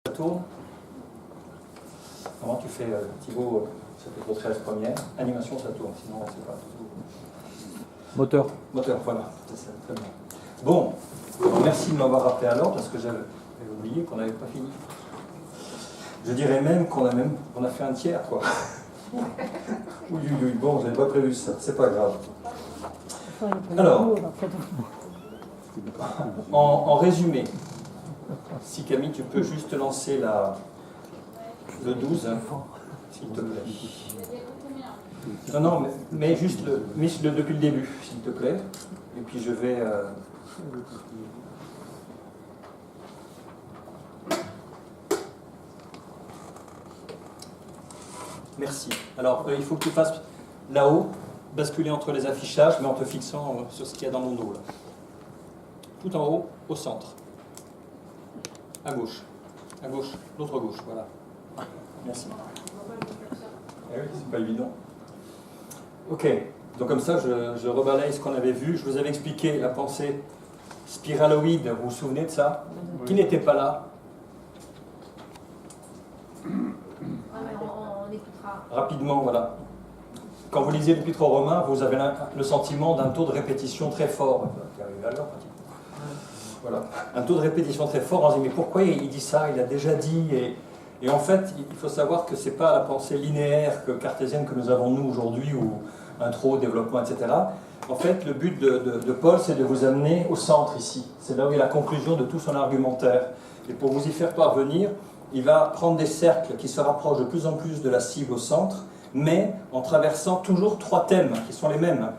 Ça tourne. Comment tu fais, Thibaut, ça fait pour 13 premières. Animation, ça tourne, sinon on ne sait pas. Moteur. Moteur, voilà, c'est ça, très bien. Bon, merci de m'avoir rappelé à l'ordre parce que j'avais oublié qu'on n'avait pas fini. Je dirais même qu'on a fait un tiers, quoi. Oui, bon, j'avais pas prévu ça, c'est pas grave. Alors, en résumé, si Camille, tu peux juste lancer le 12, hein, s'il te plaît. Non, mais juste depuis le début, s'il te plaît. Et puis je vais... Merci. Alors, il faut que tu fasses là-haut, basculer entre les affichages, mais en te fixant sur ce qu'il y a dans mon dos, là. Tout en haut, au centre. À gauche, l'autre gauche, voilà. Merci. Eh oui, c'est pas évident. Ok, donc comme ça, je rebalaye ce qu'on avait vu. Je vous avais expliqué la pensée spiraloïde, vous vous souvenez de ça? Oui. Qui n'était pas là? On écoutera. Rapidement, voilà. Quand vous lisez l'Épître aux Romains, vous avez le sentiment d'un taux de répétition très fort. Qui arrive à l'heure, pratiquement. Voilà. Un taux de répétition très fort. On se dit, mais pourquoi il dit ça? Il a déjà dit. Et en fait, il faut savoir que ce n'est pas la pensée linéaire cartésienne que nous avons nous aujourd'hui, ou intro, développement, etc. En fait, le but de Paul, c'est de vous amener au centre ici. C'est là où est la conclusion de tout son argumentaire. Et pour vous y faire parvenir, il va prendre des cercles qui se rapprochent de plus en plus de la cible au centre, mais en traversant toujours trois thèmes qui sont les mêmes.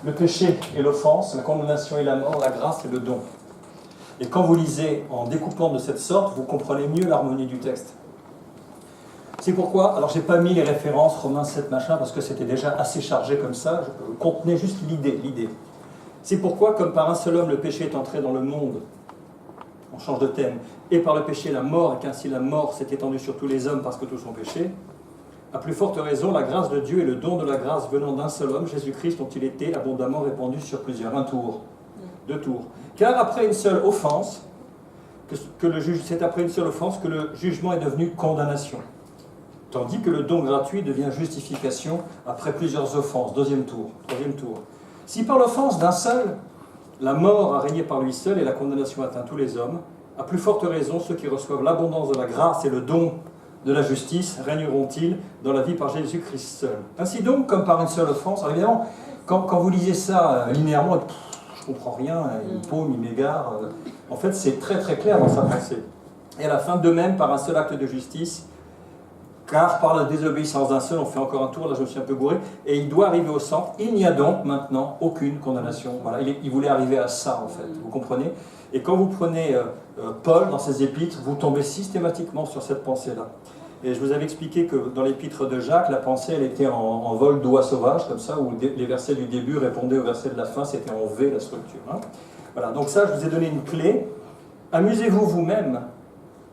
Le péché et l'offense, la condamnation et la mort, la grâce et le don. Et quand vous lisez en découpant de cette sorte, vous comprenez mieux l'harmonie du texte. C'est pourquoi, alors j'ai pas mis les références, Romains 7, machin, parce que c'était déjà assez chargé comme ça, je contenais juste l'idée. C'est pourquoi, comme par un seul homme le péché est entré dans le monde, on change de thème, et par le péché la mort, et qu'ainsi la mort s'est étendue sur tous les hommes parce que tous sont péchés, à plus forte raison, la grâce de Dieu et le don de la grâce venant d'un seul homme, Jésus-Christ, dont il était abondamment répandu sur plusieurs, un tour, deux tours. Car après une seule offense, c'est après une seule offense que le jugement est devenu condamnation. Tandis que le don gratuit devient justification après plusieurs offenses. Deuxième tour, troisième tour. Si par l'offense d'un seul, la mort a régné par lui seul et la condamnation atteint tous les hommes, à plus forte raison, ceux qui reçoivent l'abondance de la grâce et le don de la justice régneront-ils dans la vie par Jésus-Christ seul. Ainsi donc, comme par une seule offense, alors évidemment, quand vous lisez ça linéairement, je ne comprends rien, il paume, il m'égare. En fait, c'est très très clair dans sa pensée. Et à la fin, de même, par un seul acte de justice, car par la désobéissance d'un seul, on fait encore un tour, là je me suis un peu bourré, et il doit arriver au centre. Il n'y a donc maintenant aucune condamnation. Voilà, il voulait arriver à ça, en fait, vous comprenez? Et quand vous prenez Paul dans ses épîtres, vous tombez systématiquement sur cette pensée-là. Et je vous avais expliqué que dans l'épître de Jacques, la pensée, elle était en vol d'oie sauvage, comme ça, où les versets du début répondaient aux versets de la fin, c'était en V la structure. Hein. Voilà, donc ça, je vous ai donné une clé. Amusez-vous vous-même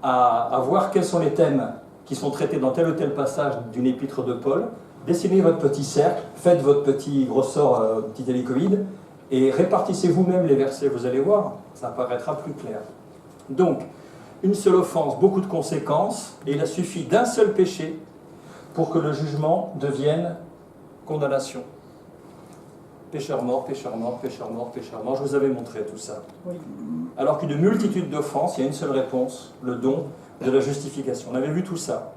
à voir quels sont les thèmes qui sont traités dans tel ou tel passage d'une épître de Paul. Dessinez votre petit cercle, faites votre petit ressort, petit hélicoïde, et répartissez vous-même les versets, vous allez voir, ça apparaîtra plus clair. Donc, une seule offense, beaucoup de conséquences, et il a suffi d'un seul péché pour que le jugement devienne condamnation. Pécheur mort, pécheur mort, pécheur mort, pécheur mort, je vous avais montré tout ça. Oui. Alors qu'une multitude d'offenses, il y a une seule réponse, le don de la justification. On avait vu tout ça.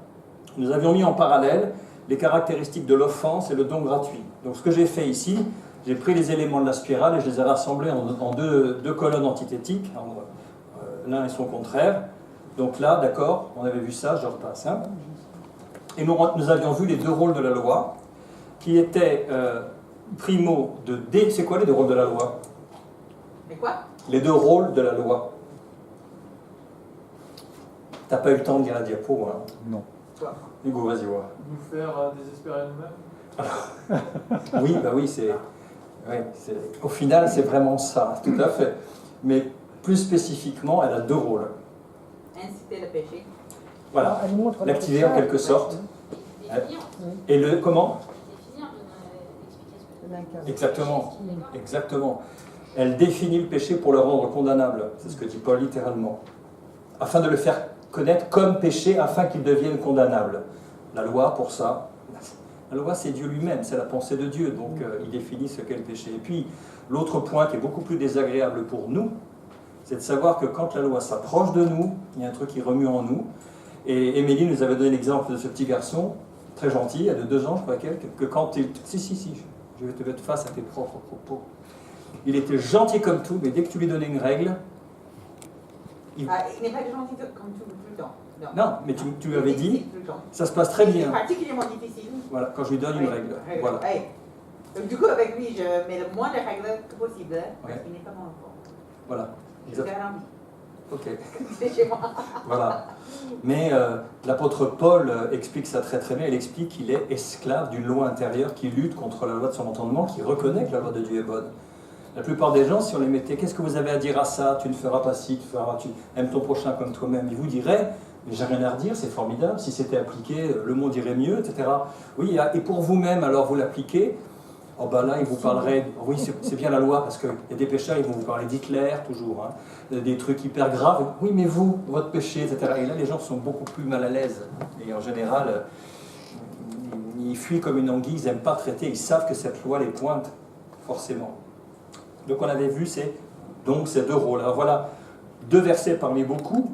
Nous avions mis en parallèle les caractéristiques de l'offense et le don gratuit. Donc ce que j'ai fait ici, j'ai pris les éléments de la spirale et je les ai rassemblés en deux colonnes antithétiques, l'un et son contraire. Donc là, d'accord, on avait vu ça, je repasse. Hein. Et nous avions vu les deux rôles de la loi, qui étaient primo de... C'est quoi les deux rôles de la loi? Mais quoi? Les deux rôles de la loi. T'as pas eu le temps de lire la diapo, hein? Non. Hugo, vas-y, voir. Nous faire désespérer nous-mêmes. Oui, bah oui, au final, c'est vraiment ça, tout à fait. Mais plus spécifiquement, elle a deux rôles. Inciter le péché. Voilà, l'activer en quelque sorte. Et le comment? Exactement, exactement. Elle définit le péché pour le rendre condamnable. C'est ce que dit Paul littéralement. Afin de le faire connaître comme péché afin qu'ils deviennent condamnables. La loi, pour ça, la loi c'est Dieu lui-même, c'est la pensée de Dieu, donc il définit ce qu'est le péché. Et puis, l'autre point qui est beaucoup plus désagréable pour nous, c'est de savoir que quand la loi s'approche de nous, il y a un truc qui remue en nous. Et Émilie nous avait donné l'exemple de ce petit garçon, très gentil, il y a de 2 ans, je crois, que quand il... Si, je vais te mettre face à tes propres propos. Il était gentil comme tout, mais dès que tu lui donnais une règle... Il n'est pas gentil comme tout le temps. Non, mais tu lui avais dit, tout le temps. ça se passe très Il bien. est particulièrement difficile. Voilà, quand je lui donne une règle. Voilà. Ouais. Donc, du coup, avec lui, je mets le moins de règles que possible, parce Ouais. qu'il n'est pas mon enfant. Voilà. Je garantis. Ok. C'est chez moi. Voilà. Mais l'apôtre Paul explique ça très très bien. Il explique qu'il est esclave d'une loi intérieure qui lutte contre la loi de son entendement, qui reconnaît que la loi de Dieu est bonne. La plupart des gens, si on les mettait, qu'est-ce que vous avez à dire à ça? Tu ne feras pas ci, tu aimes ton prochain comme toi-même. Ils vous diraient, mais j'ai rien à redire, c'est formidable. Si c'était appliqué, le monde irait mieux, etc. Oui, et pour vous-même, alors vous l'appliquez. Oh ben là, ils vous parleraient, oui, c'est bien la loi, parce qu'il y a des pécheurs, ils vont vous parler d'Hitler, toujours, hein, des trucs hyper graves. Oui, mais vous, votre péché, etc. Et là, les gens sont beaucoup plus mal à l'aise. Et en général, ils fuient comme une anguille, ils n'aiment pas traiter, ils savent que cette loi les pointe, forcément. Donc on avait vu ces 2 rôles. Alors voilà, 2 versets parmi beaucoup.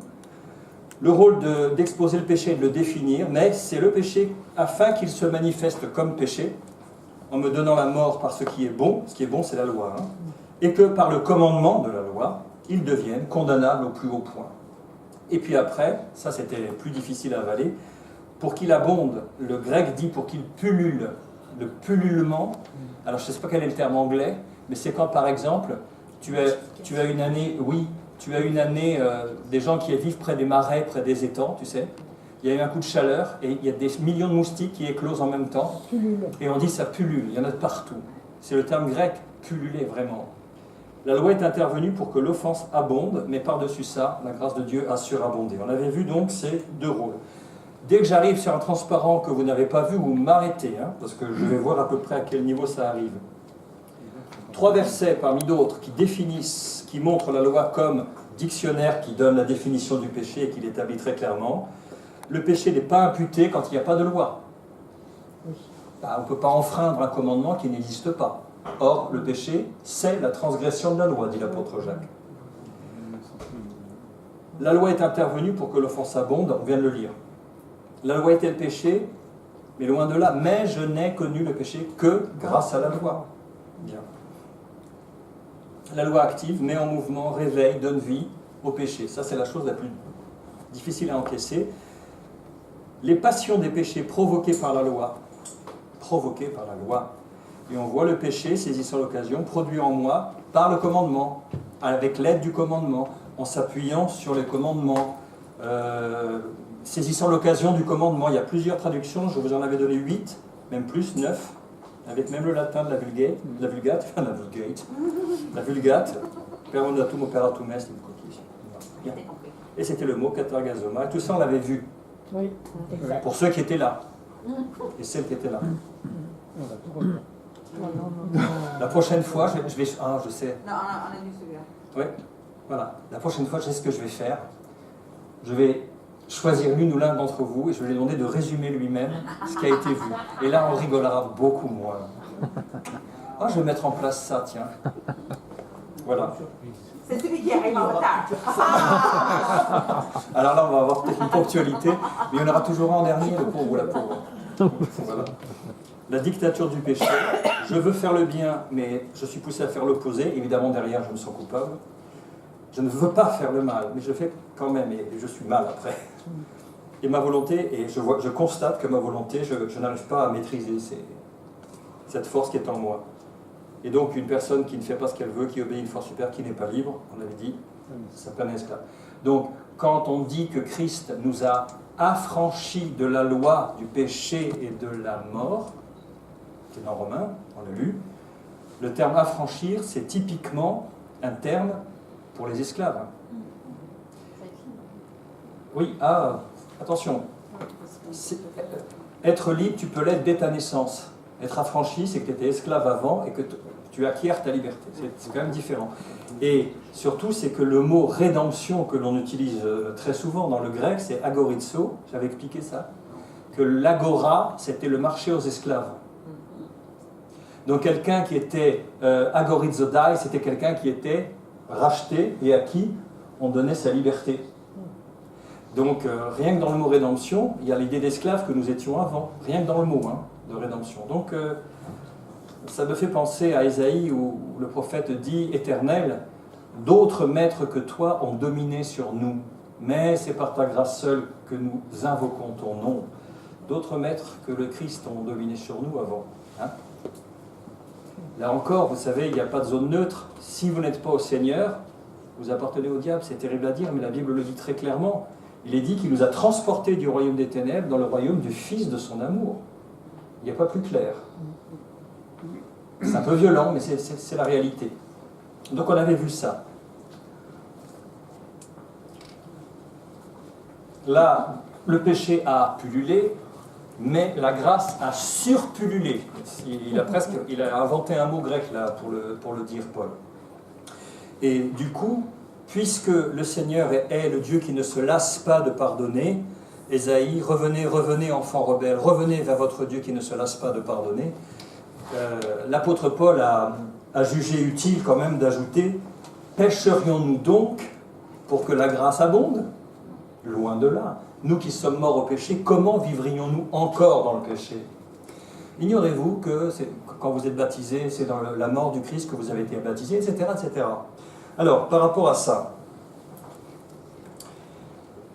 Le rôle d'exposer le péché et de le définir, mais c'est le péché afin qu'il se manifeste comme péché, en me donnant la mort par ce qui est bon c'est la loi, hein, et que par le commandement de la loi, ils deviennent condamnables au plus haut point. Et puis après, ça c'était plus difficile à avaler, pour qu'il abonde, le grec dit pour qu'il pullule, le pullulement, alors je ne sais pas quel est le terme anglais, mais c'est quand par exemple, tu as une année, des gens qui vivent près des marais, près des étangs, tu sais, il y a eu un coup de chaleur et il y a des millions de moustiques qui éclosent en même temps. Et on dit ça pullule, il y en a de partout. C'est le terme grec, pulluler, vraiment. La loi est intervenue pour que l'offense abonde, mais par-dessus ça, la grâce de Dieu a surabondé. On avait vu donc ces 2 rôles. Dès que j'arrive sur un transparent que vous n'avez pas vu, vous m'arrêtez, hein, parce que je vais voir à peu près à quel niveau ça arrive. 3 versets parmi d'autres qui définissent, qui montrent la loi comme dictionnaire qui donne la définition du péché et qui l'établit très clairement. Le péché n'est pas imputé quand il n'y a pas de loi. On ne peut pas enfreindre un commandement qui n'existe pas. Or, le péché, c'est la transgression de la loi, dit l'apôtre Jacques. La loi est intervenue pour que l'offense abonde, on vient de le lire. La loi était le péché, mais loin de là. Mais je n'ai connu le péché que grâce à la loi. Bien. La loi active, met en mouvement, réveille, donne vie au péché. Ça, c'est la chose la plus difficile à encaisser. Les passions des péchés provoquées par la loi, et on voit le péché, saisissant l'occasion, produit en moi par le commandement, avec l'aide du commandement, en s'appuyant sur les commandements, saisissant l'occasion du commandement. Il y a plusieurs traductions, je vous en avais donné 8, même plus, 9, avec même le latin de la Vulgate, per mandatum operatum est, et c'était le mot katargazoma, et tout ça on l'avait vu. Oui, exact. Pour ceux qui étaient là, et celles qui étaient là. La prochaine fois, je vais... Ah, je sais. Non, on a vu celui-là. Oui, voilà. La prochaine fois, je sais ce que je vais faire. Je vais choisir l'une ou l'un d'entre vous et je vais lui demander de résumer lui-même ce qui a été vu. Et là, on rigolera beaucoup moins. Ah, je vais mettre en place ça, tiens. Voilà. C'est celui qui arrive en retard. Alors là, on va avoir peut-être une ponctualité, mais il y en aura toujours un en dernier, le pauvre ou la pauvre. Voilà. La dictature du péché. Je veux faire le bien, mais je suis poussé à faire l'opposé. Évidemment, derrière, je me sens coupable. Je ne veux pas faire le mal, mais je le fais quand même, et je suis mal après. Et ma volonté, et je constate que ma volonté, je n'arrive pas à maîtriser cette force qui est en moi. Et donc, une personne qui ne fait pas ce qu'elle veut, qui obéit à une force supérieure, qui n'est pas libre, on avait dit, ça s'appelle un esclave. Donc, quand on dit que Christ nous a affranchis de la loi du péché et de la mort, c'est dans Romains, on l'a lu, le terme affranchir, c'est typiquement un terme pour les esclaves. Oui, attention, être libre, tu peux l'être dès ta naissance. Être affranchi, c'est que tu étais esclave avant et que tu acquiers ta liberté. C'est quand même différent. Et surtout, c'est que le mot rédemption que l'on utilise très souvent dans le grec, c'est agorizo. J'avais expliqué ça. Que l'agora, c'était le marché aux esclaves. Donc quelqu'un qui était agorizodai, c'était quelqu'un qui était racheté et à qui on donnait sa liberté. Donc rien que dans le mot rédemption, il y a l'idée d'esclave que nous étions avant. Rien que dans le mot de rédemption. Donc ça me fait penser à Ésaïe où le prophète dit « Éternel, d'autres maîtres que toi ont dominé sur nous, mais c'est par ta grâce seule que nous invoquons ton nom. » D'autres maîtres que le Christ ont dominé sur nous avant. Là encore, vous savez, il n'y a pas de zone neutre. Si vous n'êtes pas au Seigneur, vous appartenez au diable. C'est terrible à dire, mais la Bible le dit très clairement. Il est dit qu'il nous a transportés du royaume des ténèbres dans le royaume du Fils de son amour. Il n'y a pas plus clair. C'est un peu violent, mais c'est la réalité. Donc on avait vu ça. Là, le péché a pullulé, mais la grâce a surpullulé. Il a inventé un mot grec là pour le dire, Paul. Et du coup, puisque le Seigneur est le Dieu qui ne se lasse pas de pardonner, Ésaïe, revenez, revenez, enfants rebelles, revenez vers votre Dieu qui ne se lasse pas de pardonner. L'apôtre Paul a jugé utile quand même d'ajouter « Pêcherions-nous donc pour que la grâce abonde ?» Loin de là. Nous qui sommes morts au péché, comment vivrions-nous encore dans le péché? Ignorez-vous que quand vous êtes baptisé, c'est dans la mort du Christ que vous avez été baptisé, etc., etc. Alors, par rapport à ça,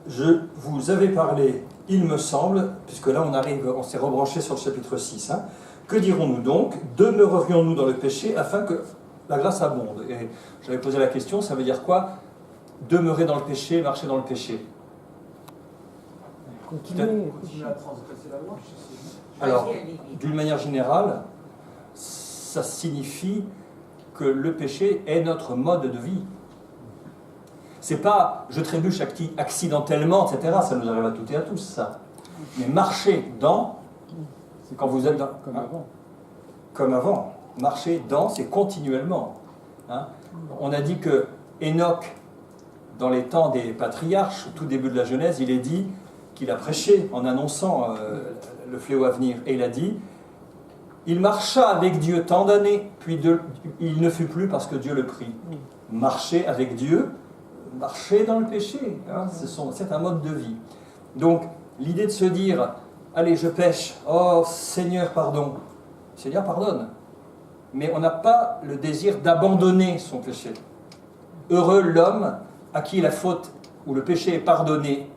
je vous avais parlé, il me semble, puisque là on s'est rebranché sur le chapitre 6, que dirons-nous donc? Demeurerions-nous dans le péché afin que la grâce abonde? Et j'avais posé la question, ça veut dire quoi? Demeurer dans le péché, marcher dans le péché. Continuer à transgresser la loi. Alors, d'une manière générale, ça signifie que le péché est notre mode de vie. C'est pas je trébuche accidentellement, etc. Ça nous arrive à toutes et à tous, ça. Mais marcher dans, c'est quand vous êtes dans. Comme avant. Comme avant. Marcher dans, c'est continuellement. On a dit que Enoch, dans les temps des patriarches, au tout début de la Genèse, il est dit qu'il a prêché en annonçant le fléau à venir. Et il a dit, il marcha avec Dieu tant d'années, puis il ne fut plus parce que Dieu le prit. Marcher avec Dieu, marcher dans le péché, c'est un mode de vie. Donc, l'idée de se dire, allez, je pêche, oh Seigneur, pardon. Seigneur, pardonne. Mais on n'a pas le désir d'abandonner son péché. Heureux l'homme à qui la faute ou le péché est pardonné,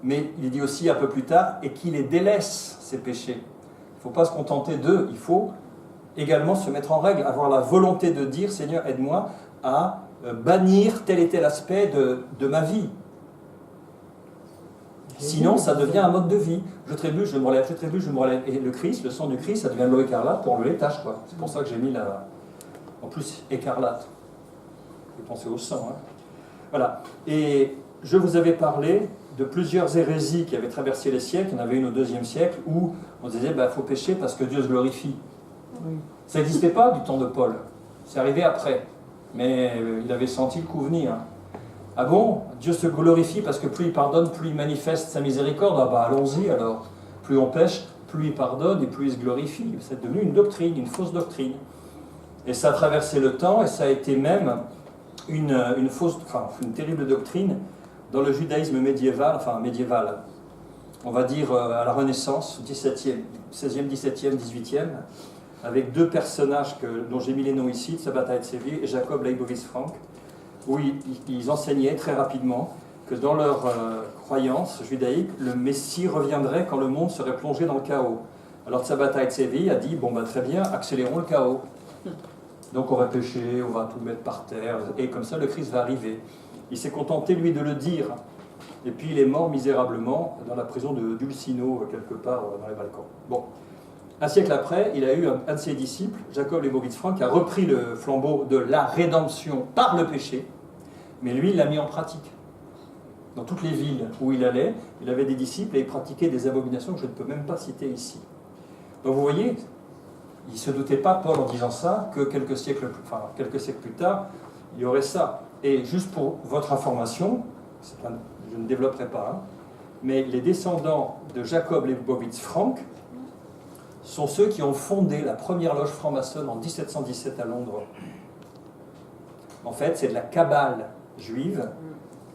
mais il dit aussi un peu plus tard, et qui les délaisse, ces péchés. Il ne faut pas se contenter d'eux, il faut également se mettre en règle, avoir la volonté de dire, Seigneur, aide-moi à bannir tel et tel aspect de ma vie. Sinon, ça devient un mode de vie. Je trébuche, je me relève, je trébuche, je me relève. Et le Christ, le sang du Christ, ça devient l'eau écarlate pour enlever les taches, quoi. C'est pour ça que j'ai mis en plus, écarlate. J'ai pensé au sang, Voilà. Et je vous avais parlé de plusieurs hérésies qui avaient traversé les siècles. Il y en avait une au IIe siècle où on disait il faut pécher parce que Dieu se glorifie. Oui. Ça n'existait pas du temps de Paul. C'est arrivé après. Mais il avait senti le coup venir. Ah bon? Dieu se glorifie parce que plus il pardonne, plus il manifeste sa miséricorde. Ah bah allons-y alors. Plus on pêche, plus il pardonne et plus il se glorifie. C'est devenu une doctrine, une fausse doctrine. Et ça a traversé le temps et ça a été même une terrible doctrine dans le judaïsme médiéval, on va dire à la Renaissance, 16e, 17e, 18e, avec deux personnages dont j'ai mis les noms ici, Sabbatai Tzvi et Jacob Leibowitz Frank, où ils enseignaient très rapidement que dans leur croyance judaïque, le Messie reviendrait quand le monde serait plongé dans le chaos. Alors Sabbatai Tzvi a dit, très bien, accélérons le chaos. Donc on va pécher, on va tout mettre par terre, et comme ça le Christ va arriver. Il s'est contenté, lui, de le dire. Et puis il est mort misérablement dans la prison de Dulcino, quelque part dans les Balkans. Bon. Un siècle après, il a eu un de ses disciples, Jacob Leibowitz Frank, qui a repris le flambeau de la rédemption par le péché, mais lui, il l'a mis en pratique. Dans toutes les villes où il allait, il avait des disciples et il pratiquait des abominations que je ne peux même pas citer ici. Donc vous voyez, il ne se doutait pas, Paul, en disant ça, que quelques siècles plus tard, il y aurait ça. Et juste pour votre information, je ne développerai pas, hein, mais les descendants de Jacob Leibowitz-Frank sont ceux qui ont fondé la première loge franc-maçonne en 1717 à Londres. En fait, c'est de la cabale juive,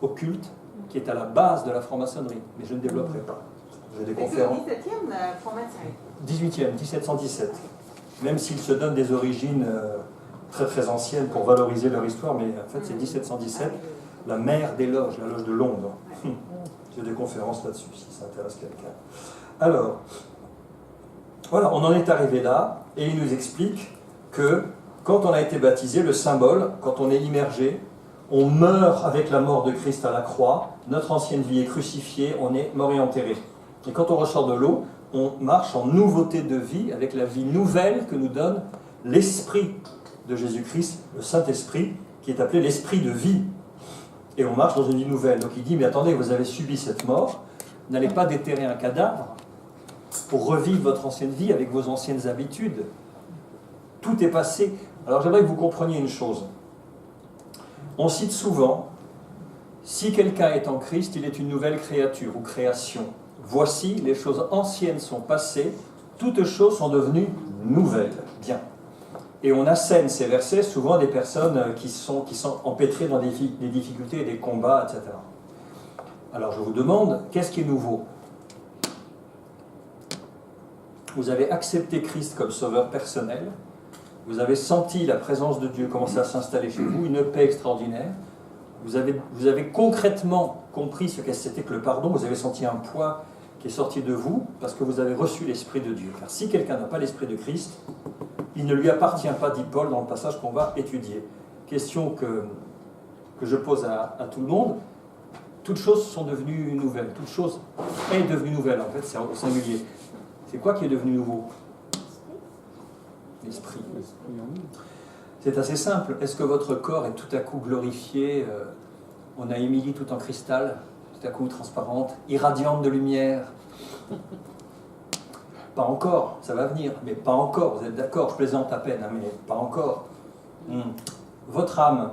occulte, qui est à la base de la franc-maçonnerie. Mais je ne développerai pas. J'ai des conférences. 17e franc-maçon. 18e, 1717. Même s'ils se donnent des origines très très anciennes pour valoriser leur histoire, mais en fait c'est 1717, la mère des loges, la loge de Londres. J'ai des conférences là-dessus, si ça intéresse quelqu'un. Alors, voilà, on en est arrivé là, et il nous explique que quand on a été baptisé, le symbole, quand on est immergé, on meurt avec la mort de Christ à la croix, notre ancienne vie est crucifiée, on est mort et enterré. Et quand on ressort de l'eau, on marche en nouveauté de vie, avec la vie nouvelle que nous donne l'Esprit de Jésus-Christ, le Saint-Esprit, qui est appelé l'Esprit de vie. Et on marche dans une vie nouvelle. Donc il dit, mais attendez, vous avez subi cette mort, n'allez pas déterrer un cadavre pour revivre votre ancienne vie avec vos anciennes habitudes. Tout est passé. Alors j'aimerais que vous compreniez une chose. On cite souvent, si quelqu'un est en Christ, il est une nouvelle créature ou création. Voici, les choses anciennes sont passées, toutes choses sont devenues nouvelles. Bien. Et on assène ces versets souvent à des personnes qui sont empêtrées dans des difficultés et des combats, etc. Alors je vous demande, qu'est-ce qui est nouveau? Vous avez accepté Christ comme sauveur personnel, vous avez senti la présence de Dieu commencer à s'installer chez vous, une paix extraordinaire, vous avez concrètement compris ce que c'était que le pardon, vous avez senti un poids qui est sorti de vous parce que vous avez reçu l'Esprit de Dieu. Car si quelqu'un n'a pas l'Esprit de Christ, il ne lui appartient pas, dit Paul dans le passage qu'on va étudier. Question que je pose à tout le monde. Toutes choses sont devenues nouvelles. Toute chose est devenue nouvelle, en fait, c'est au singulier. C'est quoi qui est devenu nouveau? L'Esprit. C'est assez simple. Est-ce que votre corps est tout à coup glorifié? On a Émilie tout en cristal, tout à coup transparente, irradiante de lumière. Pas encore, ça va venir, mais pas encore, vous êtes d'accord, je plaisante à peine, hein, mais pas encore. Votre âme,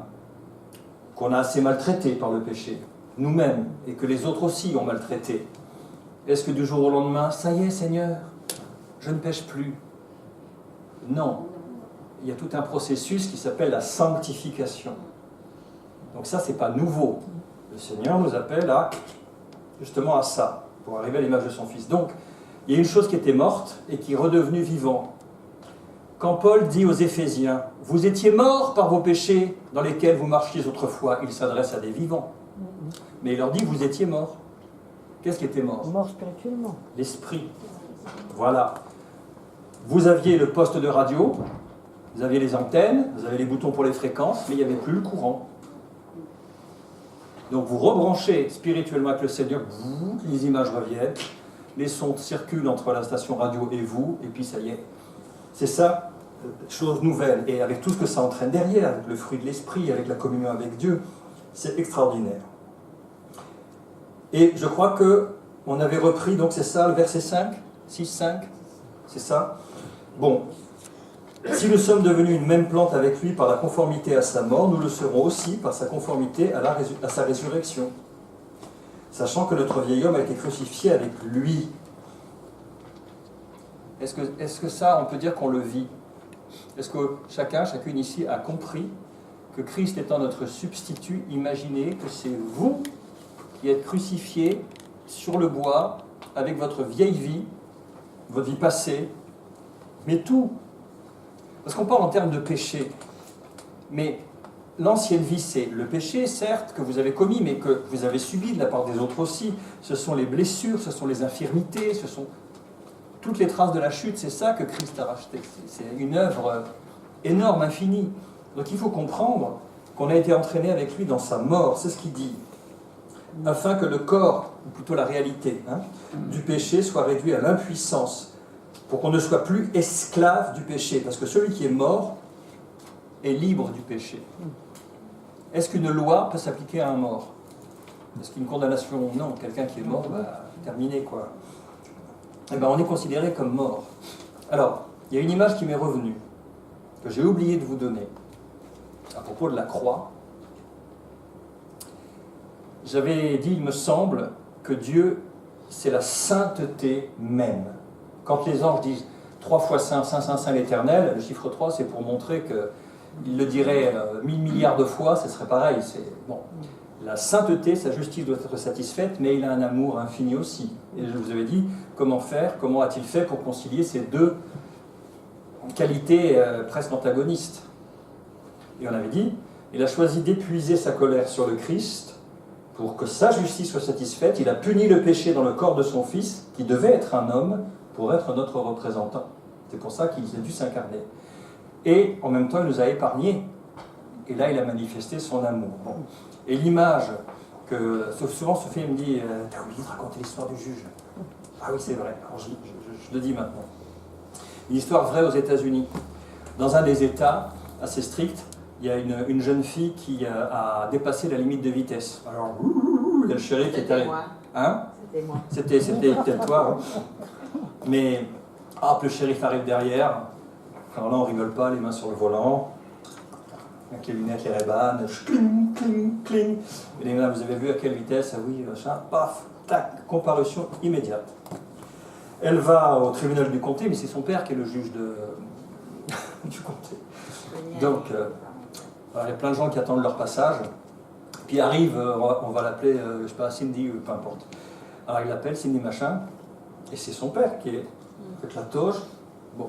qu'on a assez maltraitée par le péché, nous-mêmes, et que les autres aussi ont maltraité, est-ce que du jour au lendemain, ça y est Seigneur, je ne pêche plus? Non. Il y a tout un processus qui s'appelle la sanctification. Donc ça, c'est pas nouveau. Le Seigneur nous appelle justement à ça, pour arriver à l'image de son Fils. Donc, il y a une chose qui était morte et qui est redevenue vivante. Quand Paul dit aux Éphésiens, « Vous étiez morts par vos péchés dans lesquels vous marchiez autrefois », il s'adresse à des vivants. Mais il leur dit, vous étiez morts. Qu'est-ce qui était mort? Mort spirituellement. L'esprit. Voilà. Vous aviez le poste de radio, vous aviez les antennes, vous avez les boutons pour les fréquences, mais il n'y avait plus le courant. Donc vous rebranchez spirituellement avec le Seigneur, les images reviennent, les sons circulent entre la station radio et vous, et puis ça y est. C'est ça, chose nouvelle. Et avec tout ce que ça entraîne derrière, avec le fruit de l'esprit, avec la communion avec Dieu, c'est extraordinaire. Et je crois qu'on avait repris, donc c'est ça, le verset 5, 6, 5, c'est ça. Bon, si nous sommes devenus une même plante avec lui par la conformité à sa mort, nous le serons aussi par sa conformité à sa résurrection. Sachant que notre vieil homme a été crucifié avec lui. Est-ce que ça, on peut dire qu'on le vit? Est-ce que chacune ici a compris que Christ étant notre substitut, imaginez que c'est vous qui êtes crucifiés sur le bois avec votre vieille vie, votre vie passée, mais tout. Parce qu'on parle en termes de péché, mais l'ancienne vie, c'est le péché, certes, que vous avez commis, mais que vous avez subi de la part des autres aussi. Ce sont les blessures, ce sont les infirmités, ce sont toutes les traces de la chute, c'est ça que Christ a racheté. C'est une œuvre énorme, infinie. Donc il faut comprendre qu'on a été entraîné avec lui dans sa mort, c'est ce qu'il dit. Afin que le corps, ou plutôt la réalité, du péché soit réduit à l'impuissance, pour qu'on ne soit plus esclave du péché. Parce que celui qui est mort est libre du péché. Est-ce qu'une loi peut s'appliquer à un mort? Est-ce qu'une condamnation? Non. Quelqu'un qui est mort, terminé, quoi. Eh bien, on est considéré comme mort. Alors, il y a une image qui m'est revenue, que j'ai oublié de vous donner, à propos de la croix. J'avais dit, il me semble, que Dieu, c'est la sainteté même. Quand les anges disent 3 fois saint, saint, saint, saint l'Éternel, le chiffre 3, c'est pour montrer qu'il le dirait 1000 milliards de fois, ce serait pareil. Bon. La sainteté, sa justice doit être satisfaite, mais il a un amour infini aussi. Et je vous avais dit, comment faire, comment a-t-il fait pour concilier ces deux qualités presque antagonistes. Et on avait dit, il a choisi d'épuiser sa colère sur le Christ pour que sa justice soit satisfaite. Il a puni le péché dans le corps de son Fils, qui devait être un homme, pour être notre représentant. C'est pour ça qu'il a dû s'incarner. Et en même temps, il nous a épargnés. Et là, il a manifesté son amour. Bon. Et l'image que souvent Sophie me dit, t'as oublié de raconter l'histoire du juge. Ah oui, c'est vrai. Alors, je le dis maintenant. Une histoire vraie aux États-Unis. Dans un des États assez stricts, il y a une jeune fille qui a dépassé la limite de vitesse. Alors, il y a le shérif qui est arrivé. Hein? C'était moi. C'était peut-être toi. Hein. Mais, hop, le shérif arrive derrière. Alors là, on rigole pas, les mains sur le volant. Avec les lunettes, les Ray-Ban, cling, cling, cling. Et les vous avez vu à quelle vitesse? Ah oui, machin, paf, tac, comparution immédiate. Elle va au tribunal du comté, mais c'est son père qui est le juge du comté. Donc, il y a plein de gens qui attendent leur passage. Puis arrive, on va l'appeler, je sais pas, Cindy ou peu importe. Alors il l'appelle Cindy machin, et c'est son père qui est avec la toge. Bon.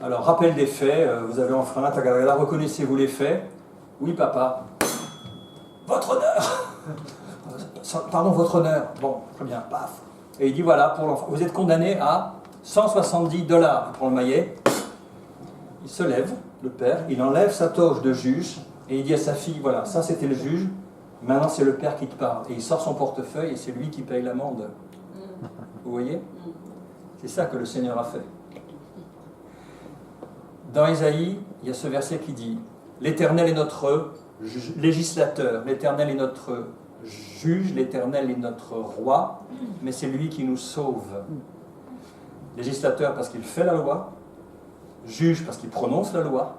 Alors, rappel des faits, vous avez enfreint la tagada, reconnaissez-vous les faits? Oui, papa. Votre honneur. Pardon, votre honneur. Bon, très bien, paf. Et il dit, voilà, pour l'enfant, vous êtes condamné à $170 pour le maillet. Il se lève, le père, il enlève sa toge de juge, et il dit à sa fille, voilà, ça c'était le juge, maintenant c'est le père qui te parle. Et il sort son portefeuille, et c'est lui qui paye l'amende. Vous voyez? C'est ça que le Seigneur a fait. Dans Isaïe, il y a ce verset qui dit « L'Éternel est notre législateur, l'Éternel est notre juge, l'Éternel est notre roi, mais c'est lui qui nous sauve. » Législateur parce qu'il fait la loi, juge parce qu'il prononce la loi,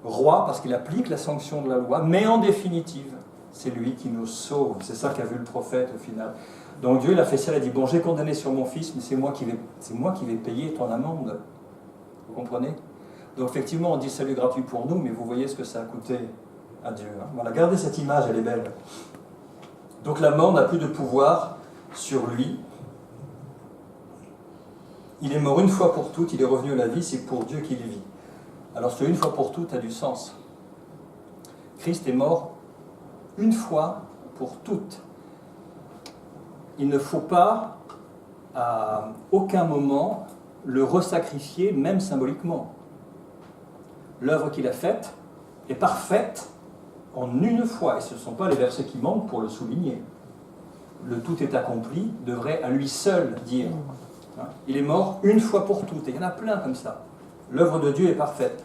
roi parce qu'il applique la sanction de la loi, mais en définitive, c'est lui qui nous sauve. C'est ça qu'a vu le prophète au final. Donc Dieu il a fait ça, il a dit « Bon, j'ai condamné sur mon fils, mais c'est moi qui vais payer ton amende. » Vous comprenez? Donc effectivement, on dit salut gratuit pour nous, mais vous voyez ce que ça a coûté à Dieu. Hein. Voilà, regardez cette image, elle est belle. Donc la mort n'a plus de pouvoir sur lui. Il est mort une fois pour toutes, il est revenu à la vie, c'est pour Dieu qu'il vit. Alors ce une fois pour toutes a du sens. Christ est mort une fois pour toutes. Il ne faut pas, à aucun moment, le resacrifier, même symboliquement. L'œuvre qu'il a faite est parfaite en une fois, et ce ne sont pas les versets qui manquent pour le souligner. Le tout est accompli devrait à lui seul dire. Il est mort une fois pour toutes, et il y en a plein comme ça. L'œuvre de Dieu est parfaite.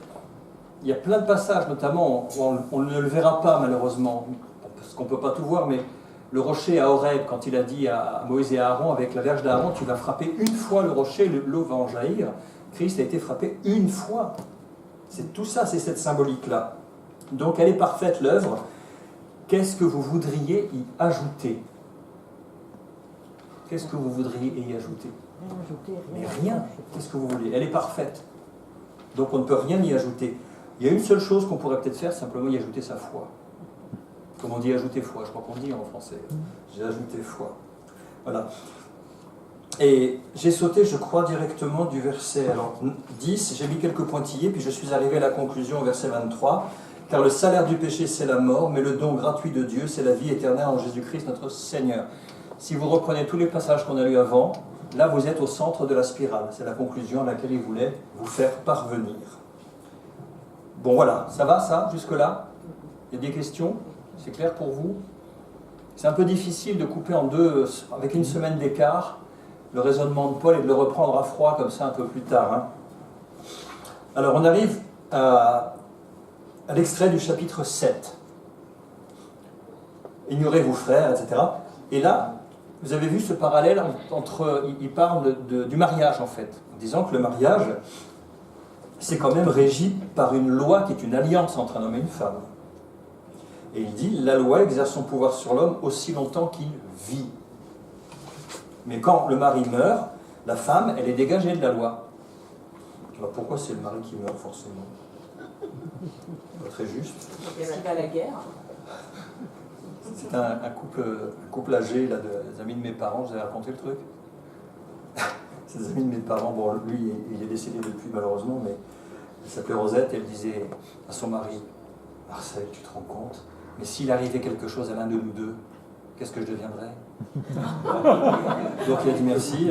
Il y a plein de passages, notamment, on ne le verra pas malheureusement, parce qu'on ne peut pas tout voir, mais le rocher à Horeb, quand il a dit à Moïse et à Aaron, avec la verge d'Aaron, tu vas frapper une fois le rocher, l'eau va en jaillir. Christ a été frappé une fois. C'est tout ça, c'est cette symbolique-là. Donc elle est parfaite, l'œuvre. Qu'est-ce que vous voudriez y ajouter? Qu'est-ce que vous voudriez y ajouter? Mais rien. Qu'est-ce que vous voulez? Elle est parfaite. Donc on ne peut rien y ajouter. Il y a une seule chose qu'on pourrait peut-être faire, simplement y ajouter sa foi. Comme on dit ajouter foi, je crois qu'on dit en français. J'ai ajouté foi. Voilà. Et j'ai sauté, je crois, directement du verset 10, j'ai mis quelques pointillés, puis je suis arrivé à la conclusion au verset 23. « Car le salaire du péché, c'est la mort, mais le don gratuit de Dieu, c'est la vie éternelle en Jésus-Christ, notre Seigneur. » Si vous reprenez tous les passages qu'on a lus avant, là, vous êtes au centre de la spirale. C'est la conclusion à laquelle il voulait vous faire parvenir. Bon, voilà. Ça va, ça, jusque-là? Il y a des questions? C'est clair pour vous? C'est un peu difficile de couper en deux, avec une semaine d'écart, le raisonnement de Paul et de le reprendre à froid comme ça un peu plus tard. Hein. Alors on arrive à l'extrait du chapitre 7. Ignorez vos frères, etc. Et là, vous avez vu ce parallèle entre... Il parle du mariage, en fait, en disant que le mariage, c'est quand même régi par une loi qui est une alliance entre un homme et une femme. Et il dit, la loi exerce son pouvoir sur l'homme aussi longtemps qu'il vit. Mais quand le mari meurt, la femme, elle est dégagée de la loi. Alors pourquoi c'est le mari qui meurt, forcément? Pas très juste. Il va à la guerre. C'est un couple âgé, là, des amis de mes parents, je vous ai raconté le truc. C'est des amis de mes parents, bon, lui, il est décédé depuis, malheureusement, mais elle s'appelait Rosette, et elle disait à son mari, Marcel, tu te rends compte, mais s'il arrivait quelque chose à l'un de nous deux, qu'est-ce que je deviendrais? Donc il a dit merci.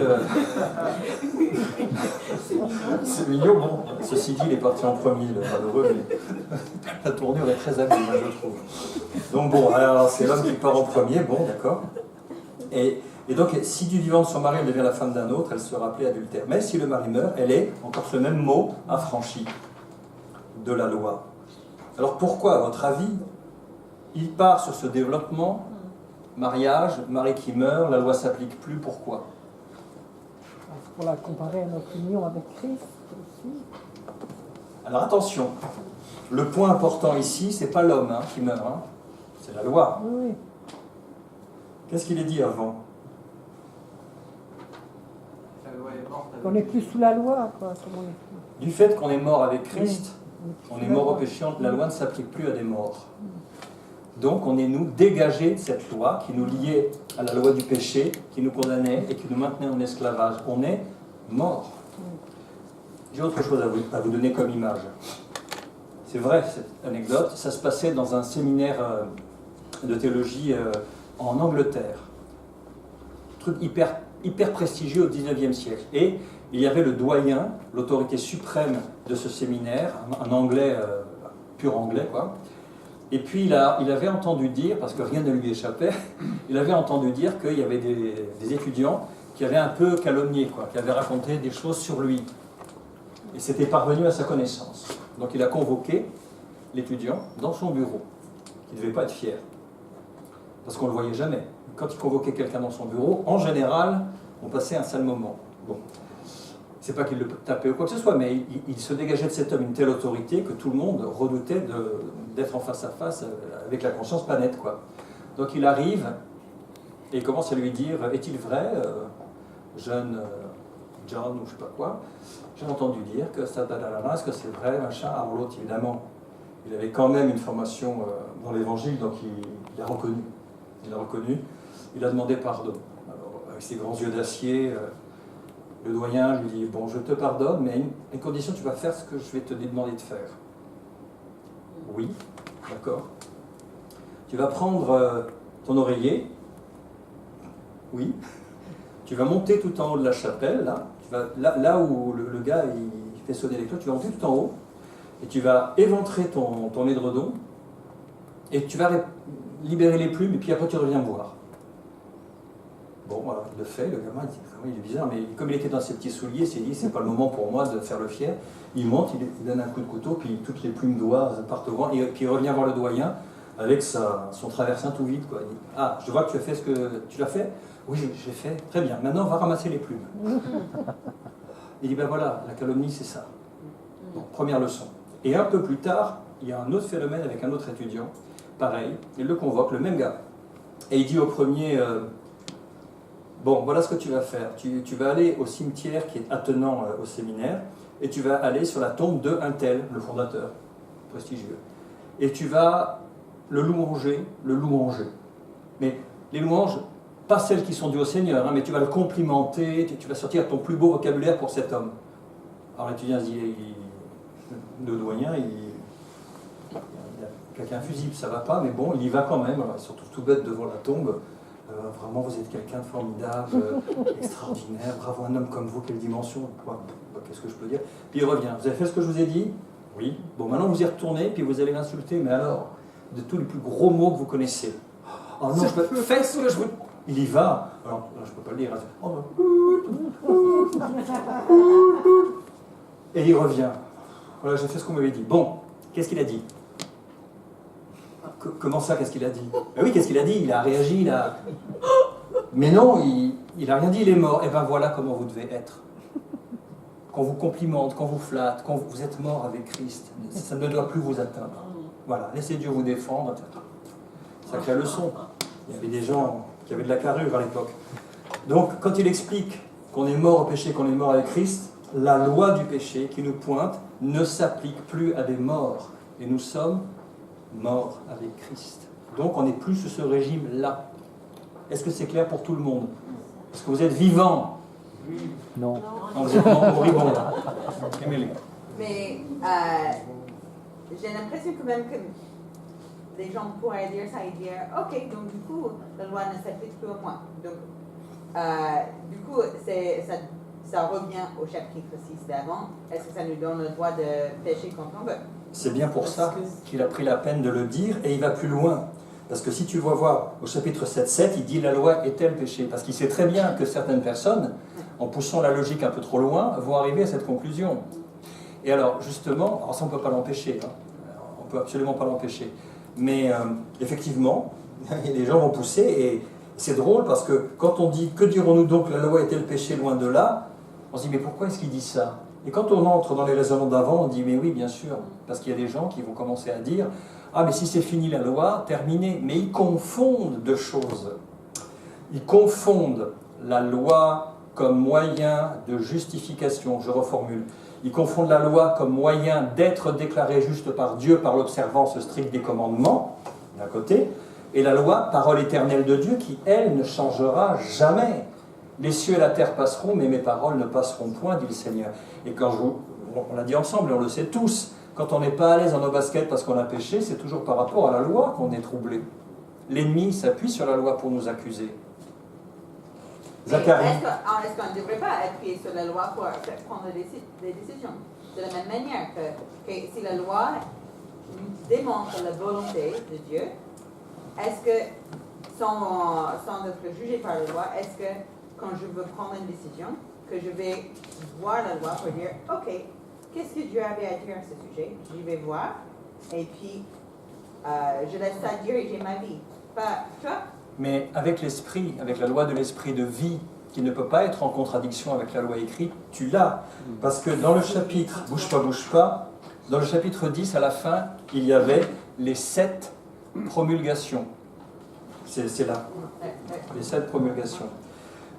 C'est mignon, bon. Ceci dit, il est parti en premier, le malheureux, mais la tournure est très habile, je trouve. Donc bon, alors c'est l'homme qui part en premier, bon, d'accord. Et donc, si du vivant de son mari, elle devient la femme d'un autre, elle sera appelée adultère. Mais si le mari meurt, elle est, encore ce même mot, affranchie de la loi. Alors pourquoi, à votre avis, il part sur ce développement? Mariage, mari qui meurt, la loi s'applique plus, pourquoi? Pour la comparer à notre union avec Christ aussi. Alors attention, le point important ici, c'est pas l'homme qui meurt, c'est la loi. Oui. Qu'est-ce qu'il est dit avant? La loi est morte. On n'est plus sous la loi, quoi. Du fait qu'on est mort avec Christ, Oui. on est mort au péché, la loi ne s'applique plus à des morts. Donc on est, nous, dégagés de cette loi qui nous liait à la loi du péché, qui nous condamnait et qui nous maintenait en esclavage. On est morts. J'ai autre chose à vous donner comme image. C'est vrai, cette anecdote, ça se passait dans un séminaire de théologie en Angleterre. Truc hyper prestigieux au 19e siècle. Et il y avait le doyen, l'autorité suprême de ce séminaire, un anglais, pur anglais, quoi. Et puis il avait entendu dire, parce que rien ne lui échappait, il avait entendu dire qu'il y avait des étudiants qui avaient un peu calomnié, quoi, qui avaient raconté des choses sur lui. Et c'était parvenu à sa connaissance. Donc il a convoqué l'étudiant dans son bureau, qui ne devait pas être fier, parce qu'on ne le voyait jamais. Quand il convoquait quelqu'un dans son bureau, en général, on passait un sale moment. Bon. C'est pas qu'il le tapait ou quoi que ce soit, mais il se dégageait de cet homme une telle autorité que tout le monde redoutait d'être en face à face avec la conscience pas nette, quoi. Donc il arrive et il commence à lui dire, est-il vrai, jeune John ou je sais pas quoi, j'ai entendu dire que ça, est-ce que c'est vrai, machin. Alors l'autre, évidemment, il avait quand même une formation dans l'évangile, donc il a reconnu. Il a reconnu, il a demandé pardon. Alors, avec ses grands yeux d'acier, le doyen lui dit, bon, je te pardonne, mais à une condition, tu vas faire ce que je vais te demander de faire. Oui, d'accord. Tu vas prendre ton oreiller. Oui. Tu vas monter tout en haut de la chapelle, là. Tu vas, là où le gars il fait sonner les cloches, tu vas monter tout en haut, et tu vas éventrer ton édredon, et tu vas libérer les plumes, et puis après tu reviens me voir. Bon, voilà, il le fait, le gamin il dit, il est bizarre, mais comme il était dans ses petits souliers, il s'est dit, c'est pas le moment pour moi de faire le fier. Il monte, il donne un coup de couteau, puis toutes les plumes d'oie partent au vent, et puis il revient voir le doyen avec son traversin tout vide, quoi. Il dit, ah, je vois que tu as fait ce que tu l'as fait. Oui, j'ai fait, très bien, maintenant on va ramasser les plumes. Il dit, ben voilà, la calomnie c'est ça. Bon, première leçon. Et un peu plus tard, il y a un autre phénomène avec un autre étudiant, pareil, il le convoque, le même gars. Et il dit au premier, bon, voilà ce que tu vas faire. Tu vas aller au cimetière qui est attenant au séminaire, et tu vas aller sur la tombe de un tel, le fondateur, prestigieux. Et tu vas le louanger. Mais les louanges, pas celles qui sont dues au Seigneur, mais tu vas le complimenter, tu vas sortir ton plus beau vocabulaire pour cet homme. Alors l'étudiant se dit, le doyen, il a quelqu'un fusible, ça va pas, mais bon, il y va quand même, alors, surtout tout bête devant la tombe. Vraiment, vous êtes quelqu'un de formidable, extraordinaire, bravo, un homme comme vous, quelle dimension, qu'est-ce que je peux dire? Puis il revient, vous avez fait ce que je vous ai dit? Oui. Bon, maintenant vous y retournez, puis vous allez l'insulter, mais alors, de tous les plus gros mots que vous connaissez. Oh non, je peux faire ce que je vous... Il y va, alors je ne peux pas le dire. Et il revient. Voilà, j'ai fait ce qu'on m'avait dit. Bon, qu'est-ce qu'il a dit? Comment ça, qu'est-ce qu'il a dit? Ben oui, qu'est-ce qu'il a dit? Il a réagi, il a... Mais non, il n'a rien dit, il est mort. Et bien voilà comment vous devez être. Qu'on vous complimente, qu'on vous flatte, vous êtes mort avec Christ. Ça ne doit plus vous atteindre. Voilà, laissez Dieu vous défendre, etc. Sacrée leçon. Il y avait des gens qui avaient de la carrure à l'époque. Donc, quand il explique qu'on est mort au péché, qu'on est mort avec Christ, la loi du péché qui nous pointe ne s'applique plus à des morts. Et nous sommes morts avec Christ. Donc, on n'est plus sous ce régime-là. Est-ce que c'est clair pour tout le monde? Est-ce que vous êtes vivant? Non. Non, vous êtes moribond. Émilie. Mais j'ai l'impression quand même que les gens pourraient dire ça et dire ok, donc du coup, la loi ne s'applique plus à moi. Donc, du coup, ça revient au chapitre 6 d'avant. Est-ce que ça nous donne le droit de pécher quand on veut? C'est bien pour ça qu'il a pris la peine de le dire et il va plus loin. Parce que si tu vas voir au chapitre 7, il dit la loi est-elle péché? Parce qu'il sait très bien que certaines personnes, en poussant la logique un peu trop loin, vont arriver à cette conclusion. Et alors, justement, alors ça on ne peut pas l'empêcher, hein. On ne peut absolument pas l'empêcher. Mais effectivement, les gens vont pousser et c'est drôle parce que quand on dit que dirons-nous donc la loi est-elle péché loin de là, on se dit mais pourquoi est-ce qu'il dit ça? Et quand on entre dans les raisonnements d'avant, on dit mais oui bien sûr, parce qu'il y a des gens qui vont commencer à dire ah mais si c'est fini la loi, terminé. Mais ils confondent deux choses. Ils confondent la loi comme moyen de justification, je reformule. Ils confondent la loi comme moyen d'être déclaré juste par Dieu par l'observance stricte des commandements, d'un côté, et la loi, parole éternelle de Dieu, qui, elle, ne changera jamais. Les cieux et la terre passeront, mais mes paroles ne passeront point, dit le Seigneur. Et quand on l'a dit ensemble, et on le sait tous, quand on n'est pas à l'aise dans nos baskets parce qu'on a péché, c'est toujours par rapport à la loi qu'on est troublé. L'ennemi s'appuie sur la loi pour nous accuser. Zacharie. Est-ce qu'on ne devrait pas appuyer sur la loi pour prendre des décisions? De la même manière que si la loi démontre la volonté de Dieu, est-ce que, sans être jugé par la loi, est-ce que quand je veux prendre une décision, que je vais voir la loi pour dire, ok, qu'est-ce que Dieu avait à dire à ce sujet? Je vais voir, et puis je laisse ça diriger ma vie. Pas toi? Mais avec l'esprit, avec la loi de l'esprit de vie, qui ne peut pas être en contradiction avec la loi écrite, tu l'as. Parce que dans le chapitre, bouge pas, dans le chapitre 10, à la fin, il y avait les 7 promulgations. C'est là, les 7 promulgations.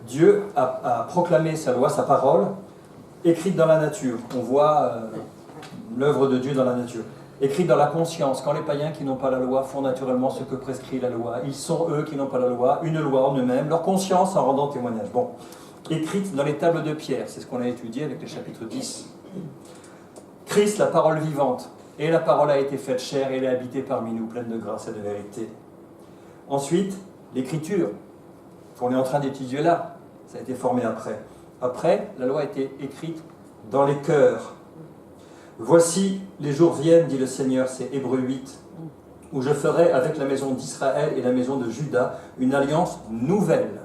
Dieu a proclamé sa loi, sa parole, écrite dans la nature. On voit l'œuvre de Dieu dans la nature. Écrite dans la conscience, quand les païens qui n'ont pas la loi font naturellement ce que prescrit la loi. Ils sont eux qui n'ont pas la loi, une loi en eux-mêmes, leur conscience en rendant témoignage. Bon, écrite dans les tables de pierre, c'est ce qu'on a étudié avec les chapitres 10. Christ, la parole vivante, et la parole a été faite chair et elle est habitée parmi nous, pleine de grâce et de vérité. Ensuite, l'écriture, qu'on est en train d'étudier là, ça a été formé après. Après, la loi a été écrite dans les cœurs. Voici, les jours viennent, dit le Seigneur, c'est Hébreux 8, où je ferai avec la maison d'Israël et la maison de Juda une alliance nouvelle.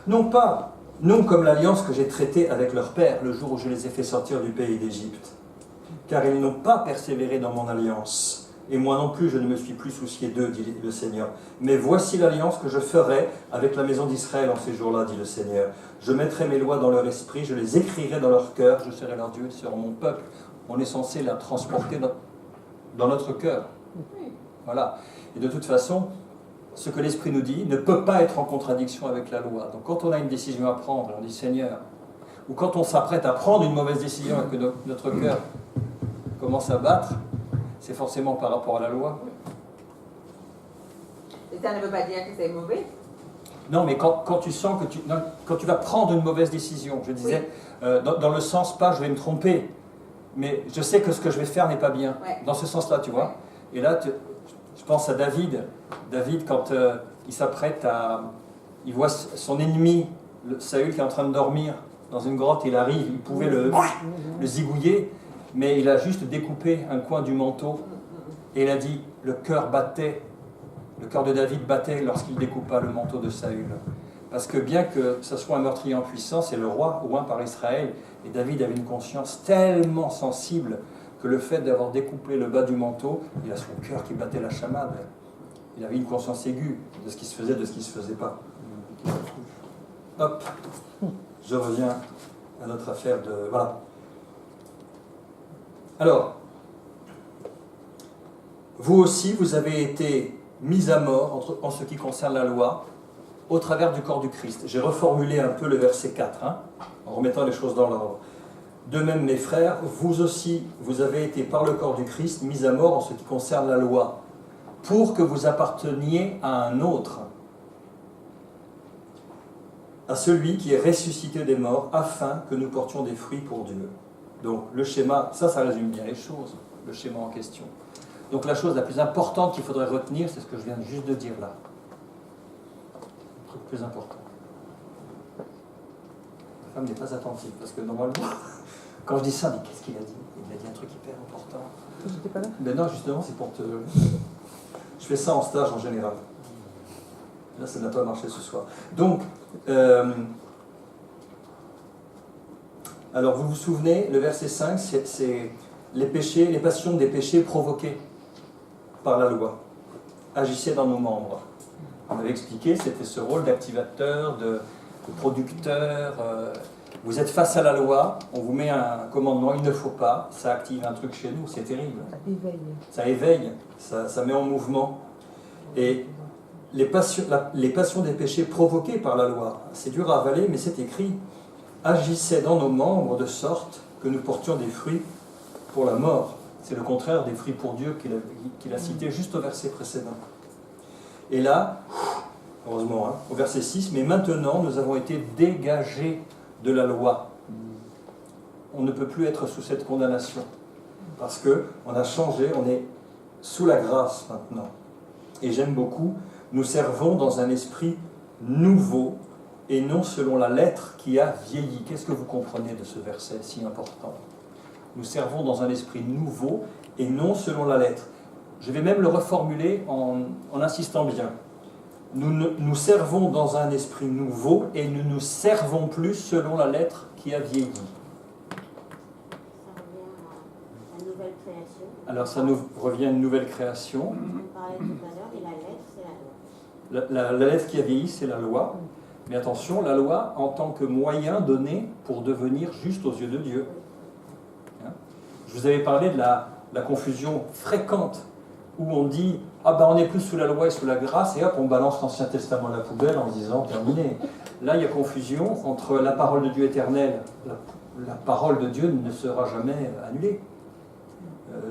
Non comme l'alliance que j'ai traitée avec leur père le jour où je les ai fait sortir du pays d'Égypte. Car ils n'ont pas persévéré dans mon alliance. Et moi non plus, je ne me suis plus soucié d'eux, dit le Seigneur. Mais voici l'alliance que je ferai avec la maison d'Israël en ces jours-là, dit le Seigneur. Je mettrai mes lois dans leur esprit, je les écrirai dans leur cœur, je serai leur Dieu, ils seront mon peuple. On est censé la transporter dans notre cœur. Voilà. Et de toute façon, ce que l'Esprit nous dit ne peut pas être en contradiction avec la loi. Donc quand on a une décision à prendre, on dit Seigneur, ou quand on s'apprête à prendre une mauvaise décision et que notre cœur commence à battre, c'est forcément par rapport à la loi. Et ça ne veut pas dire que c'est mauvais? Non, mais quand tu sens que quand tu vas prendre une mauvaise décision, je disais, dans le sens pas je vais me tromper, mais je sais que ce que je vais faire n'est pas bien. Ouais. Dans ce sens-là, tu vois. Et là, je pense à David. David, quand il s'apprête il voit son ennemi, Saül, qui est en train de dormir dans une grotte, il arrive, il pouvait le zigouiller, mais il a juste découpé un coin du manteau, et il a dit, le cœur de David battait lorsqu'il découpa le manteau de Saül. Parce que bien que ce soit un meurtrier en puissance, c'est le roi, oint par Israël, et David avait une conscience tellement sensible que le fait d'avoir découpé le bas du manteau, il a son cœur qui battait la chamade. Il avait une conscience aiguë de ce qui se faisait, de ce qui ne se faisait pas. hop, je reviens à notre affaire de... Voilà. Alors, vous aussi, vous avez été mis à mort en ce qui concerne la loi, au travers du corps du Christ. J'ai reformulé un peu le verset 4, en remettant les choses dans l'ordre. De même, mes frères, vous aussi, vous avez été par le corps du Christ mis à mort en ce qui concerne la loi, pour que vous apparteniez à un autre, à celui qui est ressuscité des morts, afin que nous portions des fruits pour Dieu. Donc le schéma, ça résume bien les choses, le schéma en question. Donc la chose la plus importante qu'il faudrait retenir, c'est ce que je viens juste de dire là. Le truc plus important. La femme n'est pas attentive, parce que normalement, quand je dis ça, mais qu'est-ce qu'il a dit? Il a dit un truc hyper important. J'étais pas là. Ben non, justement, c'est pour te... Je fais ça en stage en général. Là, ça n'a pas marché ce soir. Donc, alors vous vous souvenez, le verset 5, c'est les péchés, les passions des péchés provoqués par la loi. Agissaient dans nos membres. On avait expliqué, c'était ce rôle d'activateur, de producteur. Vous êtes face à la loi, on vous met un commandement, il ne faut pas, ça active un truc chez nous, c'est terrible. Ça éveille, ça met en mouvement. Et les passions des péchés provoquées par la loi, c'est dur à avaler, mais c'est écrit, agissaient dans nos membres de sorte que nous portions des fruits pour la mort. C'est le contraire des fruits pour Dieu qu'il a cité juste au verset précédent. Et là, heureusement, au verset 6, mais maintenant nous avons été dégagés de la loi. On ne peut plus être sous cette condamnation, parce qu'on a changé, on est sous la grâce maintenant. Et j'aime beaucoup, nous servons dans un esprit nouveau, et non selon la lettre qui a vieilli. Qu'est-ce que vous comprenez de ce verset si important? Nous servons dans un esprit nouveau, et non selon la lettre. Je vais même le reformuler en insistant bien. Nous servons dans un esprit nouveau et nous nous servons plus selon la lettre qui a vieilli. Ça revient à la nouvelle création. Alors ça nous revient à une nouvelle création. On parlait tout à l'heure, et la lettre, c'est la loi. La lettre qui a vieilli, c'est la loi. Mais attention, la loi en tant que moyen donné pour devenir juste aux yeux de Dieu. Je vous avais parlé de la confusion fréquente où on dit « Ah ben on n'est plus sous la loi et sous la grâce » et hop, on balance l'Ancien Testament à la poubelle en disant « Terminé ». Là, il y a confusion entre la parole de Dieu éternelle. La parole de Dieu ne sera jamais annulée.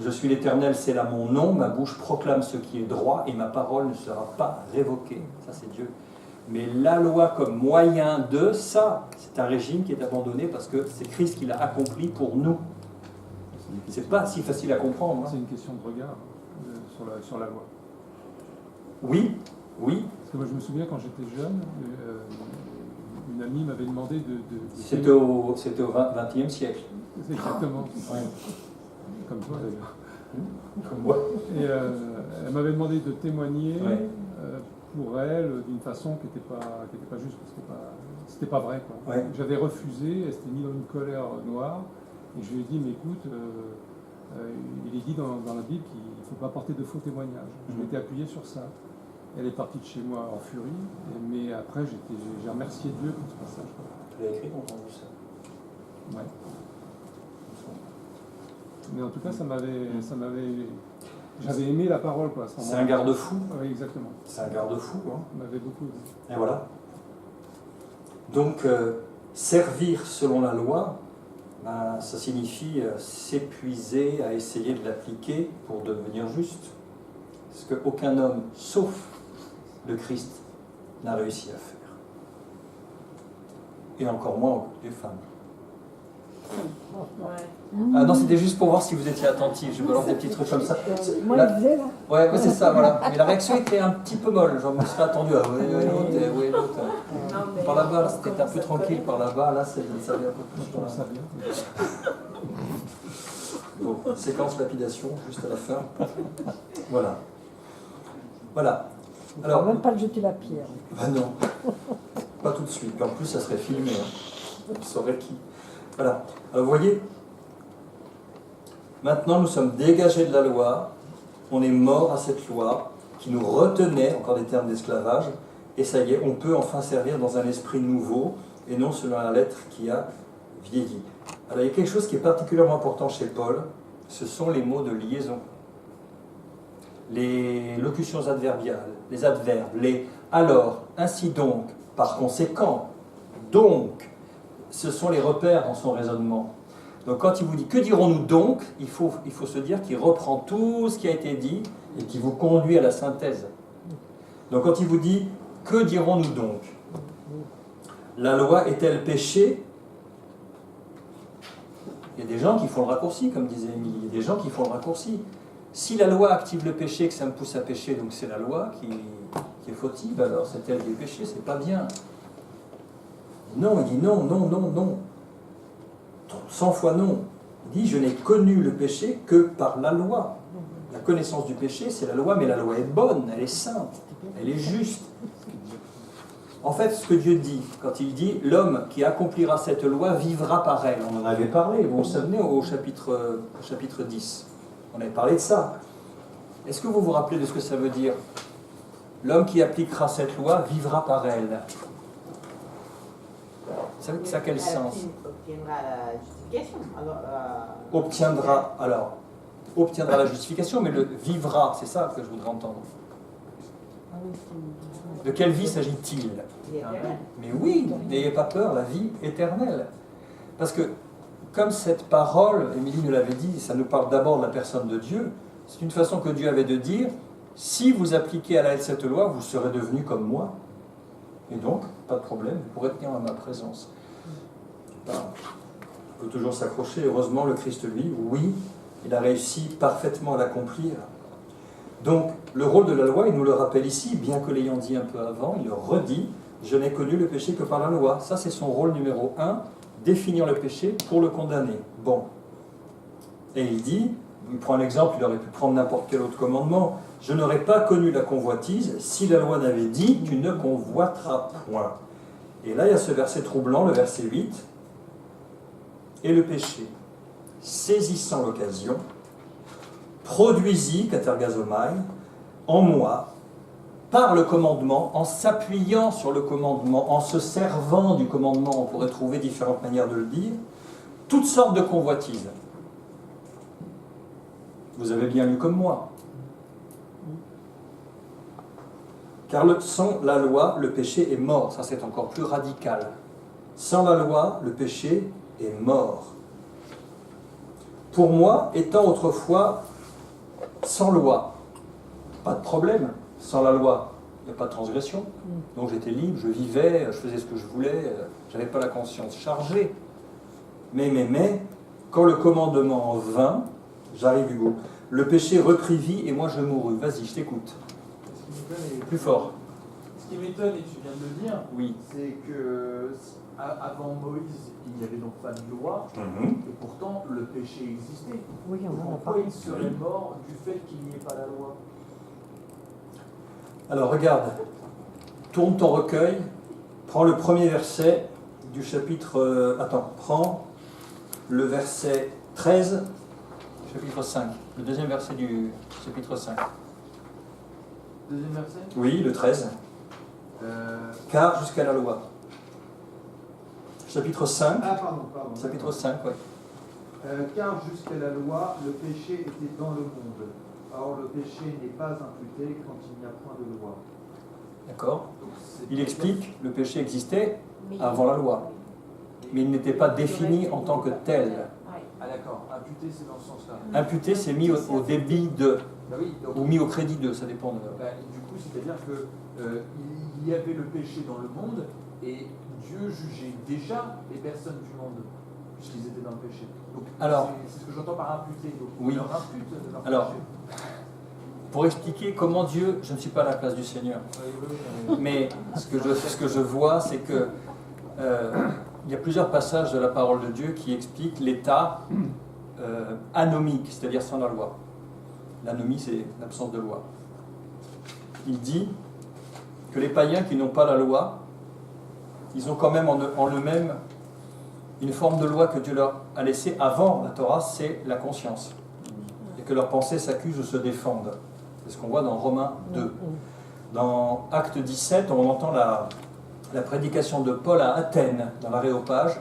Je suis l'Éternel, c'est là mon nom, ma bouche proclame ce qui est droit et ma parole ne sera pas révoquée. Ça, c'est Dieu. Mais la loi comme moyen de ça, c'est un régime qui est abandonné parce que c'est Christ qui l'a accompli pour nous. C'est pas si facile à comprendre. C'est une question de regard sur la loi. Oui. Parce que moi je me souviens quand j'étais jeune, une amie m'avait demandé de C'était au XXe siècle. C'est exactement. Ouais. Comme toi d'ailleurs. Comme moi. Et elle m'avait demandé de témoigner Ouais. pour elle d'une façon qui n'était pas juste, parce que c'était pas vrai, quoi. Ouais. J'avais refusé, elle s'était mise dans une colère noire, et je lui ai dit, mais écoute, il est dit dans la Bible qu'il ne faut pas porter de faux témoignages. Je m'étais appuyé sur ça. Elle est partie de chez moi en furie, mais après j'ai remercié Dieu pour ce passage. Tu l'as écrit quand on a vu ça? Ouais. Mais en tout cas, j'avais aimé la parole, quoi. C'est un garde-fou. Oui, exactement. C'est un garde-fou. Ça m'avait beaucoup aimé. Et voilà. Donc, servir selon la loi, ça signifie s'épuiser à essayer de l'appliquer pour devenir juste. Ce qu'aucun homme, sauf le Christ, n'a réussi à faire. Et encore moins les femmes. Ah non, c'était juste pour voir si vous étiez attentifs. Je balance des petits trucs comme ça. Moi, Là- il disait là. Ouais, c'est ça, voilà. Mais la réaction était un petit peu molle. Je me serais attendu à oui, l'autre. Par là-bas, là, c'était un peu tranquille. Par là-bas, là, ça allait un peu plus. Je trouve ça bien. Bon, séquence lapidation, juste à la fin. Voilà. Voilà. Alors, Alors, même pas le jeter la pierre. bah non, pas tout de suite. Puis en plus, ça serait filmé. On saurait qui. Voilà. Alors, vous voyez, maintenant, nous sommes dégagés de la loi. On est mort à cette loi qui nous retenait, encore des termes d'esclavage, et ça y est, on peut enfin servir dans un esprit nouveau, et non selon la lettre qui a vieilli. Alors il y a quelque chose qui est particulièrement important chez Paul, ce sont les mots de liaison. Les locutions adverbiales, les adverbes, les alors, ainsi donc, par conséquent, donc, ce sont les repères dans son raisonnement. Donc quand il vous dit « que dirons-nous donc ?», il faut se dire qu'il reprend tout ce qui a été dit et qui vous conduit à la synthèse. Donc quand il vous dit « que dirons-nous donc ?» La loi est-elle péché ? Il y a des gens qui font le raccourci, comme disait Émilie, il y a des gens qui font le raccourci. Si la loi active le péché, que ça me pousse à pécher, donc c'est la loi qui est fautive, alors c'est elle qui est péché, c'est pas bien. Non, il dit non, non, non, non. 100 fois non. Il dit, je n'ai connu le péché que par la loi. La connaissance du péché, c'est la loi, mais la loi est bonne, elle est sainte, elle est juste. En fait, ce que Dieu dit, quand il dit, l'homme qui accomplira cette loi vivra par elle. On en avait parlé, vous vous souvenez, au chapitre 10. On avait parlé de ça. Est-ce que vous vous rappelez de ce que ça veut dire ? L'homme qui appliquera cette loi vivra par elle. Ça a quel sens ? Obtiendra la justification. Obtiendra la justification, mais le vivra, c'est ça que je voudrais entendre. De quelle vie s'agit-il ? Mais oui, n'ayez pas peur, la vie éternelle. Parce que, comme cette parole, Émilie nous l'avait dit, ça nous parle d'abord de la personne de Dieu, c'est une façon que Dieu avait de dire, si vous appliquez à la lettre cette loi, vous serez devenus comme moi. Et donc, pas de problème, vous pourrez tenir à ma présence. On peut toujours s'accrocher. Heureusement, le Christ, lui, oui, il a réussi parfaitement à l'accomplir. Donc, le rôle de la loi, il nous le rappelle ici, bien que l'ayant dit un peu avant, il le redit, je n'ai connu le péché que par la loi. Ça, c'est son rôle numéro 1, définir le péché pour le condamner. Bon. Et il dit, il prend un exemple, il aurait pu prendre n'importe quel autre commandement, je n'aurais pas connu la convoitise si la loi n'avait dit, tu ne convoiteras point. Et là, il y a ce verset troublant, le verset 8, et le péché, saisissant l'occasion, produisit, katergazomai, en moi, par le commandement, en s'appuyant sur le commandement, en se servant du commandement, on pourrait trouver différentes manières de le dire, toutes sortes de convoitises. Vous avez bien lu comme moi. Car sans la loi, le péché est mort. Ça, c'est encore plus radical. Sans la loi, le péché est mort. Pour moi, étant autrefois sans loi, pas de problème. Sans la loi, il n'y a pas de transgression. Donc j'étais libre, je vivais, je faisais ce que je voulais, je n'avais pas la conscience chargée. Mais, quand le commandement en vint, j'arrive du bout. Le péché reprit vie et moi je mourus. Vas-y, je t'écoute. Plus fort. Ce qui m'étonne, et tu viens de le dire, oui, c'est que avant Moïse, il n'y avait donc pas de loi, et pourtant le péché existait. Oui, on en a Pourquoi parlé. il serait mort du fait qu'il n'y ait pas la loi? Alors regarde, tourne ton recueil, prends le premier verset du chapitre... prends le verset 13, chapitre 5, le deuxième verset du chapitre 5. Deuxième verset? Oui, le 13. Car jusqu'à la loi. Chapitre 5. Ah, pardon. Chapitre 5, oui. Car jusqu'à la loi, le péché était dans le monde. Or, le péché n'est pas imputé quand il n'y a point de loi. D'accord. Il explique le péché existait avant la loi, mais il n'était pas défini en tant que tel. Ah d'accord, imputé c'est dans ce sens-là. Imputé, c'est mis au débit de, Bah oui, donc, ou mis au crédit de, ça dépend de... du coup, c'est-à-dire que il y avait le péché dans le monde et Dieu jugeait déjà les personnes du monde puisqu'ils étaient dans le péché. Donc, alors, c'est ce que j'entends par imputé. Donc, oui. on leur impute leur Alors, péché. pour expliquer comment Dieu, je ne suis pas à la place du Seigneur, mais ce que je vois, c'est que il y a plusieurs passages de la parole de Dieu qui expliquent l'état anomique, c'est-à-dire sans la loi. L'anomie, c'est l'absence de loi. Il dit que les païens qui n'ont pas la loi, ils ont quand même en eux-mêmes une forme de loi que Dieu leur a laissée avant la Torah, c'est la conscience. Et que leurs pensées s'accusent ou se défendent. C'est ce qu'on voit dans Romains 2. Dans Acte 17, on entend la prédication de Paul à Athènes, dans l'Aréopage,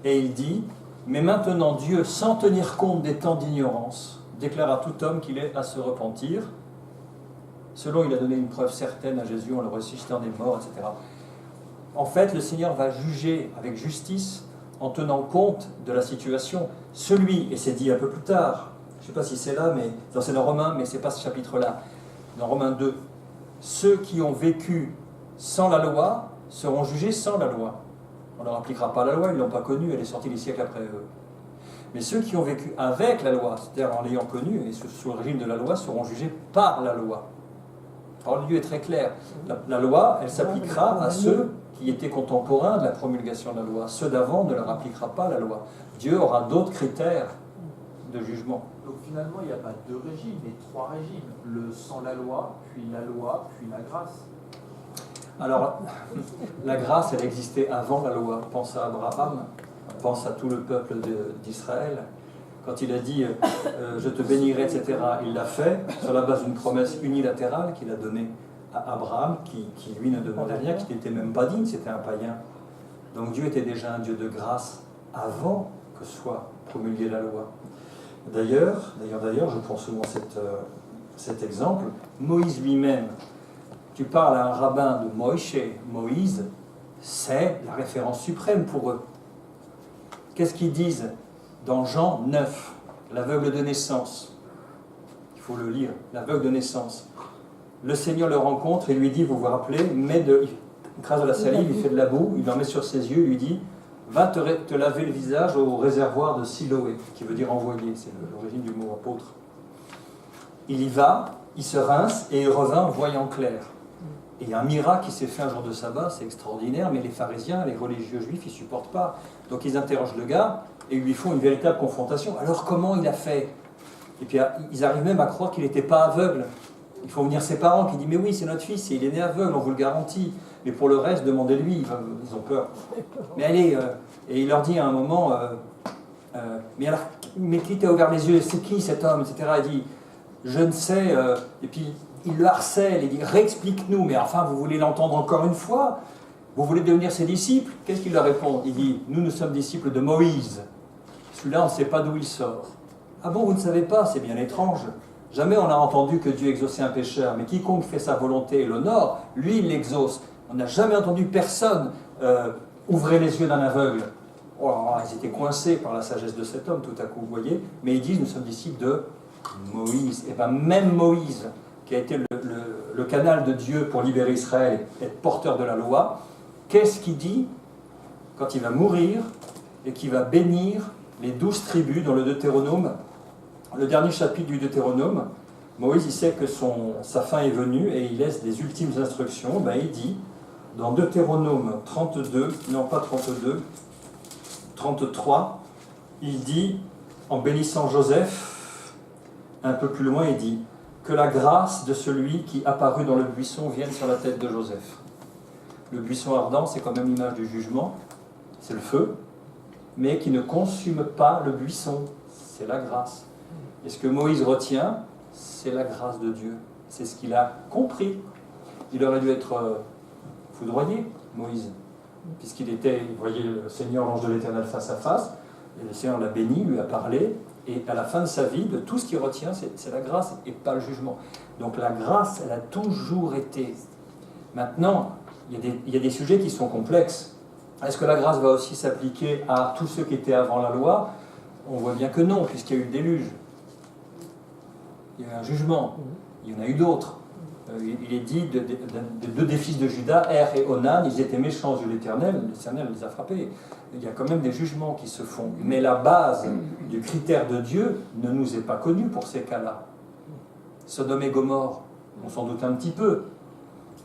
et il dit « Mais maintenant Dieu, sans tenir compte des temps d'ignorance, déclare à tout homme qu'il est à se repentir. Selon, il a donné une preuve certaine à Jésus en le ressuscitant des morts, etc. » En fait, le Seigneur va juger avec justice en tenant compte de la situation. Celui, et c'est dit un peu plus tard, je ne sais pas si c'est là, mais c'est dans Romains, mais ce n'est pas ce chapitre-là, dans Romains 2, ceux qui ont vécu sans la loi seront jugés sans la loi. On ne leur appliquera pas la loi, ils ne l'ont pas connue, elle est sortie des siècles après eux. Mais ceux qui ont vécu avec la loi, c'est-à-dire en l'ayant connue et sous le régime de la loi, seront jugés par la loi. La parole de Dieu est très claire. La loi, elle s'appliquera à ceux qui étaient contemporains de la promulgation de la loi. Ceux d'avant ne leur appliquera pas la loi. Dieu aura d'autres critères de jugement. Donc finalement, il n'y a pas deux régimes, mais trois régimes. Le sans la loi, puis la grâce. Alors, la grâce, elle existait avant la loi. Pense à Abraham, pense à tout le peuple d'Israël. Quand il a dit « je te bénirai », etc., il l'a fait sur la base d'une promesse unilatérale qu'il a donnée à Abraham, qui lui ne demandait rien, qui n'était même pas digne, c'était un païen. Donc Dieu était déjà un Dieu de grâce avant que soit promulguée la loi. D'ailleurs, je prends souvent cet exemple, Moïse lui-même, tu parles à un rabbin de Moïse, c'est la référence suprême pour eux. Qu'est-ce qu'ils disent dans Jean 9, l'aveugle de naissance? Il faut le lire, l'aveugle de naissance. Le Seigneur le rencontre et lui dit, vous vous rappelez, il crase de la salive, il fait de la boue, il en met sur ses yeux, il lui dit, va te laver le visage au réservoir de Siloé, qui veut dire envoyer, c'est l'origine du mot apôtre. Il y va, il se rince et il revint voyant clair. Et il y a un miracle qui s'est fait un jour de sabbat, c'est extraordinaire, mais les pharisiens, les religieux juifs, ils ne supportent pas. Donc ils interrogent le gars et lui font une véritable confrontation. Alors comment il a fait? Et puis ils arrivent même à croire qu'il n'était pas aveugle. Il faut venir ses parents qui disent « Mais oui, c'est notre fils, et il est né aveugle, on vous le garantit. Mais pour le reste, demandez-lui, ils ont peur. » Mais allez, et il leur dit à un moment mais qui t'a ouvert les yeux? C'est qui cet homme, etc. Il dit « Je ne sais. » Et puis il le harcèle, il dit « Réexplique-nous. » Mais enfin, vous voulez l'entendre encore une fois? Vous voulez devenir ses disciples? Qu'est-ce qu'il leur répond? Il dit « Nous sommes disciples de Moïse. Celui-là, on ne sait pas d'où il sort. » Ah bon, vous ne savez pas? C'est bien étrange. Jamais on n'a entendu que Dieu exauçait un pécheur, mais quiconque fait sa volonté et l'honore, lui, il l'exauce. On n'a jamais entendu personne ouvrir les yeux d'un aveugle. Oh, ils étaient coincés par la sagesse de cet homme, tout à coup, vous voyez. Mais ils disent, nous sommes disciples de Moïse. Et bien même Moïse, qui a été le canal de Dieu pour libérer Israël et être porteur de la loi, qu'est-ce qu'il dit quand il va mourir et qu'il va bénir les 12 tribus dans le Deutéronome? Le dernier chapitre du Deutéronome, Moïse, il sait que sa fin est venue et il laisse des ultimes instructions. Ben, il dit, dans Deutéronome 32, non pas 32, 33, il dit, en bénissant Joseph, un peu plus loin, il dit, que la grâce de celui qui apparut dans le buisson vienne sur la tête de Joseph. Le buisson ardent, c'est quand même l'image du jugement, c'est le feu, mais qui ne consume pas le buisson, c'est la grâce. Et ce que Moïse retient, c'est la grâce de Dieu. C'est ce qu'il a compris. Il aurait dû être foudroyé, Moïse, puisqu'il voyait le Seigneur, l'ange de l'Éternel face à face, et le Seigneur l'a béni, lui a parlé, et à la fin de sa vie, de tout ce qu'il retient, c'est la grâce et pas le jugement. Donc la grâce, elle a toujours été. Maintenant, il y a des sujets qui sont complexes. Est-ce que la grâce va aussi s'appliquer à tous ceux qui étaient avant la loi? On voit bien que non, puisqu'il y a eu le déluge. Il y a eu un jugement, il y en a eu d'autres. Il est dit de deux des fils de Juda, Er et Onan, ils étaient méchants aux yeux de l'Éternel les a frappés. Il y a quand même des jugements qui se font. Mais la base du critère de Dieu ne nous est pas connue pour ces cas-là. Sodome et Gomorrhe, on s'en doute un petit peu.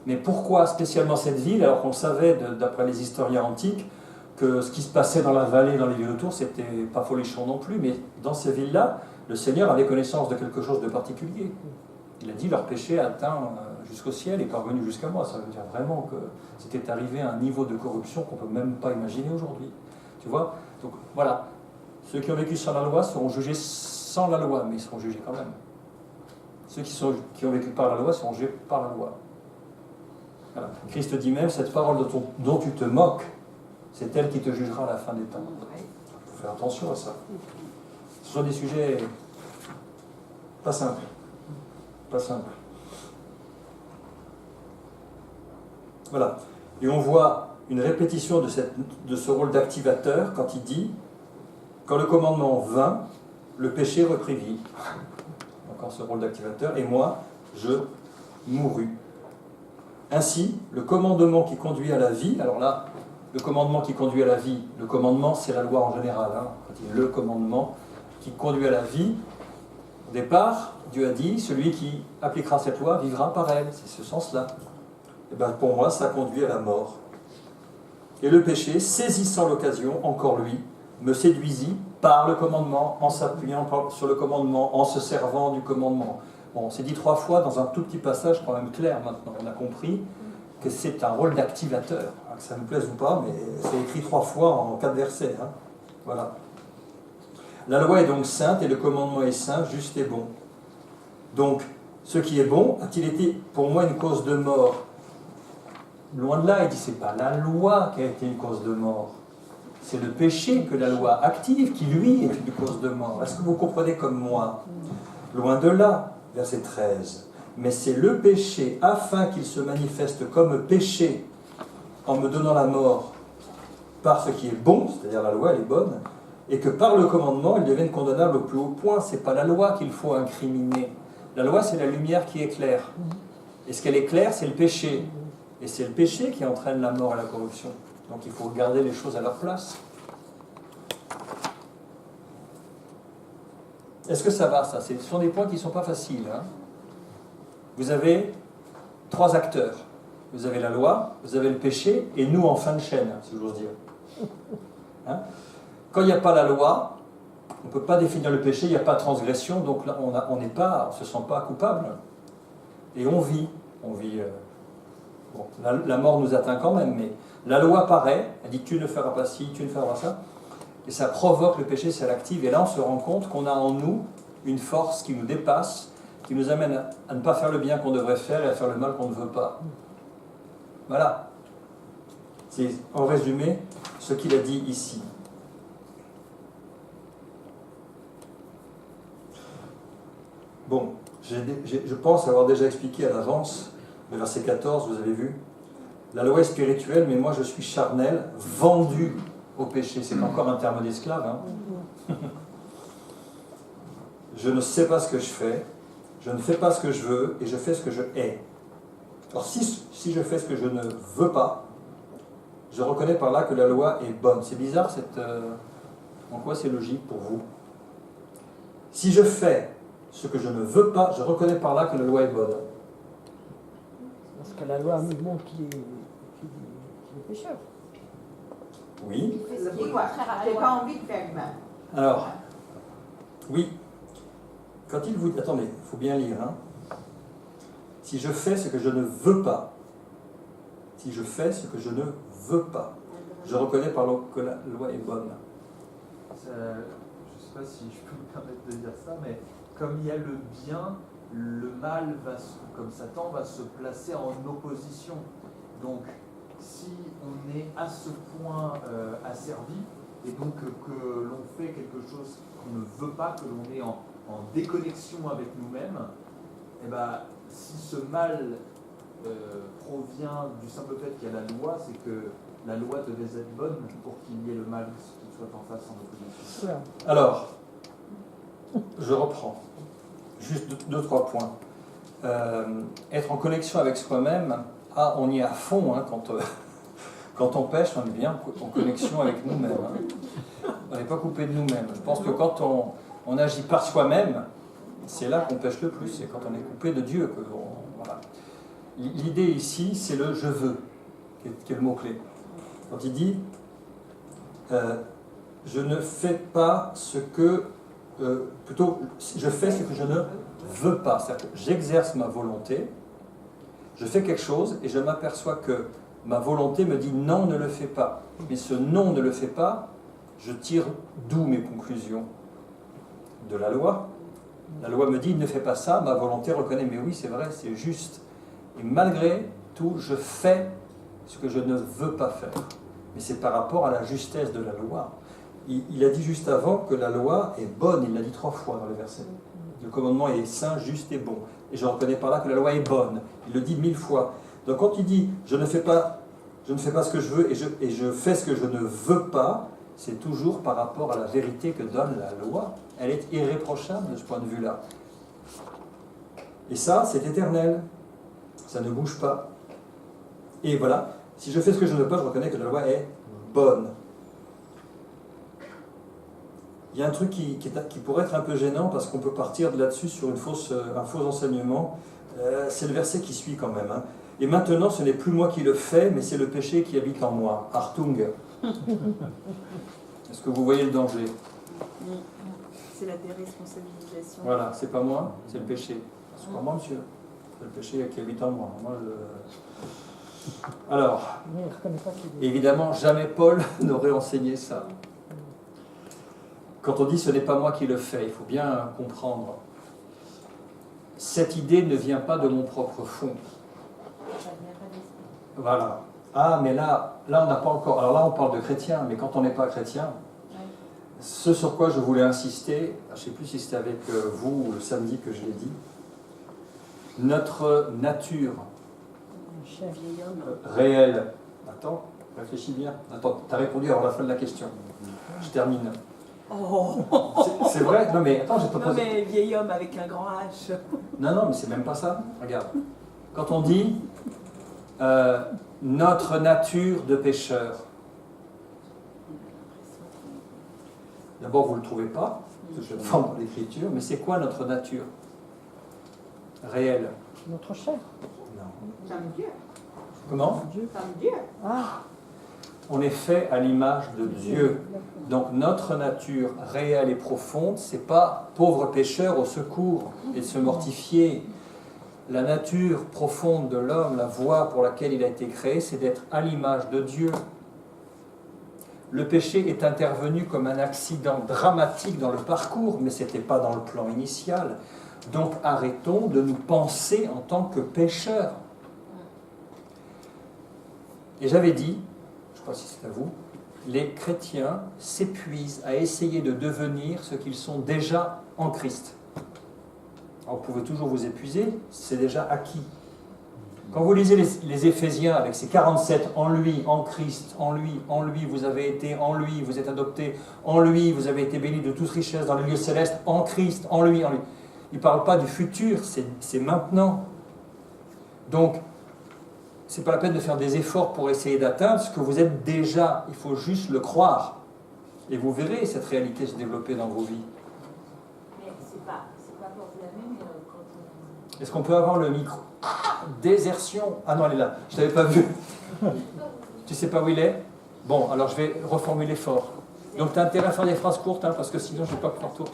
Mais pourquoi spécialement cette ville, alors qu'on savait, d'après les historiens antiques, que ce qui se passait dans la vallée, dans les villes autour, c'était pas folichon non plus, mais dans ces villes-là, le Seigneur avait connaissance de quelque chose de particulier. Il a dit, leur péché a atteint jusqu'au ciel et parvenu jusqu'à moi. Ça veut dire vraiment que c'était arrivé à un niveau de corruption qu'on ne peut même pas imaginer aujourd'hui. Tu vois? Donc voilà, ceux qui ont vécu sans la loi seront jugés sans la loi, mais ils seront jugés quand même. Ceux qui ont vécu par la loi seront jugés par la loi. Voilà. Christ dit même, cette parole dont tu te moques, c'est elle qui te jugera à la fin des temps. Il faut faire attention à ça. Ce sont des sujets pas simples. Pas simples. Voilà. Et on voit une répétition de ce rôle d'activateur quand il dit « Quand le commandement vint, le péché reprit vie. » Encore ce rôle d'activateur. « Et moi, je mourus. » Ainsi, le commandement qui conduit à la vie, alors là, le commandement qui conduit à la vie, le commandement c'est la loi en général, hein, quand il dit le commandement qui conduit à la vie, au départ, Dieu a dit, celui qui appliquera cette loi vivra par elle, c'est ce sens-là. Et bien pour moi, ça conduit à la mort. Et le péché, saisissant l'occasion, encore lui, me séduisit par le commandement, en s'appuyant sur le commandement, en se servant du commandement. Bon, c'est dit 3 fois dans un tout petit passage quand même clair maintenant. On a compris que c'est un rôle d'activateur. Que ça nous plaise ou pas, mais c'est écrit 3 fois en 4 versets. Hein. Voilà. La loi est donc sainte et le commandement est saint, juste et bon. Donc, ce qui est bon, a-t-il été pour moi une cause de mort? Loin de là, il dit c'est pas la loi qui a été une cause de mort. C'est le péché que la loi active qui, lui, est une cause de mort. Est-ce que vous comprenez comme moi? Loin de là. Verset 13. Mais c'est le péché, afin qu'il se manifeste comme péché, en me donnant la mort par ce qui est bon, c'est-à-dire la loi, elle est bonne, et que par le commandement, il devienne condamnable au plus haut point. Ce n'est pas la loi qu'il faut incriminer. La loi, c'est la lumière qui éclaire. Et ce qu'elle éclaire, c'est le péché. Et c'est le péché qui entraîne la mort et la corruption. Donc il faut garder les choses à leur place. Est-ce que ça va, ça? Ce sont des points qui ne sont pas faciles. Hein. Vous avez 3 acteurs. Vous avez la loi, vous avez le péché, et nous en fin de chaîne, si j'ose dire. Hein? Quand il n'y a pas la loi, on ne peut pas définir le péché, il n'y a pas de transgression, donc là, on ne se sent pas coupable. Et on vit. Bon, la mort nous atteint quand même, mais la loi paraît, elle dit tu ne feras pas ci, tu ne feras pas ça. Et ça provoque le péché, ça l'active. Et là, on se rend compte qu'on a en nous une force qui nous dépasse, qui nous amène à ne pas faire le bien qu'on devrait faire et à faire le mal qu'on ne veut pas. Voilà. C'est en résumé ce qu'il a dit ici. Bon, je pense avoir déjà expliqué à l'avance, le verset 14, vous avez vu, la loi est spirituelle, mais moi je suis charnel, vendu au péché. C'est encore un terme d'esclave. Hein. Je ne sais pas ce que je fais, je ne fais pas ce que je veux, et je fais ce que je hais. Alors si je fais ce que je ne veux pas, je reconnais par là que la loi est bonne. C'est bizarre, en quoi c'est logique pour vous? Si je fais ce que je ne veux pas, je reconnais par là que la loi est bonne. Parce que la loi nous montre qu'il est pécheur. Oui. Pourquoi? J'ai pas envie de faire du mal. Alors, oui. Quand il vous dit... Attendez, il faut bien lire. Hein. Si je fais ce que je ne veux pas, si je fais ce que je ne veux pas, je reconnais par là que la loi est bonne. Je ne sais pas si je peux me permettre de dire ça, mais comme il y a le bien, le mal, comme Satan, va se placer en opposition. Donc, si on est à ce point asservi, et donc que l'on fait quelque chose qu'on ne veut pas, que l'on est en déconnexion avec nous-mêmes, et ben, si ce mal provient du simple fait qu'il y a la loi, c'est que la loi devait être bonne pour qu'il y ait le mal qui soit en face en opposition. Alors, je reprends. Juste 2-3 points. Être en connexion avec soi-même, on y est à fond hein, quand on pêche, on est bien en connexion avec nous-mêmes. Hein. On n'est pas coupé de nous-mêmes. Je pense que quand on agit par soi-même, c'est là qu'on pêche le plus, c'est quand on est coupé de Dieu. Voilà. L'idée ici, c'est le « je veux », qui est le mot-clé. Quand il dit je ne fais pas ce que... plutôt, je fais ce que je ne veux pas. C'est-à-dire que j'exerce ma volonté, je fais quelque chose et je m'aperçois que ma volonté me dit non, ne le fais pas. Mais ce non, ne le fais pas, je tire d'où mes conclusions? De la loi. La loi me dit ne fais pas ça, ma volonté reconnaît mais oui, c'est vrai, c'est juste. Et malgré tout, je fais ce que je ne veux pas faire. Mais c'est par rapport à la justesse de la loi. Il a dit juste avant que la loi est bonne, il l'a dit 3 fois dans le verset. Le commandement est saint, juste et bon. Et je reconnais par là que la loi est bonne. Il le dit 1000 fois. Donc quand il dit je ne fais pas ce que je veux et je fais ce que je ne veux pas, c'est toujours par rapport à la vérité que donne la loi. Elle est irréprochable de ce point de vue-là. Et ça, c'est éternel. Ça ne bouge pas. Et voilà, si je fais ce que je ne veux pas, je reconnais que la loi est bonne. Il y a un truc qui pourrait être un peu gênant parce qu'on peut partir de là-dessus sur un faux enseignement. C'est le verset qui suit quand même. Hein. Et maintenant, ce n'est plus moi qui le fais, mais c'est le péché qui habite en moi. Hartung. Est-ce que vous voyez le danger? C'est la déresponsabilisation. Voilà, c'est pas moi, c'est le péché. C'est pas moi, monsieur. C'est le péché qui habite en moi. Alors, évidemment, jamais Paul n'aurait enseigné ça. Quand on dit « ce n'est pas moi qui le fais », il faut bien comprendre. Cette idée ne vient pas de mon propre fond. Voilà. Ah, mais là on n'a pas encore... Alors là, on parle de chrétiens, mais quand on n'est pas chrétien, ce sur quoi je voulais insister, je ne sais plus si c'était avec vous le samedi que je l'ai dit, notre nature réelle... Attends, réfléchis bien. Attends, tu as répondu avant la fin de la question. Je termine. Oh. C'est vrai? Non mais attends, j'ai pas posé... Non mais vieil homme avec un grand H. Non, mais c'est même pas ça. Regarde. Quand on dit notre nature de pécheur, d'abord vous ne le trouvez pas, parce que je forme dans l'écriture, mais c'est quoi notre nature réelle? Notre chair. Non. Comme Dieu. Comment? Comme Dieu. Ah, On est fait à l'image de Dieu. Donc notre nature réelle et profonde, c'est pas pauvre pécheur au secours et de se mortifier. La nature profonde de l'homme, la voie pour laquelle il a été créé, c'est d'être à l'image de Dieu. Le péché est intervenu comme un accident dramatique dans le parcours, mais ce n'était pas dans le plan initial. Donc arrêtons de nous penser en tant que pécheurs. Et j'avais dit, je ne sais pas si c'est à vous, les chrétiens s'épuisent à essayer de devenir ce qu'ils sont déjà en Christ. Alors, vous pouvez toujours vous épuiser, c'est déjà acquis. Quand vous lisez les Éphésiens avec ces 47, en lui, en Christ, en lui, vous avez été, en lui, vous êtes adopté, en lui, vous avez été bénis de toute richesse dans les lieux célestes, en Christ, en lui, en lui. Il ne parle pas du futur, c'est maintenant. Donc, ce n'est pas la peine de faire des efforts pour essayer d'atteindre ce que vous êtes déjà. Il faut juste le croire. Et vous verrez cette réalité se développer dans vos vies. Mais c'est pas pour vous la même quand on... Est-ce qu'on peut avoir le micro? Désertion. Ah non, elle est là. Je ne t'avais pas vu. Tu sais pas où il est? Bon, alors je vais reformuler fort. Donc tu as intérêt à faire des phrases courtes, hein, parce que sinon je ne vais pas pouvoir tout.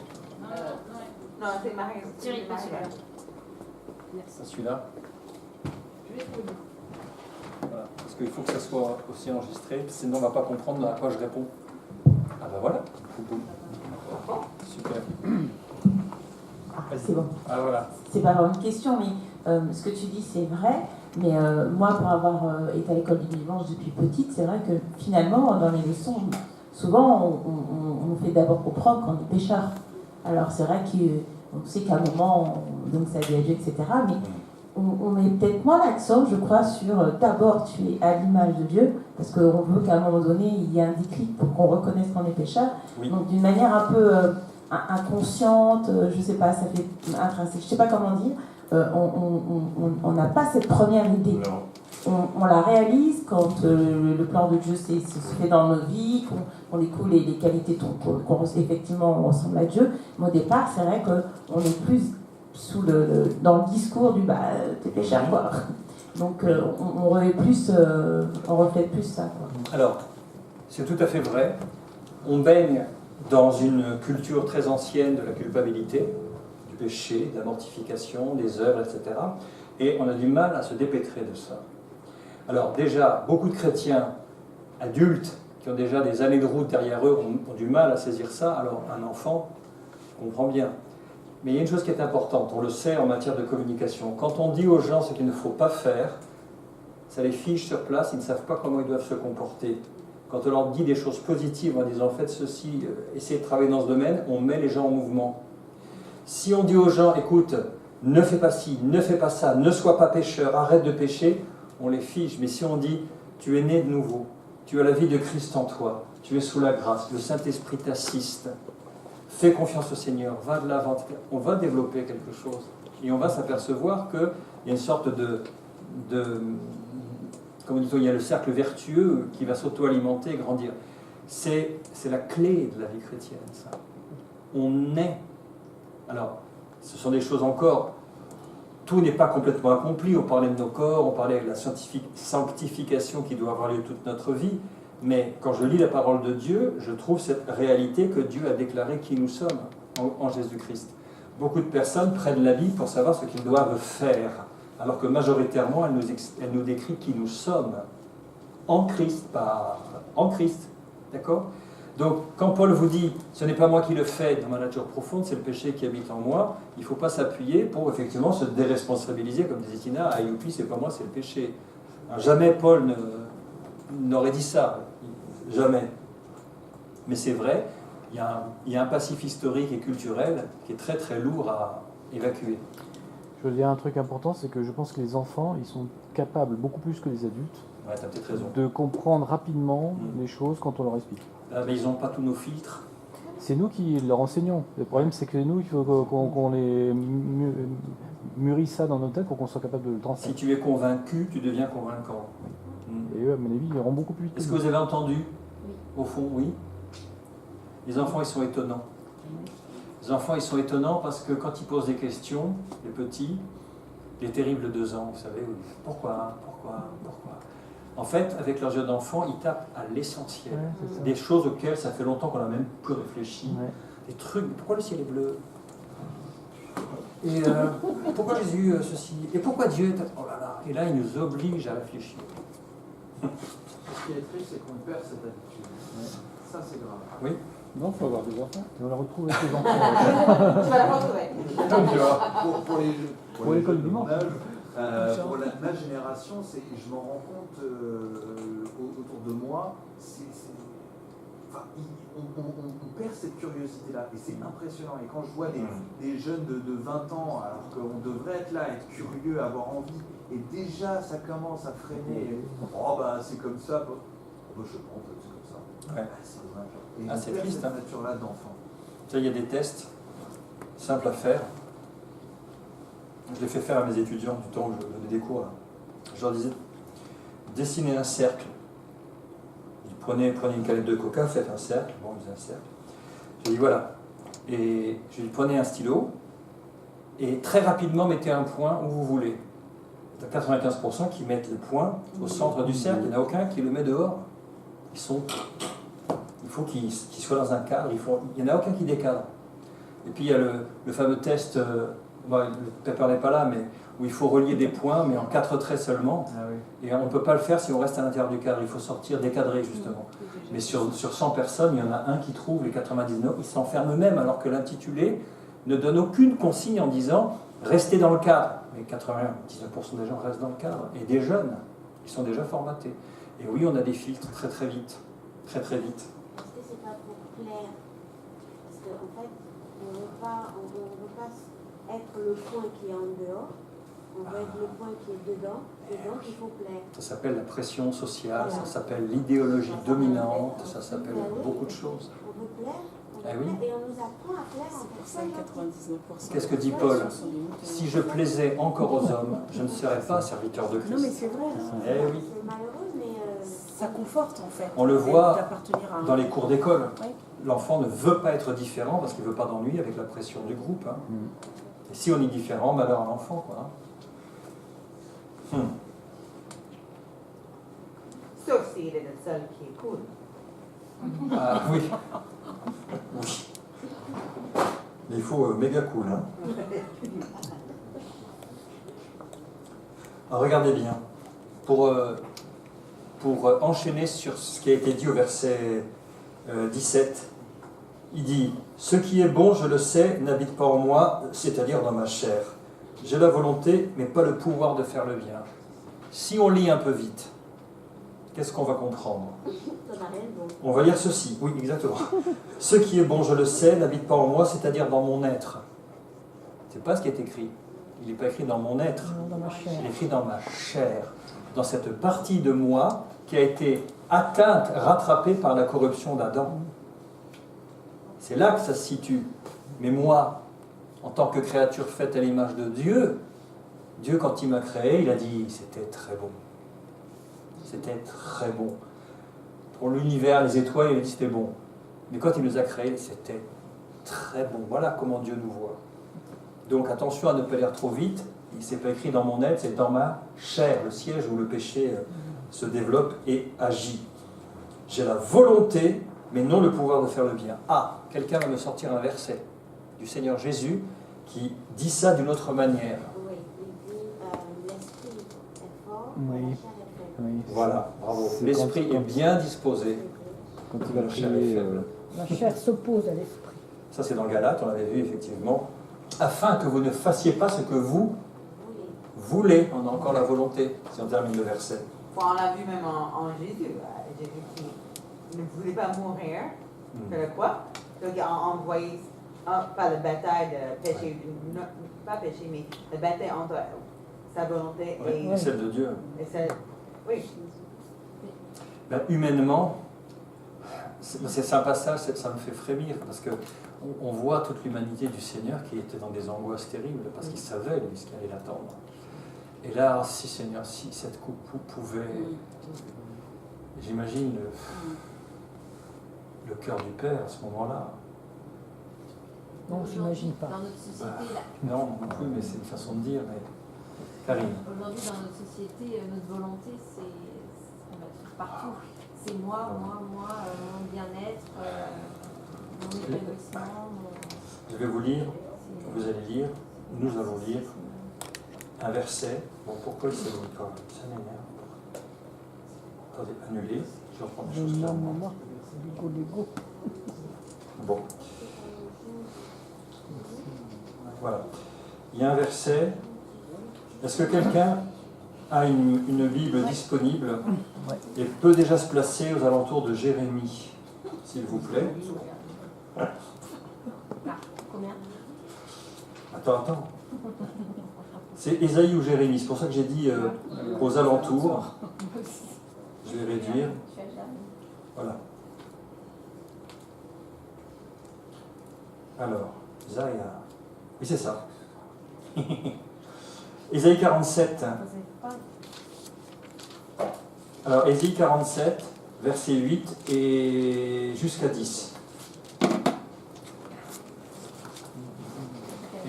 Non, c'est Marie. Thierry, pas celui-là. Ça, celui-là. Voilà. Parce qu'il faut que ça soit aussi enregistré, sinon on ne va pas comprendre à quoi je réponds. Ah ben voilà. Super. C'est bon. Ah voilà. C'est pas vraiment une question, mais ce que tu dis, c'est vrai. Mais moi, pour avoir été à l'école du dimanche depuis petite, c'est vrai que finalement, dans les leçons, souvent, on fait d'abord comprendre qu'on est pécheur. Alors, c'est vrai qu'on sait qu'à un moment, donc ça dit à Dieu, etc. Mais on met peut-être moins l'accent, je crois, sur d'abord, tu es à l'image de Dieu, parce qu'on veut qu'à un moment donné, il y ait un déclic pour qu'on reconnaisse qu'on est pécheur. Oui. Donc, d'une manière un peu inconsciente, je sais pas, ça fait intrinsèque, je sais pas comment dire. On n'a pas cette première idée. On la réalise quand le plan de Dieu se fait dans nos vies, qu'on découvre les qualités effectivement on ressemble à Dieu. Mais au départ, c'est vrai qu'on est plus dans le discours du t'es pécheur quoi. Donc on reflète plus ça. Quoi. Alors, c'est tout à fait vrai. On baigne dans une culture très ancienne de la culpabilité, du péché, de la mortification, des œuvres, etc. Et on a du mal à se dépêtrer de ça. Alors déjà, beaucoup de chrétiens adultes qui ont déjà des années de route derrière eux ont du mal à saisir ça. Alors un enfant comprend bien. Mais il y a une chose qui est importante, on le sait en matière de communication. Quand on dit aux gens ce qu'il ne faut pas faire, ça les fige sur place, ils ne savent pas comment ils doivent se comporter. Quand on leur dit des choses positives en disant faites ceci, essayez de travailler dans ce domaine, on met les gens en mouvement. Si on dit aux gens, écoute, ne fais pas ci, ne fais pas ça, ne sois pas pécheur, arrête de pécher, on les fige. Mais si on dit, tu es né de nouveau, tu as la vie de Christ en toi, tu es sous la grâce, le Saint-Esprit t'assiste, fais confiance au Seigneur, va de l'avant, on va développer quelque chose. Et on va s'apercevoir qu'il y a une sorte comme dit-on, il y a le cercle vertueux qui va s'auto-alimenter et grandir. C'est la clé de la vie chrétienne, ça. On est. Alors, ce sont des choses encore. Tout n'est pas complètement accompli. On parlait de nos corps, on parlait de la sanctification qui doit avoir lieu toute notre vie. Mais quand je lis la parole de Dieu, je trouve cette réalité que Dieu a déclaré qui nous sommes en Jésus-Christ. Beaucoup de personnes prennent la Bible pour savoir ce qu'ils doivent faire, alors que majoritairement, elle nous décrit qui nous sommes en Christ, en Christ. D'accord ? Donc, quand Paul vous dit « ce n'est pas moi qui le fais dans ma nature profonde, c'est le péché qui habite en moi », il ne faut pas s'appuyer pour effectivement se déresponsabiliser, comme disait Tina, « ah youpi, c'est pas moi, c'est le péché ». Jamais Paul n'aurait dit ça, jamais. Mais c'est vrai, il y a un passif historique et culturel qui est très très lourd à évacuer. Je veux dire un truc important, c'est que je pense que les enfants, ils sont capables, beaucoup plus que les adultes, ouais, t'as peut-être raison, de comprendre rapidement les choses quand on leur explique. Mais ils n'ont pas tous nos filtres. C'est nous qui leur enseignons. Le problème, c'est que nous, il faut qu'on les mûrit ça dans nos têtes pour qu'on soit capable de le transmettre. Si tu es convaincu, tu deviens convaincant. Et eux, à mon avis, ils iront beaucoup plus vite. Est-ce que vous avez entendu ? Au fond, oui. Les enfants, ils sont étonnants. Les enfants, ils sont étonnants parce que quand ils posent des questions, les petits, les terribles 2 ans, vous savez, pourquoi ? En fait, avec leurs yeux d'enfant, ils tapent à l'essentiel. Ouais, des choses auxquelles ça fait longtemps qu'on n'a même plus réfléchi. Ouais. Des trucs, pourquoi le ciel est bleu ? Et pourquoi Jésus ceci ? Et pourquoi Dieu ? Oh là là ! Et là, ils nous obligent à réfléchir. Ce qui est triste, c'est qu'on perd cette habitude. Ça, c'est grave. Oui. Non, il faut avoir des enfants. On la retrouve avec les enfants. Tu vas la retrouver. Pour l'école du dimanche. Pour ma génération, je m'en rends compte autour de moi, on perd cette curiosité-là et c'est impressionnant. Et quand je vois des jeunes de 20 ans, alors qu'on devrait être là, être curieux, avoir envie, et déjà ça commence à freiner, oh bah c'est comme ça, je sais pas, en fait c'est comme ça. Ouais. C'est triste, cette nature-là d'enfant. Il y a des tests simples à faire. Je l'ai fait faire à mes étudiants du temps où je donnais des cours. Je leur disais, dessinez un cercle. Prenez une canette de coca, faites un cercle. Bon, ils faisaient un cercle. Je dis voilà. Et je dis prenez un stylo et très rapidement mettez un point où vous voulez. Il y a 95% qui mettent le point au centre du cercle. Il n'y en a aucun qui le met dehors. Il faut qu'ils soient dans un cadre. Il n'y en a aucun qui décadre. Et puis il y a le fameux test. Le Pepper n'est pas là, mais où il faut relier des points, mais en 4 traits seulement. Ah oui. Et on ne peut pas le faire si on reste à l'intérieur du cadre. Il faut sortir décadré, justement. Mais sur 100 personnes, il y en a un qui trouve, les 99, ils s'enferment eux-mêmes, alors que l'intitulé ne donne aucune consigne en disant « restez dans le cadre ». Mais 99% des gens restent dans le cadre. Et des jeunes, ils sont déjà formatés. Et oui, on a des filtres très très vite. Très très vite. Est-ce que c'est pas pour plaire ? Parce qu'en fait, on ne veut pas être le point qui est en dehors, on veut être le point qui est dedans, et donc il faut plaire. Ça s'appelle la pression sociale, voilà. Ça s'appelle l'idéologie dominante, ça s'appelle beaucoup de choses. On veut plaire, oui. et on nous apprend à plaire en personne. 99%. Qu'est-ce que dit Paul ? Si je plaisais encore aux hommes, je ne serais pas serviteur de Christ. Non mais c'est vrai. Oui. C'est malheureux, mais... ça conforte en fait. On le voit dans les cours d'école. Oui. L'enfant ne veut pas être différent parce qu'il ne veut pas d'ennui avec la pression du groupe. Hein. Et si on est différent, malheur à l'enfant, quoi. Sauf s'il est le seul qui est cool. Ah oui. Oui. Mais il faut méga cool. Hein. Alors, regardez bien. Pour enchaîner sur ce qui a été dit au verset 17, il dit « Ce qui est bon, je le sais, n'habite pas en moi, c'est-à-dire dans ma chair. J'ai la volonté, mais pas le pouvoir de faire le bien. » Si on lit un peu vite, qu'est-ce qu'on va comprendre? Ça n'a rien de bon. On va lire ceci, oui, exactement. Ce qui est bon, je le sais, n'habite pas en moi, c'est-à-dire dans mon être. C'est pas ce qui est écrit. Il n'est pas écrit dans mon être. Dans ma chair. Il est écrit dans ma chair. Dans cette partie de moi qui a été atteinte, rattrapée par la corruption d'Adam. C'est là que ça se situe. Mais moi, en tant que créature faite à l'image de Dieu, Dieu, quand il m'a créé, il a dit c'était très bon. C'était très bon. Pour l'univers, les étoiles, il a dit c'était bon. Mais quand il nous a créés, c'était très bon. Voilà comment Dieu nous voit. Donc attention à ne pas lire trop vite. Il ne s'est pas écrit dans mon être, c'est dans ma chair, le siège où le péché se développe et agit. J'ai la volonté, mais non le pouvoir de faire le bien. Ah, quelqu'un va me sortir un verset du Seigneur Jésus qui dit ça d'une autre manière. Oui, il dit l'esprit est fort, Oui. la chair est faible. Oui. Voilà, bravo. C'est L'esprit quand- est bien disposé. Quand il va La chair est prier, faible. La chair s'oppose à l'esprit. Ça c'est dans Galates, on l'avait vu effectivement. Afin que vous ne fassiez pas ce que vous voulez. On a encore la volonté, si on termine le verset. On l'a vu même en Jésus. Jésus qui ne voulait pas mourir, que le quoi? Donc il a envoyé, pas la bataille de péché, non, pas péché, mais la bataille entre sa volonté Et celle de Dieu. et celle. Oui. Ben, humainement, c'est un passage, ça me fait frémir, parce que on voit toute l'humanité du Seigneur qui était dans des angoisses terribles, parce qu'il savait, lui, ce qui allait l'attendre. Et là, si Seigneur, si cette coupe pouvait... J'imagine le cœur du Père à ce moment-là. Non, on ne s'imagine pas. Dans notre société, là. Non, non plus, mais c'est une façon de dire. Mais... Karine. Aujourd'hui, dans notre société, notre volonté, on va le faire partout. C'est moi, mon bien-être, mon épanouissement. Je vais vous lire, vous allez lire, nous allons lire un verset. Bon, pourquoi il s'est mis pas? Ça m'énerve. Attendez, annuler. Je reprends les choses clairement. Lego. Bon. Voilà. Il y a un verset. Est-ce que quelqu'un a une Bible disponible et peut déjà se placer aux alentours de Jérémie, s'il vous plaît? Combien? Attends. C'est Ésaïe ou Jérémie, c'est pour ça que j'ai dit aux alentours. Je vais réduire. Voilà. Alors, Zaya. Oui, c'est ça. Ésaïe 47. Alors, Ésaïe 47, verset 8 et jusqu'à 10.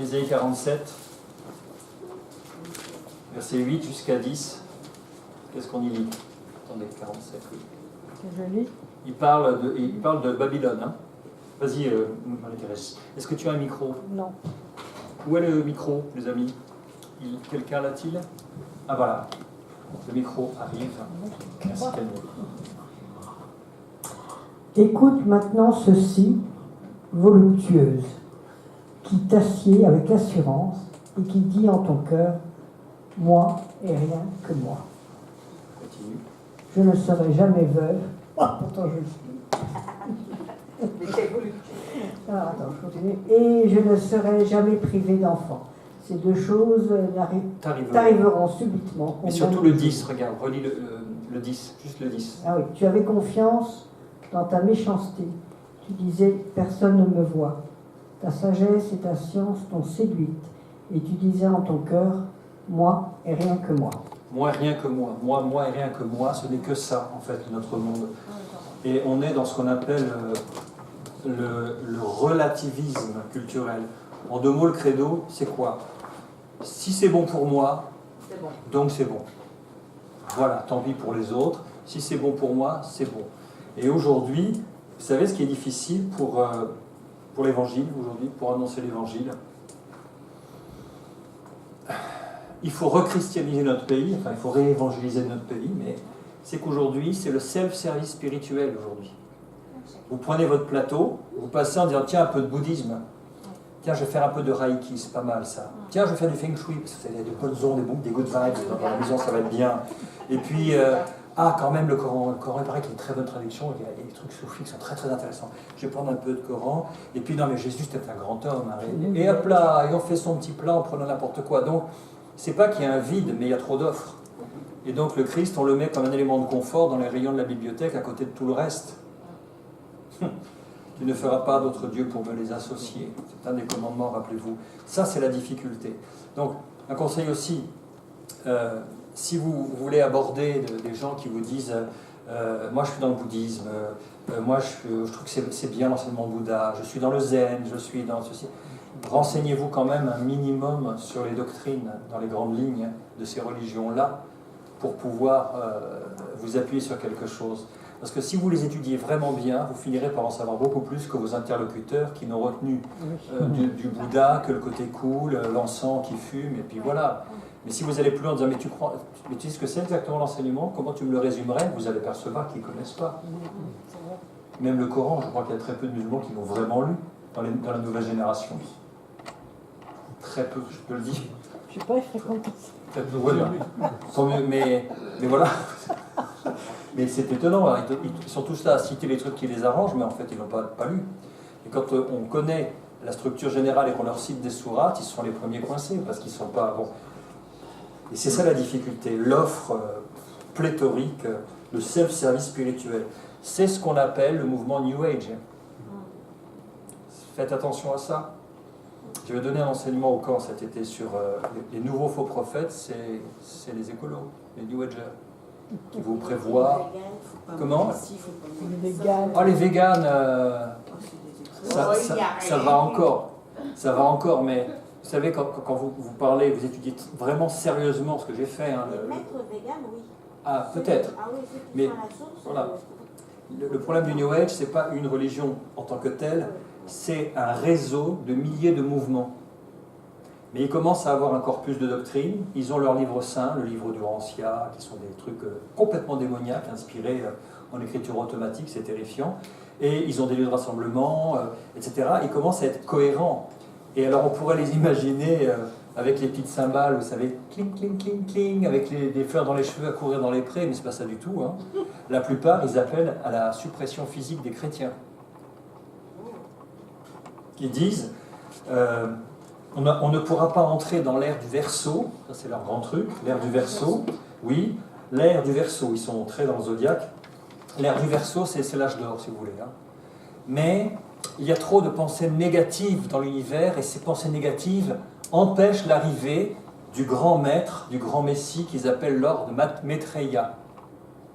Ésaïe 47, verset 8 jusqu'à 10. Qu'est-ce qu'on y lit? Attendez, 47, oui. Je lis. Il parle de Babylone. Hein. Vas-y, Marie-Thérèse. Est-ce que tu as un micro? Non. Où est le micro, les amis? Quelqu'un l'a-t-il? Ah voilà, le micro arrive. Merci Camille. Écoute maintenant ceci, voluptueuse, qui t'assied avec assurance et qui dit en ton cœur, moi et rien que moi. Continue. Je ne serai jamais veuve. Oh, pourtant je le suis. Alors, attends, je continue. Et je ne serai jamais privée d'enfants. Ces deux choses t'arriveront subitement. Mais surtout le 10, regarde, relis le 10, juste le 10. Ah oui, tu avais confiance dans ta méchanceté. Tu disais, personne ne me voit. Ta sagesse et ta science t'ont séduite. Et tu disais en ton cœur, moi et rien que moi. Moi et rien que moi. Moi et rien que moi, ce n'est que ça, en fait, notre monde. Et on est dans ce qu'on appelle le relativisme culturel. En deux mots, le credo, c'est quoi? Si c'est bon pour moi, C'est bon. donc c'est bon. Voilà, tant pis pour les autres. Si c'est bon pour moi, c'est bon. Et aujourd'hui, vous savez ce qui est difficile pour l'évangile, aujourd'hui, pour annoncer l'évangile? Il faut rechristianiser notre pays, enfin il faut réévangéliser notre pays, mais c'est qu'aujourd'hui, c'est le self-service spirituel aujourd'hui. Vous prenez votre plateau, vous passez en disant tiens, un peu de bouddhisme. Tiens, je vais faire un peu de Reiki, c'est pas mal ça. Tiens, je vais faire du Feng Shui, parce qu'il y a des bonnes ondes, des good vibes dans la maison, ça va être bien. Et puis, quand même, le Coran, il paraît qu'il y a une très bonne traduction, il y a des trucs soufis qui sont très très intéressants. Je vais prendre un peu de Coran, et puis non, mais Jésus c'était un grand homme. Hein, et hop là, et on fait son petit plat en prenant n'importe quoi. Donc, c'est pas qu'il y a un vide, mais il y a trop d'offres. Et donc, le Christ, on le met comme un élément de confort dans les rayons de la bibliothèque à côté de tout le reste. Tu ne feras pas d'autres dieux pour me les associer. C'est un des commandements, rappelez-vous. Ça, c'est la difficulté. Donc, un conseil aussi, si vous voulez aborder des gens qui vous disent moi je suis dans le bouddhisme, moi je trouve que c'est bien l'enseignement Bouddha, je suis dans le zen, je suis dans ceci. Renseignez-vous quand même un minimum sur les doctrines, dans les grandes lignes de ces religions-là, pour pouvoir vous appuyer sur quelque chose. Parce que si vous les étudiez vraiment bien, vous finirez par en savoir beaucoup plus que vos interlocuteurs qui n'ont retenu du Bouddha que le côté cool, l'encens qui fume, et puis voilà. Mais si vous allez plus loin en disant, mais tu sais ce que c'est exactement l'enseignement, comment tu me le résumerais, vous allez percevoir qu'ils ne connaissent pas. Même le Coran, je crois qu'il y a très peu de musulmans qui l'ont vraiment lu dans la nouvelle génération. Très peu, je te le dis. Je ne sais pas, il fréquente ça. Très peu, voilà. Mais voilà. Mais c'est étonnant, hein. Ils sont tous là à citer les trucs qui les arrangent, mais en fait ils n'ont pas lu. Et quand on connaît la structure générale et qu'on leur cite des sourates, ils sont les premiers coincés, parce qu'ils ne sont pas... Bon. Et c'est ça la difficulté, l'offre pléthorique, le self-service spirituel. C'est ce qu'on appelle le mouvement New Age. Faites attention à ça. Je vais donner un enseignement au camp cet été sur les nouveaux faux prophètes, c'est les écolos, les New Agers, qui vous prévoient... Comment? Les véganes. Oh, les véganes, ça va encore. Ça va encore, mais vous savez, quand vous parlez, vous étudiez vraiment sérieusement ce que j'ai fait. Hein, les maîtres véganes, oui. Ah, peut-être. Ah oui, ceux qui mais sont à la source, voilà. Le problème du New Age, c'est pas une religion en tant que telle, c'est un réseau de milliers de mouvements. Mais ils commencent à avoir un corpus de doctrine, ils ont leur livre saint, le livre du Rancia, qui sont des trucs complètement démoniaques, inspirés en écriture automatique, c'est terrifiant. Et ils ont des lieux de rassemblement, etc. Ils commencent à être cohérents. Et alors on pourrait les imaginer avec les petites cymbales, vous savez, cling, cling, cling, cling, avec des fleurs dans les cheveux à courir dans les prés, mais c'est pas ça du tout. Hein. La plupart, ils appellent à la suppression physique des chrétiens. Ils disent... on ne pourra pas entrer dans l'ère du Verseau, ça c'est leur grand truc, l'ère du Verseau, oui, l'ère du Verseau, ils sont très dans le zodiaque. L'ère du Verseau, c'est l'âge d'or, si vous voulez. Hein. Mais il y a trop de pensées négatives dans l'univers, et ces pensées négatives empêchent l'arrivée du grand maître, du grand messie qu'ils appellent Lord Maitreya.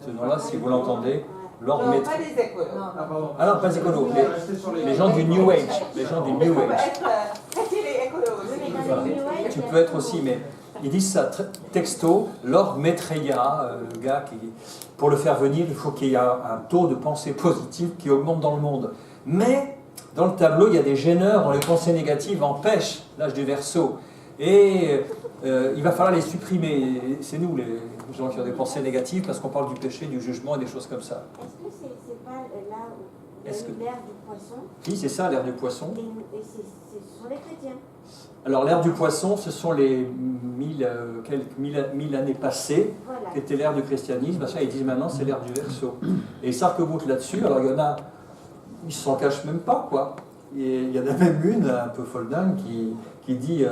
Ce nom-là, si vous l'entendez, Lord Maitreya. Pas les écolos. Ah non, pas les écolos, les gens du New Age. Les gens du New Age. Voilà. Tu peux être aussi, mais ils disent ça texto, Lord Maitreya, le gars qui, pour le faire venir, il faut qu'il y ait un taux de pensée positive qui augmente dans le monde. Mais dans le tableau, il y a des gêneurs dont les pensées négatives empêchent l'âge du Verseau. Et il va falloir les supprimer. C'est nous, les gens qui ont des pensées négatives, parce qu'on parle du péché, du jugement et des choses comme ça. Est-ce que c'est pas là où il y a l'ère du poisson? Oui, c'est ça, l'ère du poisson. Et ce sont les chrétiens. Alors l'ère du poisson, ce sont les quelques mille années passées, Voilà. qui était l'ère du christianisme. Ben ça, ils disent maintenant c'est l'ère du Verseau. Et ils s'arc-boutent là-dessus. Alors il y en a, ils s'en cachent même pas, quoi. Et il y en a même une, un peu folle dingue, qui dit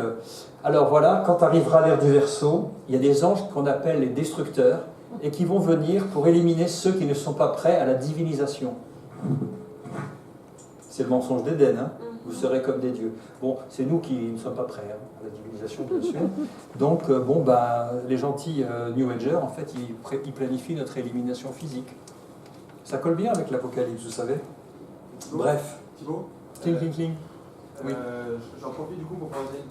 alors voilà, quand arrivera l'ère du Verseau, il y a des anges qu'on appelle les destructeurs et qui vont venir pour éliminer ceux qui ne sont pas prêts à la divinisation. C'est le mensonge d'Éden, hein. Vous serez comme des dieux. Bon, c'est nous qui ne sommes pas prêts hein, à la divinisation, bien sûr. Donc, les gentils New Agers, en fait, ils planifient notre élimination physique. Ça colle bien avec l'Apocalypse, vous savez. Bref. Thibaut, Cling, cling, cling. Oui. J'en profite du coup pour poser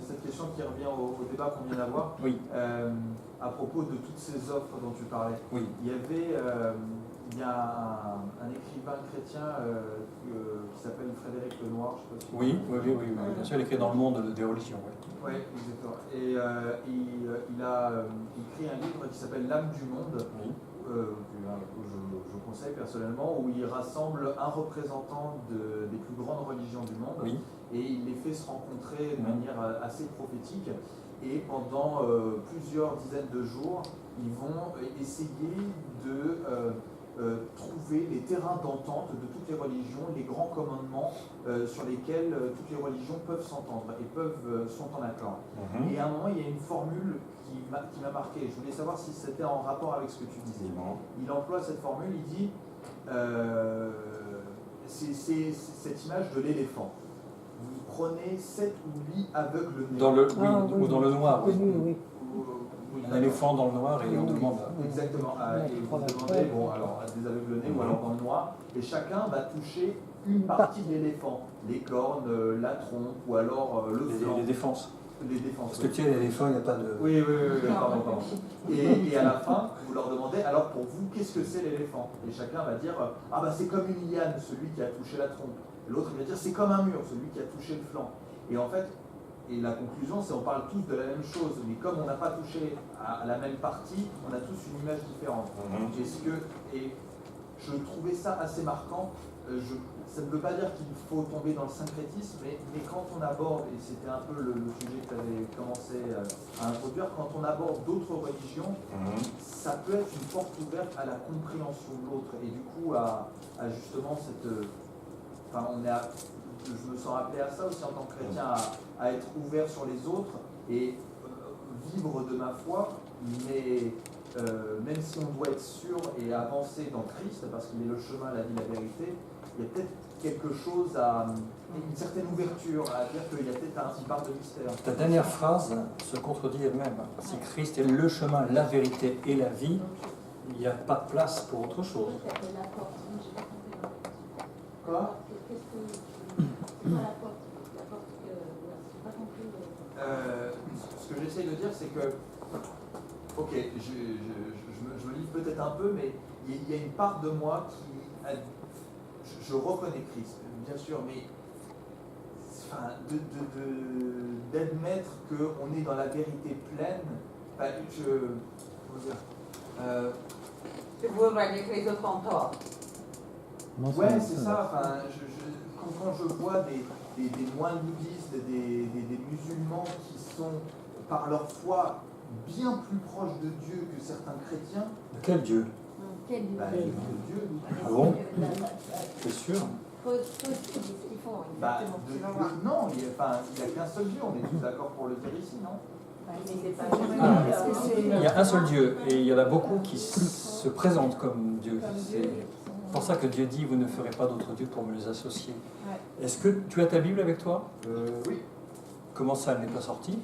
cette question qui revient au débat qu'on vient d'avoir. Oui. À propos de toutes ces offres dont tu parlais. Oui. Il y a un écrivain chrétien qui s'appelle Frédéric Lenoir, je ne sais pas si Oui, bien sûr, il écrit dans le monde des religions. Oui, exactement. Et il a écrit un livre qui s'appelle L'âme du monde, oui. Que je conseille personnellement, où il rassemble un représentant des plus grandes religions du monde. Oui. Et il les fait se rencontrer de manière assez prophétique. Et pendant plusieurs dizaines de jours, ils vont essayer de trouver les terrains d'entente de toutes les religions, les grands commandements sur lesquels toutes les religions peuvent s'entendre et sont en accord. Et à un moment, il y a une formule qui m'a marqué. Je voulais savoir si c'était en rapport avec ce que tu disais. Il emploie cette formule, il dit c'est cette image de l'éléphant. Vous prenez 7 ou 8 aveugles nés. Ou dans le noir. Oui. Oui. Un éléphant dans le noir et on demande. Exactement. Et vous demandez, bon, alors à des aveugles nés ou alors dans le noir, et chacun va toucher une partie de l'éléphant, les cornes, la trompe ou alors le flanc. Les défenses. Les défenses. Parce que tu sais, l'éléphant, il n'y a pas de. Oui, pardon. Et à la fin, vous leur demandez, alors pour vous, qu'est-ce que c'est l'éléphant? Et chacun va dire, ah bah c'est comme une liane, celui qui a touché la trompe. L'autre il va dire, c'est comme un mur, celui qui a touché le flanc. Et en fait, et la conclusion, c'est on parle tous de la même chose, mais comme on n'a pas touché à la même partie, on a tous une image différente. Et je trouvais ça assez marquant. Ça ne veut pas dire qu'il faut tomber dans le syncrétisme, mais quand on aborde, et c'était un peu le sujet que tu avais commencé à introduire, quand on aborde d'autres religions, ça peut être une porte ouverte à la compréhension de l'autre, et du coup à justement cette... je me sens appelé à ça aussi en tant que chrétien, à être ouvert sur les autres et vivre de ma foi, mais même si on doit être sûr et avancer dans Christ, parce qu'il est le chemin, la vie, la vérité, il y a peut-être quelque chose une certaine ouverture, à dire qu'il y a peut-être une part de mystère. Ta dernière phrase se contredit elle-même. Si Christ est le chemin, la vérité et la vie, il n'y a pas de place pour autre chose. Quoi? Ce que j'essaye de dire, c'est que, ok, je me livre peut-être un peu, mais il y a une part de moi qui, je reconnais Christ, bien sûr, mais d'admettre qu'on est dans la vérité pleine, Tu voudrais dire que les autres ont tort. Ouais, c'est ça. Quand je vois des moines bouddhistes, des musulmans qui sont, par leur foi, bien plus proches de Dieu que certains chrétiens. De quel Dieu? Quel Dieu? De Dieu. Ah bon? C'est sûr? Faut ce qu'ils font, exactement. Non, il n'y a qu'un seul Dieu. On est tous d'accord pour le dire ici, non? Il y a un seul Dieu, et il y en a beaucoup qui se présentent comme Dieu. C'est pour ça que Dieu dit, vous ne ferez pas d'autres dieux pour me les associer. Est-ce que tu as ta Bible avec toi? Oui. Comment ça, elle n'est pas sortie?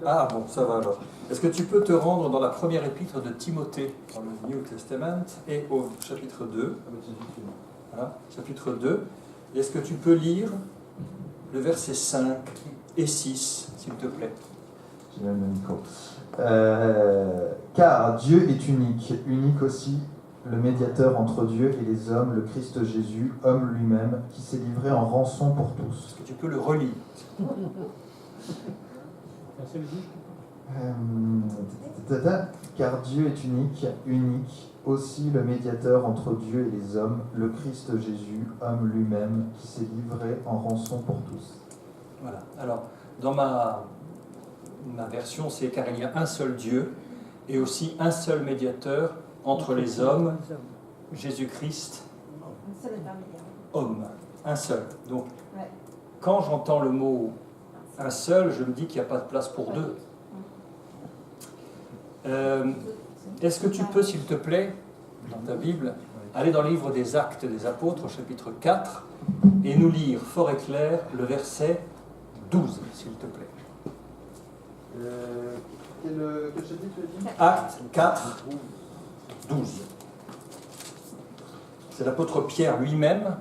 Ah bon, ça va alors. Est-ce que tu peux te rendre dans la première épître de Timothée, dans le New Testament, et au chapitre 2? Voilà, chapitre 2. Est-ce que tu peux lire le verset 5 et 6, s'il te plaît? J'ai même le micro. Car Dieu est unique aussi le médiateur entre Dieu et les hommes, le Christ Jésus, homme lui-même, qui s'est livré en rançon pour tous. Est-ce que tu peux le relire? Car Dieu est unique aussi le médiateur entre Dieu et les hommes, le Christ Jésus, homme lui-même, qui s'est livré en rançon pour tous. Voilà. Alors, dans ma version, c'est car il y a un seul Dieu et aussi un seul médiateur entre les hommes, Jésus-Christ, homme, un seul. Donc, quand j'entends le mot un seul, je me dis qu'il n'y a pas de place pour deux. Est-ce que tu peux, s'il te plaît, dans ta Bible, aller dans le livre des Actes des Apôtres, au chapitre 4, et nous lire fort et clair le verset 12, s'il te plaît. Quel chapitre tu as dit? Acte 4, 12. C'est l'apôtre Pierre lui-même,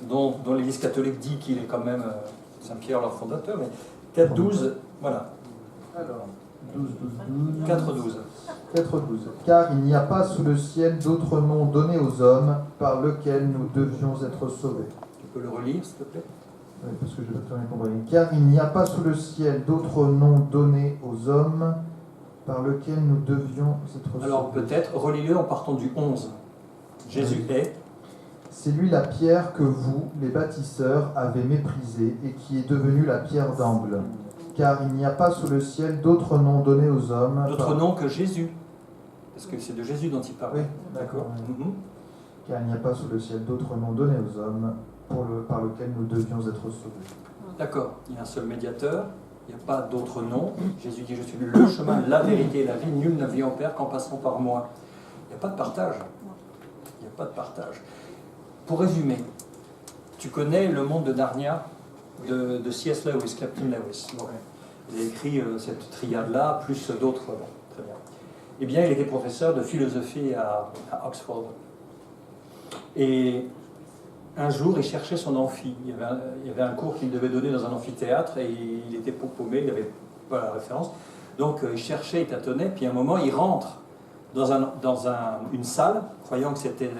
dont l'Église catholique dit qu'il est quand même Saint-Pierre leur fondateur, mais 4, 12, voilà. Alors, 4, 12. 4, 12. Car il n'y a pas sous le ciel d'autre nom donné aux hommes par lequel nous devions être sauvés. Tu peux le relire, s'il te plaît? Oui, parce que je vais pas bien comprendre. Car il n'y a pas sous le ciel d'autre nom donné aux hommes par lequel nous devions être sauvés. Alors peut-être, relis-le en partant du 11. Jésus est. C'est lui la pierre que vous, les bâtisseurs, avez méprisée et qui est devenue la pierre d'angle. Car il n'y a pas sous le ciel d'autre nom donné aux hommes. D'autre nom que Jésus. Parce que c'est de Jésus dont il parle. Oui, d'accord. Car il n'y a pas sous le ciel d'autre nom donné aux hommes par lequel nous devions être sauvés. D'accord. Il y a un seul médiateur. Il n'y a pas d'autre nom. Jésus dit, je suis le chemin, la vérité et la vie. Nul n'a vu en Père qu'en passant par moi. Il n'y a pas de partage. Il n'y a pas de partage. Pour résumer, tu connais le monde de Narnia de C.S. Lewis, Captain Lewis. Bon, il a écrit cette triade-là, plus d'autres. Bon, très bien. Eh bien, il était professeur de philosophie à Oxford. Et un jour, il cherchait son amphi. Il y avait un cours qu'il devait donner dans un amphithéâtre et il était paumé, il n'avait pas la référence. Donc, il cherchait, il tâtonnait, puis à un moment, il rentre dans une salle, croyant que c'était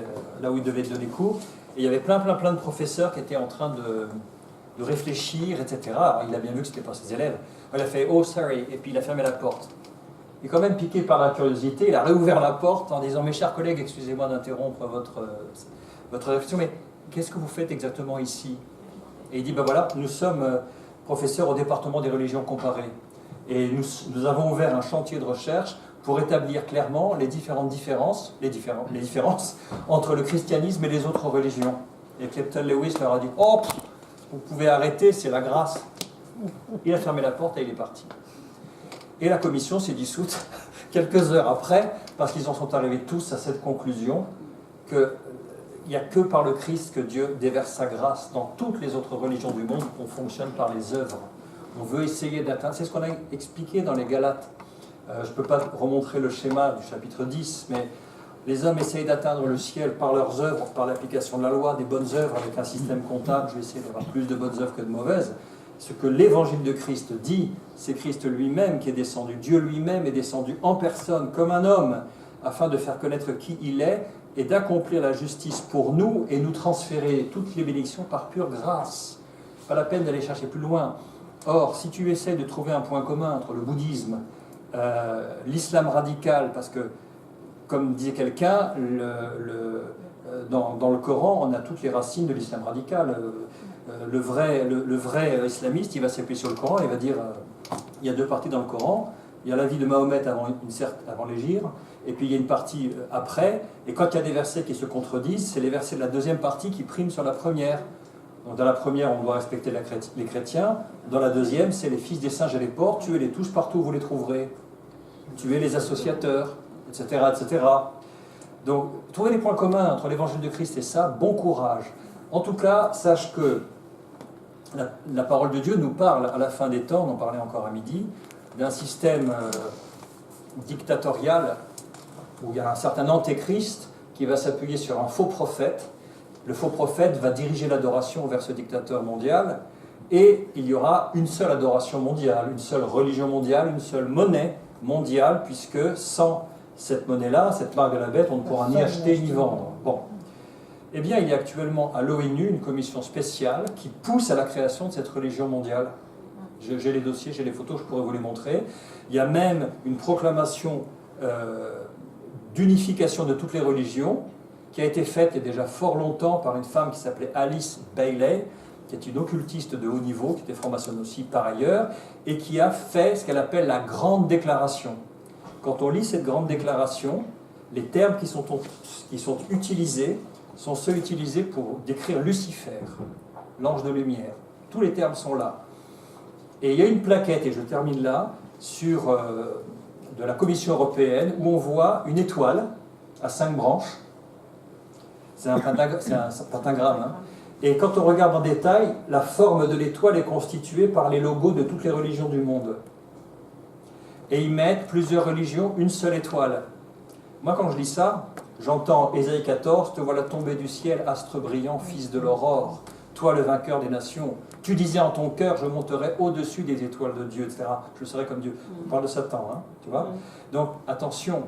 là où il devait donner cours. Et il y avait plein de professeurs qui étaient en train de réfléchir, etc. Alors, il a bien vu que ce n'était pas ses élèves. Il a fait « Oh, sorry », et puis il a fermé la porte. Il est quand même piqué par la curiosité, il a réouvert la porte en disant « Mes chers collègues, excusez-moi d'interrompre votre réflexion, mais qu'est-ce que vous faites exactement ici ?» Et il dit « Ben voilà, nous sommes professeurs au département des religions comparées. Et nous avons ouvert un chantier de recherche pour établir clairement les différences entre le christianisme et les autres religions. » Et Captain Lewis leur a dit « Oh, vous pouvez arrêter, c'est la grâce. » Il a fermé la porte et il est parti. Et la commission s'est dissoute quelques heures après, parce qu'ils en sont arrivés tous à cette conclusion qu'il n'y a que par le Christ que Dieu déverse sa grâce. Dans toutes les autres religions du monde, on fonctionne par les œuvres. On veut essayer d'atteindre, c'est ce qu'on a expliqué dans les Galates. Je ne peux pas remontrer le schéma du chapitre 10, mais les hommes essayent d'atteindre le ciel par leurs œuvres, par l'application de la loi, des bonnes œuvres avec un système comptable. Je vais essayer d'avoir plus de bonnes œuvres que de mauvaises. Ce que l'évangile de Christ dit, c'est Christ lui-même qui est descendu. Dieu lui-même est descendu en personne, comme un homme, afin de faire connaître qui il est et d'accomplir la justice pour nous et nous transférer toutes les bénédictions par pure grâce. Pas la peine d'aller chercher plus loin. Or, si tu essaies de trouver un point commun entre le bouddhisme, l'islam radical, parce que, comme disait quelqu'un, dans le Coran, on a toutes les racines de l'islam radical. Le vrai islamiste, il va s'appuyer sur le Coran, il va dire, il y a deux parties dans le Coran, il y a la vie de Mahomet avant l'hégire, et puis il y a une partie après, et quand il y a des versets qui se contredisent, c'est les versets de la deuxième partie qui priment sur la première. Donc dans la première, on doit respecter les chrétiens, dans la deuxième, c'est les fils des singes et les porcs, tuez-les tous partout où vous les trouverez, tuez les associateurs, etc., etc. Donc, trouver les points communs entre l'évangile de Christ et ça, bon courage. En tout cas, sache que la parole de Dieu nous parle à la fin des temps, on en parlait encore à midi, d'un système dictatorial où il y a un certain antéchrist qui va s'appuyer sur un faux prophète. Le faux prophète va diriger l'adoration vers ce dictateur mondial et il y aura une seule adoration mondiale, une seule religion mondiale, une seule monnaie mondiale, puisque sans cette monnaie-là, cette marque de la bête, on ne pourra ni acheter ni vendre. Bon. Eh bien, il y a actuellement à l'ONU une commission spéciale qui pousse à la création de cette religion mondiale. J'ai les dossiers, j'ai les photos, je pourrais vous les montrer. Il y a même une proclamation d'unification de toutes les religions qui a été faite il y a déjà fort longtemps par une femme qui s'appelait Alice Bailey, qui est une occultiste de haut niveau, qui était franc-maçonne aussi par ailleurs, et qui a fait ce qu'elle appelle la Grande Déclaration. Quand on lit cette Grande Déclaration, les termes qui sont utilisés sont ceux utilisés pour décrire Lucifer, l'ange de lumière. Tous les termes sont là. Et il y a une plaquette, et je termine là, de la Commission européenne, où on voit une étoile à 5 branches. C'est un pentagramme. Hein. Et quand on regarde en détail, la forme de l'étoile est constituée par les logos de toutes les religions du monde. Et ils mettent plusieurs religions, une seule étoile. Moi, quand je lis ça, j'entends Ésaïe 14, « Te voilà tombé du ciel, astre brillant, fils de l'aurore, toi le vainqueur des nations. Tu disais en ton cœur, je monterai au-dessus des étoiles de Dieu, etc. Je serai comme Dieu. » On parle de Satan, hein, tu vois. Donc, attention,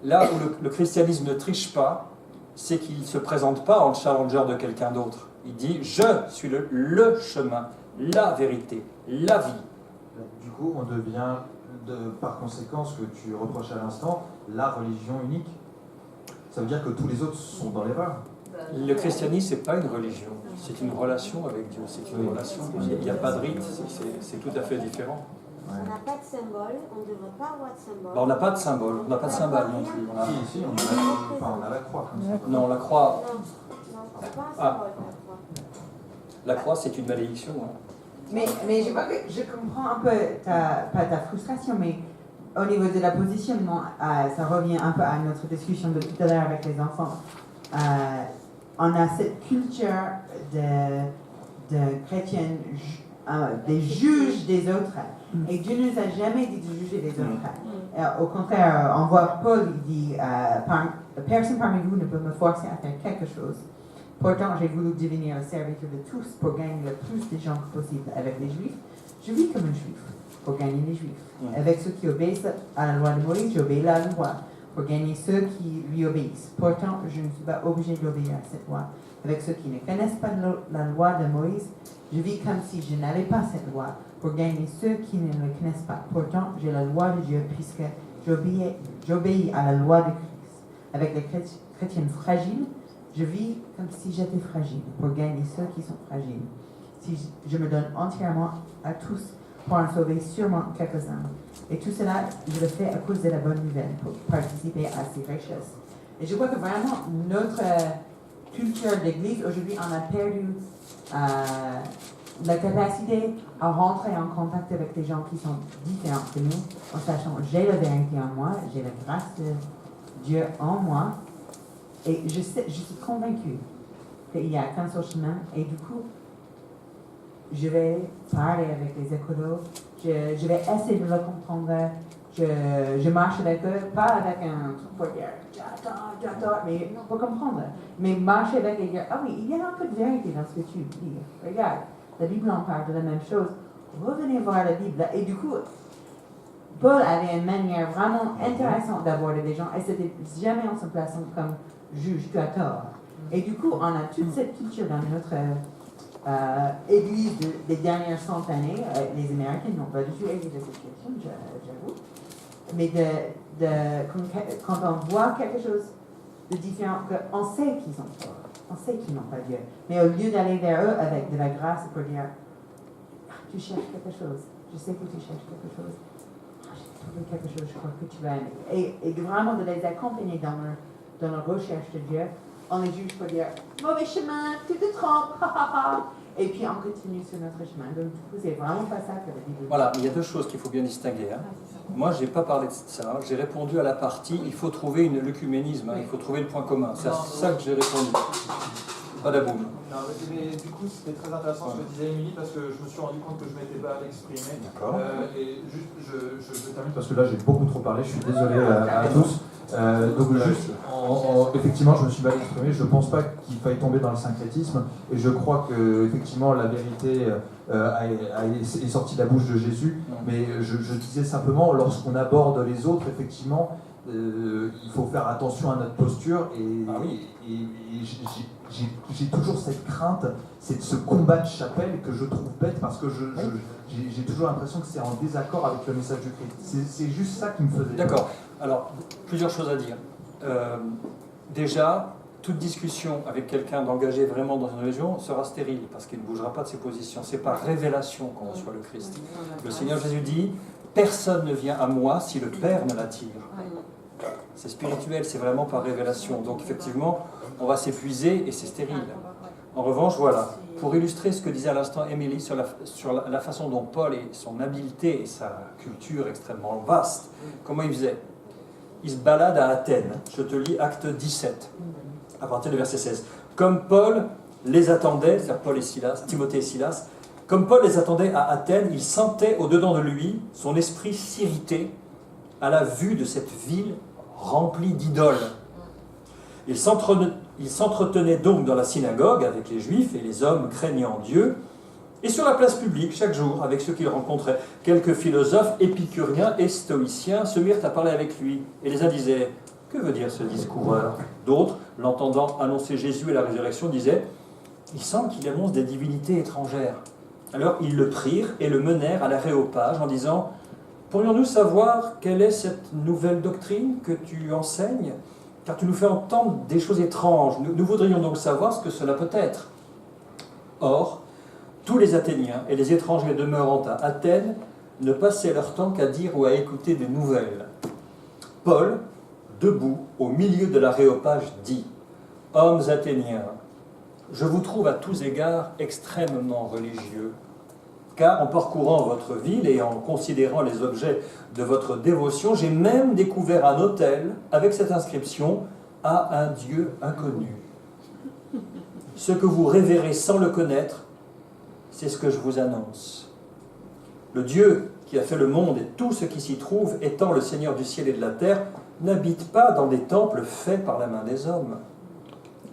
là où le christianisme ne triche pas, c'est qu'il ne se présente pas en le challenger de quelqu'un d'autre. Il dit « Je suis le chemin, la vérité, la vie. » Du coup, on devient, par conséquent, ce que tu reproches à l'instant, la religion unique. Ça veut dire que tous les autres sont dans l'erreur. Le christianisme, c'est pas une religion, c'est une relation avec Dieu, c'est une relation. Il n'y a pas de rite, c'est tout à fait différent. On n'a pas de symbole, on ne devrait pas avoir de symbole. On n'a pas de symbole, on n'a pas de cymbale non plus. Si, on a la croix. Comme ça. Non, la croix. Non, c'est pas un symbole, Ah. la croix. La croix, c'est une malédiction. Hein. Mais je crois que je comprends un peu pas ta frustration, mais au niveau de la positionnement, ça revient un peu à notre discussion de tout à l'heure avec les enfants. On a cette culture de chrétiens, des juges des autres. Et Dieu ne nous a jamais dit de juger les autres. Au contraire, on voit Paul, il dit personne parmi vous ne peut me forcer à faire quelque chose. Pourtant, j'ai voulu devenir le serviteur de tous pour gagner le plus de gens que possible. Avec les Juifs, je vis comme un Juif pour gagner les Juifs. Avec ceux qui obéissent à la loi de Moïse, j'obéis à la loi pour gagner ceux qui lui obéissent. Pourtant, je ne suis pas obligé d'obéir à cette loi. Avec ceux qui ne connaissent pas la loi de Moïse, je vis comme si je n'avais pas cette loi pour gagner ceux qui ne le connaissent pas. Pourtant, j'ai la loi de Dieu puisque j'obéis à la loi de Christ. Avec les chrétiens fragiles, je vis comme si j'étais fragile pour gagner ceux qui sont fragiles. Si je me donne entièrement à tous pour en sauver sûrement quelques-uns. Et tout cela, je le fais à cause de la bonne nouvelle, pour participer à ces richesses. Et je crois que vraiment, notre culture d'église, aujourd'hui, on a perdu la capacité à rentrer en contact avec des gens qui sont différents de nous, en sachant j'ai la vérité en moi, j'ai la grâce de Dieu en moi. Et je suis convaincue qu'il n'y a qu'un seul chemin. Et du coup, je vais parler avec les écolos, je vais essayer de le comprendre. Je marche avec eux, pas avec un truc pour dire j'adore, mais pour comprendre. Mais marcher avec eux et dire ah oui, il y a un peu de vérité dans ce que tu dis. Regarde, la Bible en parle de la même chose. Revenez voir la Bible. Et du coup, Paul avait une manière vraiment intéressante d'aborder les gens et c'était jamais en se plaçant comme juge, tu as tort. Et du coup, on a toute cette culture dans notre église des dernières 100 années. Les Américains n'ont pas du tout aidé de cette question, j'avoue. Mais quand on voit quelque chose de différent, on sait qu'ils ont tort, on sait qu'ils n'ont pas Dieu. Mais au lieu d'aller vers eux avec de la grâce pour dire tu cherches quelque chose, je sais que tu cherches quelque chose. Trouver quelque chose, je crois que tu vas aimer. Et vraiment de les accompagner dans leur recherche de Dieu, on les juge pour dire mauvais chemin, tu te trompes, et puis on continue sur notre chemin. Donc du coup, c'est vraiment pas ça que la Bible dit. Voilà, il y a deux choses qu'il faut bien distinguer. Hein. Moi, je n'ai pas parlé de ça, j'ai répondu à la partie il faut trouver l'œcuménisme, hein, il faut trouver le point commun. C'est à ça que j'ai répondu. Pas d'aboum. Mais du coup, c'était très intéressant ce que disait Émilie parce que je me suis rendu compte que je ne m'étais pas exprimé. D'accord. Et juste, je termine parce que là j'ai beaucoup trop parlé, je suis désolé à tous. Donc juste, effectivement, je me suis mal exprimé. Je ne pense pas qu'il faille tomber dans le syncrétisme, et je crois que effectivement la vérité est sortie de la bouche de Jésus. Mais je disais simplement, lorsqu'on aborde les autres, effectivement, il faut faire attention à notre posture. Et j'ai toujours cette crainte, c'est de ce combat de chapelle que je trouve bête parce que j'ai toujours l'impression que c'est en désaccord avec le message du Christ. C'est juste ça qui me faisait. D'accord. Alors, plusieurs choses à dire. Déjà, toute discussion avec quelqu'un d'engagé vraiment dans une religion sera stérile parce qu'il ne bougera pas de ses positions. C'est par révélation qu'on reçoit le Christ. Le Seigneur Jésus dit « Personne ne vient à moi si le Père ne l'attire ». C'est spirituel, c'est vraiment par révélation. Donc effectivement, on va s'épuiser et c'est stérile. En revanche, voilà, pour illustrer ce que disait à l'instant Émilie sur la façon dont Paul et son habileté et sa culture extrêmement vaste, comment il faisait? Il se balade à Athènes. Je te lis Acte 17, à partir du verset 16. Comme Paul les attendait, c'est-à-dire Paul et Silas, Timothée et Silas, comme Paul les attendait à Athènes, il sentait au-dedans de lui son esprit s'irriter à la vue de cette ville remplie d'idoles. Il s'entretenait donc dans la synagogue avec les Juifs et les hommes craignant Dieu, et sur la place publique, chaque jour, avec ceux qu'il rencontrait. Quelques philosophes épicuriens et stoïciens se mirent à parler avec lui, et les uns disaient « Que veut dire ce discoureur ?» D'autres, l'entendant annoncer Jésus et la résurrection, disaient « Il semble qu'il annonce des divinités étrangères. » Alors ils le prirent et le menèrent à l'aréopage en disant « Pourrions-nous savoir quelle est cette nouvelle doctrine que tu enseignes ? car tu nous fais entendre des choses étranges. Nous voudrions donc savoir ce que cela peut être. Or, tous les Athéniens et les étrangers demeurant à Athènes ne passaient leur temps qu'à dire ou à écouter des nouvelles. Paul, debout, au milieu de l'aréopage, dit « Hommes athéniens, je vous trouve à tous égards extrêmement religieux, car en parcourant votre ville et en considérant les objets de votre dévotion, j'ai même découvert un autel avec cette inscription « À un Dieu inconnu ». Ce que vous révérez sans le connaître, c'est ce que je vous annonce. Le Dieu qui a fait le monde et tout ce qui s'y trouve, étant le Seigneur du ciel et de la terre, n'habite pas dans des temples faits par la main des hommes.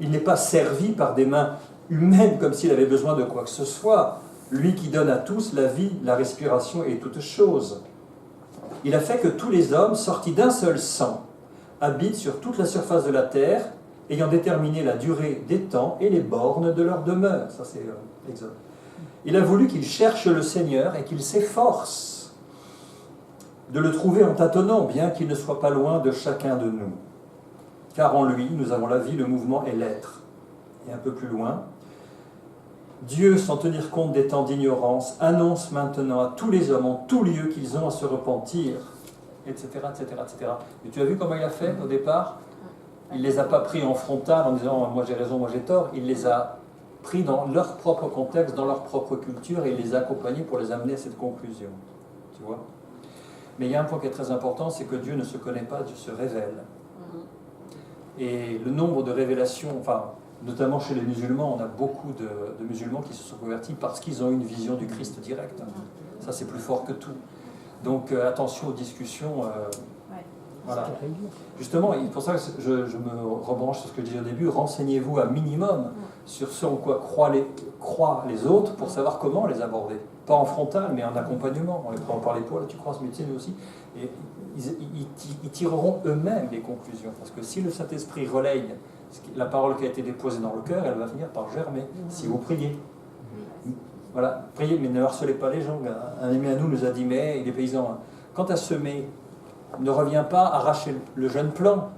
Il n'est pas servi par des mains humaines comme s'il avait besoin de quoi que ce soit. Lui qui donne à tous la vie, la respiration et toutes choses. Il a fait que tous les hommes, sortis d'un seul sang, habitent sur toute la surface de la terre, ayant déterminé la durée des temps et les bornes de leur demeure. Ça, c'est Exode. Il a voulu qu'ils cherchent le Seigneur et qu'ils s'efforcent de le trouver en tâtonnant, bien qu'il ne soit pas loin de chacun de nous. Car en lui, nous avons la vie, le mouvement et l'être. Et un peu plus loin, Dieu, sans tenir compte des temps d'ignorance, annonce maintenant à tous les hommes en tout lieu qu'ils ont à se repentir, etc., etc., etc. Et tu as vu comment il a fait au départ? Il ne les a pas pris en frontal en disant « moi j'ai raison, moi j'ai tort ». Il les a pris dans leur propre contexte, dans leur propre culture, et il les a accompagnés pour les amener à cette conclusion. Tu vois? Mais il y a un point qui est très important, c'est que Dieu ne se connaît pas, Dieu se révèle. Et le nombre de révélations, enfin, notamment chez les musulmans, on a beaucoup de musulmans qui se sont convertis parce qu'ils ont une vision du Christ directe. Ça, c'est plus fort que tout. Donc, attention aux discussions. Voilà. Justement, c'est pour ça que je me rebranche sur ce que je disais au début, renseignez-vous un minimum sur ce en quoi croient les autres pour savoir comment les aborder. Pas en frontal, mais en accompagnement. On les prend par l'épaule, tu crois ce métier, nous aussi. Et ils tireront eux-mêmes les conclusions. Parce que si le Saint-Esprit relaye la parole qui a été déposée dans le cœur, elle va finir par germer, si vous priez. Voilà, priez, mais ne harcelez pas les gens. Un ami à nous a dit, mais les paysans, quand tu as semé, ne reviens pas arracher le jeune plan.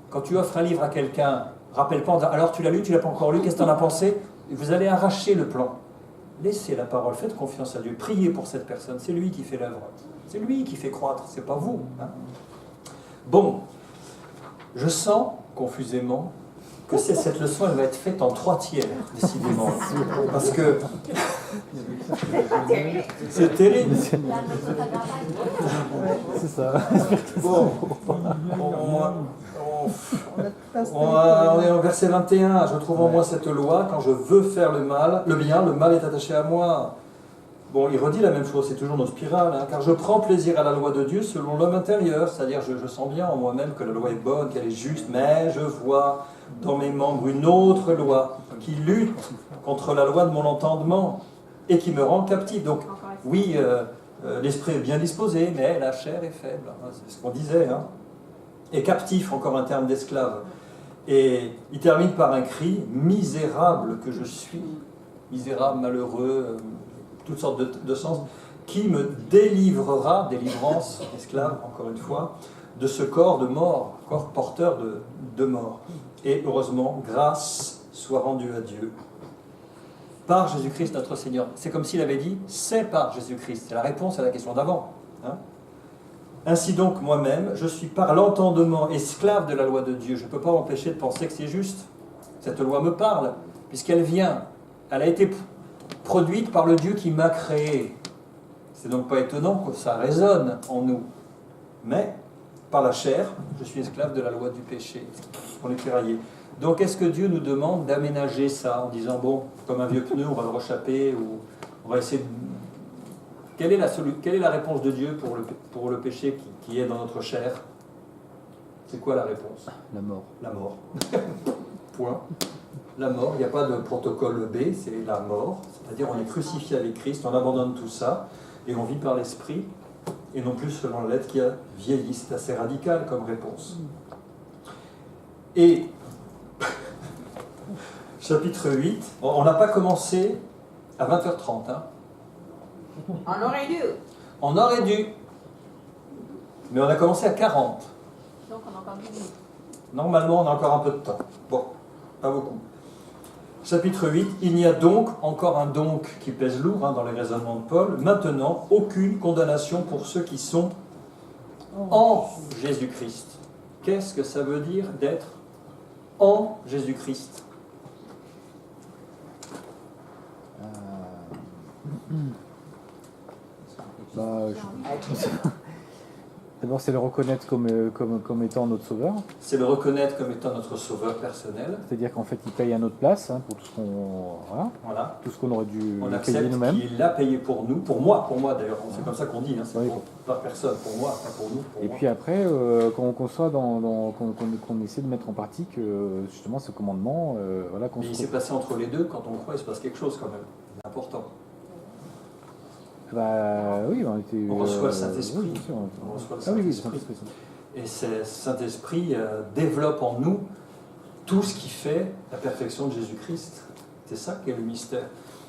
Quand tu offres un livre à quelqu'un, rappelle pas en disant, alors tu l'as lu, tu l'as pas encore lu, qu'est-ce que tu en as pensé? Vous allez arracher le plan. Laissez la parole, faites confiance à Dieu, priez pour cette personne, c'est lui qui fait l'œuvre. C'est lui qui fait croître, c'est pas vous. Hein. Bon, je sens, confusément, que cette leçon, elle va être faite en 3/3, décidément. Parce que... c'est terrible. C'est ça. Bon, on est au verset 21. Je trouve en moi cette loi. Quand je veux faire le bien, le mal est attaché à moi. Bon, il redit la même chose, c'est toujours nos spirales. Hein, car je prends plaisir à la loi de Dieu selon l'homme intérieur. C'est-à-dire, je sens bien en moi-même que la loi est bonne, qu'elle est juste, mais je vois dans mes membres une autre loi qui lutte contre la loi de mon entendement et qui me rend captif. Donc, oui, l'esprit est bien disposé, mais la chair est faible. C'est ce qu'on disait. Hein. Et captif, encore un terme d'esclave. Et il termine par un cri, misérable que je suis, misérable, malheureux, toutes sortes de sens, qui me délivrera, délivrance, esclave, encore une fois, de ce corps de mort, corps porteur de mort. Et heureusement, grâce soit rendue à Dieu par Jésus-Christ notre Seigneur. C'est comme s'il avait dit, c'est par Jésus-Christ. C'est la réponse à la question d'avant. Hein. Ainsi donc, moi-même, je suis par l'entendement esclave de la loi de Dieu. Je ne peux pas m'empêcher de penser que c'est juste. Cette loi me parle, puisqu'elle vient. Elle a été produite par le Dieu qui m'a créé. C'est donc pas étonnant que ça résonne en nous. Mais, par la chair, je suis esclave de la loi du péché. On est tiraillé. Donc, est-ce que Dieu nous demande d'aménager ça en disant, bon, comme un vieux pneu, on va le rechaper, ou on va essayer de... Quelle est la réponse de Dieu pour le péché qui est dans notre chair? C'est quoi la réponse? La mort. La mort. Point. La mort, il n'y a pas de protocole B, c'est la mort. C'est-à-dire on est crucifié avec Christ, on abandonne tout ça, et on vit par l'esprit, et non plus selon la lettre qui a vieilli. C'est assez radical comme réponse. Et, chapitre 8, on n'a pas commencé à 20h30, hein. On aurait dû. On aurait dû. Mais on a commencé à 40. Donc on a encore 10 minutes. Normalement, on a encore un peu de temps. Bon, pas beaucoup. Chapitre 8, il n'y a donc, encore un donc qui pèse lourd dans les raisonnements de Paul, maintenant aucune condamnation pour ceux qui sont en Jésus-Christ. Qu'est-ce que ça veut dire d'être en Jésus-Christ? D'abord, c'est le reconnaître comme étant notre sauveur. C'est le reconnaître comme étant notre sauveur personnel. C'est-à-dire qu'en fait, il paye à notre place pour tout ce qu'on tout ce qu'on aurait dû on payer accepte nous-mêmes. qu'il l'a payé pour nous, pour moi d'ailleurs, c'est comme ça qu'on dit, c'est Oui. par personne, pour moi, pas pour nous. Et puis après, qu'on essaie de mettre en pratique justement ce commandement. Qu'on il s'est passé entre les deux, quand on croit, il se passe quelque chose quand même, c'est important. Oui, on reçoit le Saint-Esprit. Oui, bien sûr. On reçoit le Ah oui, Saint-Esprit. Et ce Saint-Esprit développe en nous tout ce qui fait la perfection de Jésus-Christ. C'est ça qui est le mystère.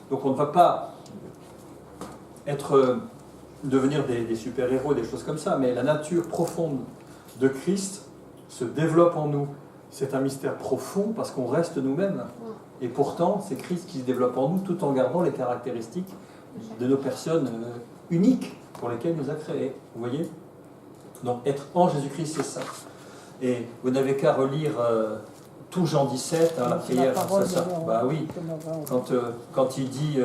Donc on ne va pas devenir des super-héros, des choses comme ça, mais la nature profonde de Christ se développe en nous. C'est un mystère profond parce qu'on reste nous-mêmes. Et pourtant, c'est Christ qui se développe en nous tout en gardant les caractéristiques de nos personnes uniques pour lesquelles il nous a créés. Vous voyez? Donc être en Jésus-Christ, c'est ça. Et vous n'avez qu'à relire tout Jean 17, la prière. Bah oui, quand il dit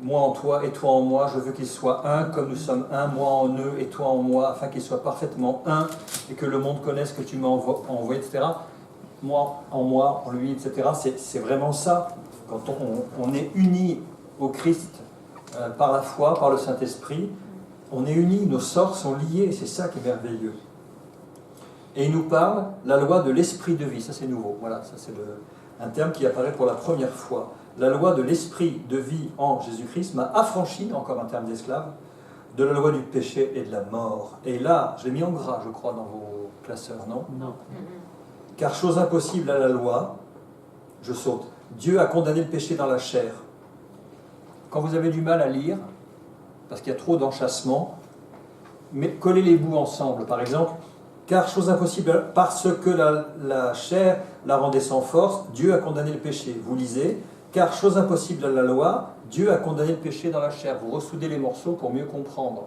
moi en toi et toi en moi, je veux qu'ils soient un comme nous sommes un, moi en eux et toi en moi, afin qu'ils soient parfaitement un et que le monde connaisse que tu m'as envoyé, etc. Moi en moi, en lui, etc. C'est vraiment ça. Quand on est unis au Christ par la foi, par le Saint-Esprit, on est unis, nos sorts sont liés, c'est ça qui est merveilleux. Et il nous parle, la loi de l'esprit de vie, ça c'est nouveau, voilà, ça c'est un terme qui apparaît pour la première fois. La loi de l'esprit de vie en Jésus-Christ m'a affranchi, encore un terme d'esclave, de la loi du péché et de la mort. Et là, je l'ai mis en gras, je crois, dans vos classeurs, non? Non. Car chose impossible à la loi, je saute, Dieu a condamné le péché dans la chair. Quand vous avez du mal à lire, parce qu'il y a trop d'enchâssements, mais collez les bouts ensemble. Par exemple, car chose impossible, parce que la chair la rendait sans force, Dieu a condamné le péché. Vous lisez, car chose impossible à la loi, Dieu a condamné le péché dans la chair. Vous ressoudez les morceaux pour mieux comprendre.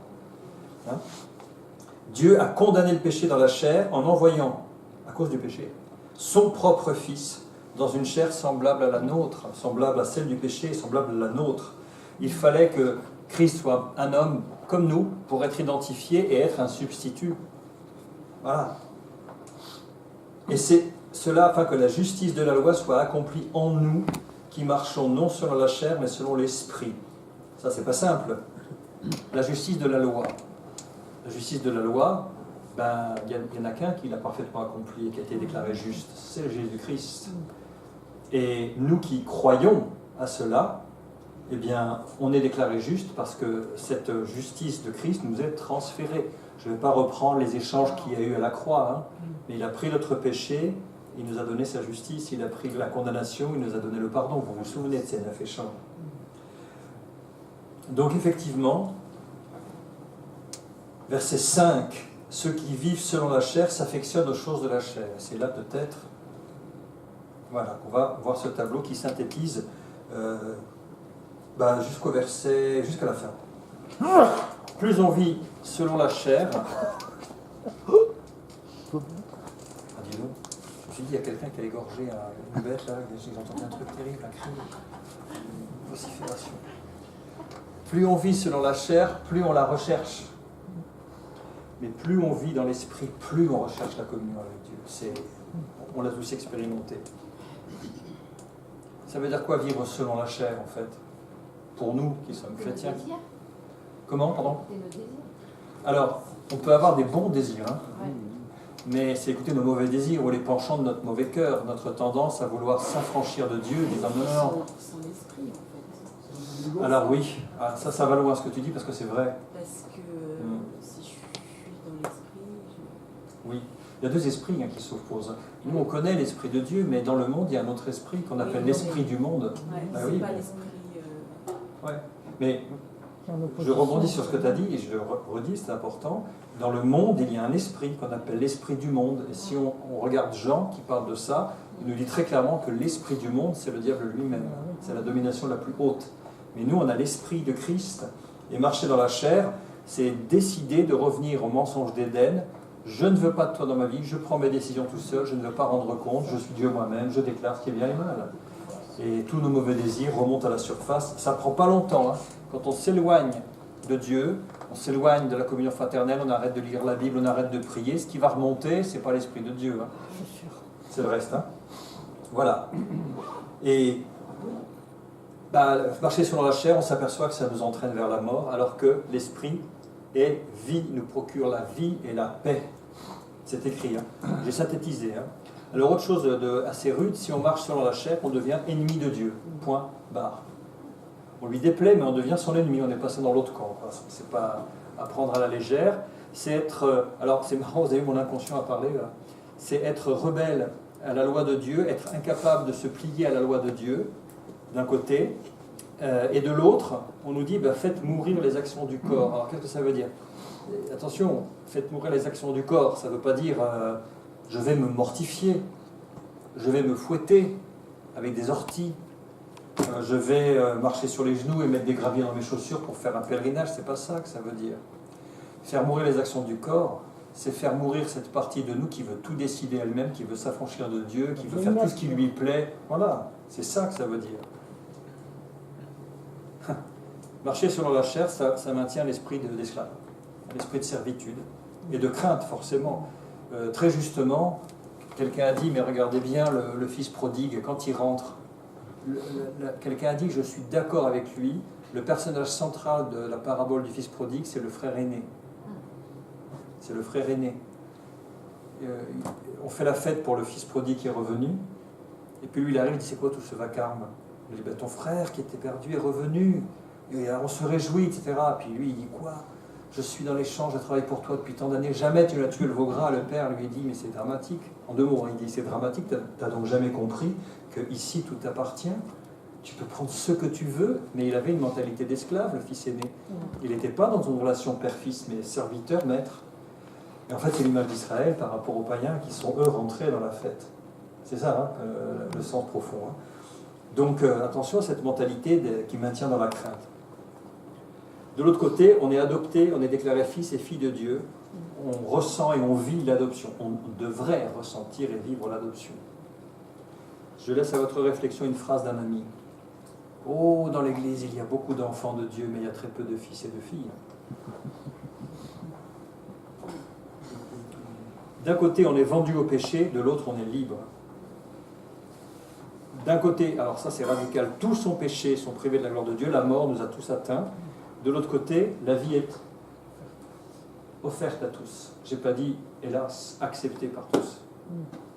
Dieu a condamné le péché dans la chair en envoyant, à cause du péché, son propre Fils dans une chair semblable à la nôtre, semblable à celle du péché, semblable à la nôtre. Il fallait que Christ soit un homme comme nous pour être identifié et être un substitut. Voilà. Et c'est cela afin que la justice de la loi soit accomplie en nous qui marchons non selon la chair mais selon l'esprit. Ça, c'est pas simple. La justice de la loi. La justice de la loi, il n'y en a qu'un qui l'a parfaitement accompli et qui a été déclaré juste. C'est Jésus-Christ. Et nous qui croyons à cela, eh bien, on est déclaré juste parce que cette justice de Christ nous est transférée. Je ne vais pas reprendre les échanges qu'il y a eu à la croix, mais il a pris notre péché, il nous a donné sa justice, il a pris la condamnation, il nous a donné le pardon. Vous vous souvenez de ces 9 échanges. Donc effectivement, verset 5, ceux qui vivent selon la chair s'affectionnent aux choses de la chair. C'est là peut-être, voilà, qu'on va voir ce tableau qui synthétise jusqu'au verset, jusqu'à la fin. Plus on vit selon la chair, dis-donc, je me suis dit, il y a quelqu'un qui a égorgé une bête là, j'ai entendu un truc terrible, un cri, une vocifération. Plus on vit selon la chair, plus on la recherche. Mais plus on vit dans l'esprit, plus on recherche la communion avec Dieu. On l'a tous expérimenté. Ça veut dire quoi vivre selon la chair en fait? Pour nous qui sommes chrétiens. Comment, pardon? Alors, on peut avoir des bons désirs, mais c'est écouter nos mauvais désirs ou les penchants de notre mauvais cœur, notre tendance à vouloir s'affranchir de Dieu, disant non. Sans l'esprit, en fait. Alors oui, ça va loin ce que tu dis parce que c'est vrai. Parce que si je suis dans l'esprit... Oui, il y a deux esprits qui s'opposent. Nous, on connaît l'esprit de Dieu, mais dans le monde, il y a un autre esprit qu'on appelle l'esprit du monde. Ouais, c'est oui. pas l'esprit... Ouais. Mais Je rebondis sur ce que tu as dit et je le redis, c'est important. Dans le monde, il y a un esprit qu'on appelle l'esprit du monde. Et si on regarde Jean qui parle de ça, il nous dit très clairement que l'esprit du monde, c'est le diable lui-même. C'est la domination la plus haute. Mais nous, on a l'esprit de Christ. Et marcher dans la chair, c'est décider de revenir au mensonge d'Éden. Je ne veux pas de toi dans ma vie, je prends mes décisions tout seul, je ne veux pas rendre compte, je suis Dieu moi-même, je déclare ce qui est bien et mal. Et tous nos mauvais désirs remontent à la surface. Ça ne prend pas longtemps. Quand on s'éloigne de Dieu, on s'éloigne de la communion fraternelle, on arrête de lire la Bible, on arrête de prier, ce qui va remonter, ce n'est pas l'Esprit de Dieu. C'est le reste. Voilà. Et marcher sur la chair, on s'aperçoit que ça nous entraîne vers la mort, alors que l'Esprit est vie, nous procure la vie et la paix. C'est écrit. J'ai synthétisé. Alors autre chose assez rude, si on marche sur la chair, on devient ennemi de Dieu. Point, barre. On lui déplaît, mais on devient son ennemi. On est passé dans l'autre camp. C'est pas à prendre à la légère. C'est être... alors c'est marrant, vous avez vu mon inconscient à parler là. C'est être rebelle à la loi de Dieu, être incapable de se plier à la loi de Dieu, d'un côté, et de l'autre, on nous dit, faites mourir les actions du corps. Alors qu'est-ce que ça veut dire? Attention, faites mourir les actions du corps, ça ne veut pas dire je vais me mortifier, je vais me fouetter avec des orties, je vais marcher sur les genoux et mettre des graviers dans mes chaussures pour faire un pèlerinage, c'est pas ça que ça veut dire. Faire mourir les actions du corps, c'est faire mourir cette partie de nous qui veut tout décider elle-même, qui veut s'affranchir de Dieu, qui veut faire tout ce qui lui plaît. Voilà, c'est ça que ça veut dire. Marcher selon la chair, ça maintient l'esprit d'esclave, l'esprit de servitude et de crainte, forcément. Très justement, quelqu'un a dit, mais regardez bien le fils prodigue, quand il rentre, quelqu'un a dit, je suis d'accord avec lui, le personnage central de la parabole du fils prodigue, c'est le frère aîné. C'est le frère aîné. On fait la fête pour le fils prodigue qui est revenu, et puis lui il arrive, il dit, c'est quoi tout ce vacarme? Il dit, ton frère qui était perdu est revenu, et on se réjouit, etc. Puis lui il dit, quoi? Je suis dans les champs, je travaille pour toi depuis tant d'années, jamais tu n'as tué le veau gras. Le père lui dit, mais c'est dramatique. En 2 mots, il dit, c'est dramatique, tu n'as donc jamais compris que ici tout t'appartient, tu peux prendre ce que tu veux, mais il avait une mentalité d'esclave, le fils aîné. Il n'était pas dans une relation père-fils, mais serviteur-maître. Et en fait, c'est l'image d'Israël par rapport aux païens qui sont, eux, rentrés dans la fête. C'est ça, le sens profond. Donc, attention à cette mentalité qui maintient dans la crainte. De l'autre côté, on est adopté, on est déclaré fils et fille de Dieu. On ressent et on vit l'adoption. On devrait ressentir et vivre l'adoption. Je laisse à votre réflexion une phrase d'un ami. Oh, dans l'Église, il y a beaucoup d'enfants de Dieu, mais il y a très peu de fils et de filles. D'un côté, on est vendu au péché, de l'autre, on est libre. D'un côté, alors ça c'est radical, tous sont péchés, sont privés de la gloire de Dieu, la mort nous a tous atteints. De l'autre côté, la vie est offerte à tous. Je n'ai pas dit, hélas, acceptée par tous.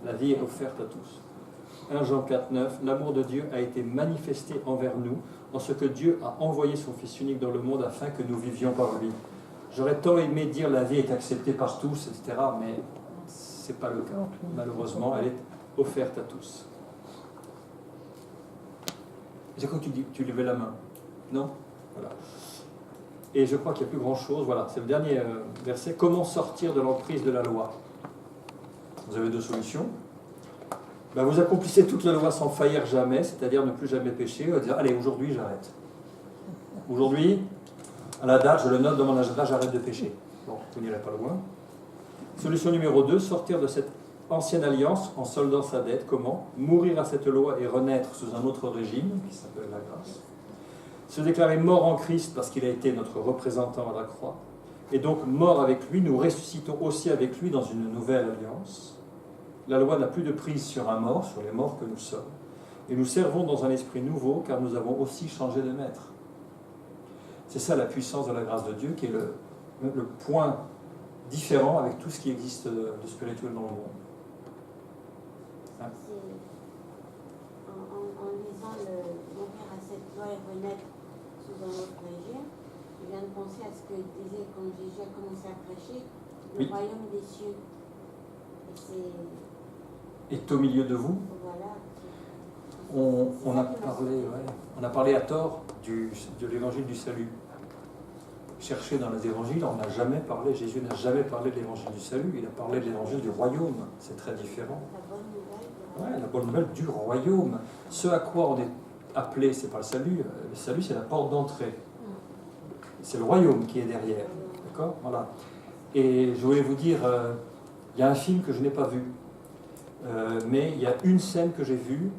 La vie est offerte à tous. 1 Jean 4, 9, l'amour de Dieu a été manifesté envers nous, en ce que Dieu a envoyé son Fils unique dans le monde afin que nous vivions par lui. J'aurais tant aimé dire la vie est acceptée par tous, etc., mais ce n'est pas le cas. Malheureusement, elle est offerte à tous. C'est quoi que tu dis? Tu levais la main? Non? Voilà. Et je crois qu'il n'y a plus grand-chose. Voilà, c'est le dernier verset. Comment sortir de l'emprise de la loi? Vous avez 2 solutions. Vous accomplissez toute la loi sans faillir jamais, c'est-à-dire ne plus jamais pécher. Vous allez dire, allez, aujourd'hui, j'arrête. Aujourd'hui, à la date, je le note dans mon agenda, j'arrête de pécher. Bon, vous n'irez pas loin. Solution numéro 2, sortir de cette ancienne alliance en soldant sa dette. Comment? Mourir à cette loi et renaître sous un autre régime, qui s'appelle la grâce. Se déclarer mort en Christ parce qu'il a été notre représentant à la croix. Et donc, mort avec lui, nous ressuscitons aussi avec lui dans une nouvelle alliance. La loi n'a plus de prise sur un mort, sur les morts que nous sommes. Et nous servons dans un esprit nouveau, car nous avons aussi changé de maître. C'est ça la puissance de la grâce de Dieu, qui est le point différent avec tout ce qui existe de spirituel dans le monde. En lisant mourir à cette loi et renaître sous un autre régime, je viens de penser à ce que disait quand Jésus a commencé à prêcher, le royaume des cieux. Est au milieu de vous. Voilà. On a parlé à tort de l'évangile du salut. cherchez dans les évangiles, on n'a jamais parlé, Jésus n'a jamais parlé de l'évangile du salut, il a parlé de l'évangile du royaume. C'est très différent. Ouais, la bonne nouvelle du royaume. Ce à quoi on est appelé, c'est pas le salut. Le salut, c'est la porte d'entrée. C'est le royaume qui est derrière. D'accord ? Voilà. Et je voulais vous dire, il y a un film que je n'ai pas vu, mais il y a une scène que j'ai vue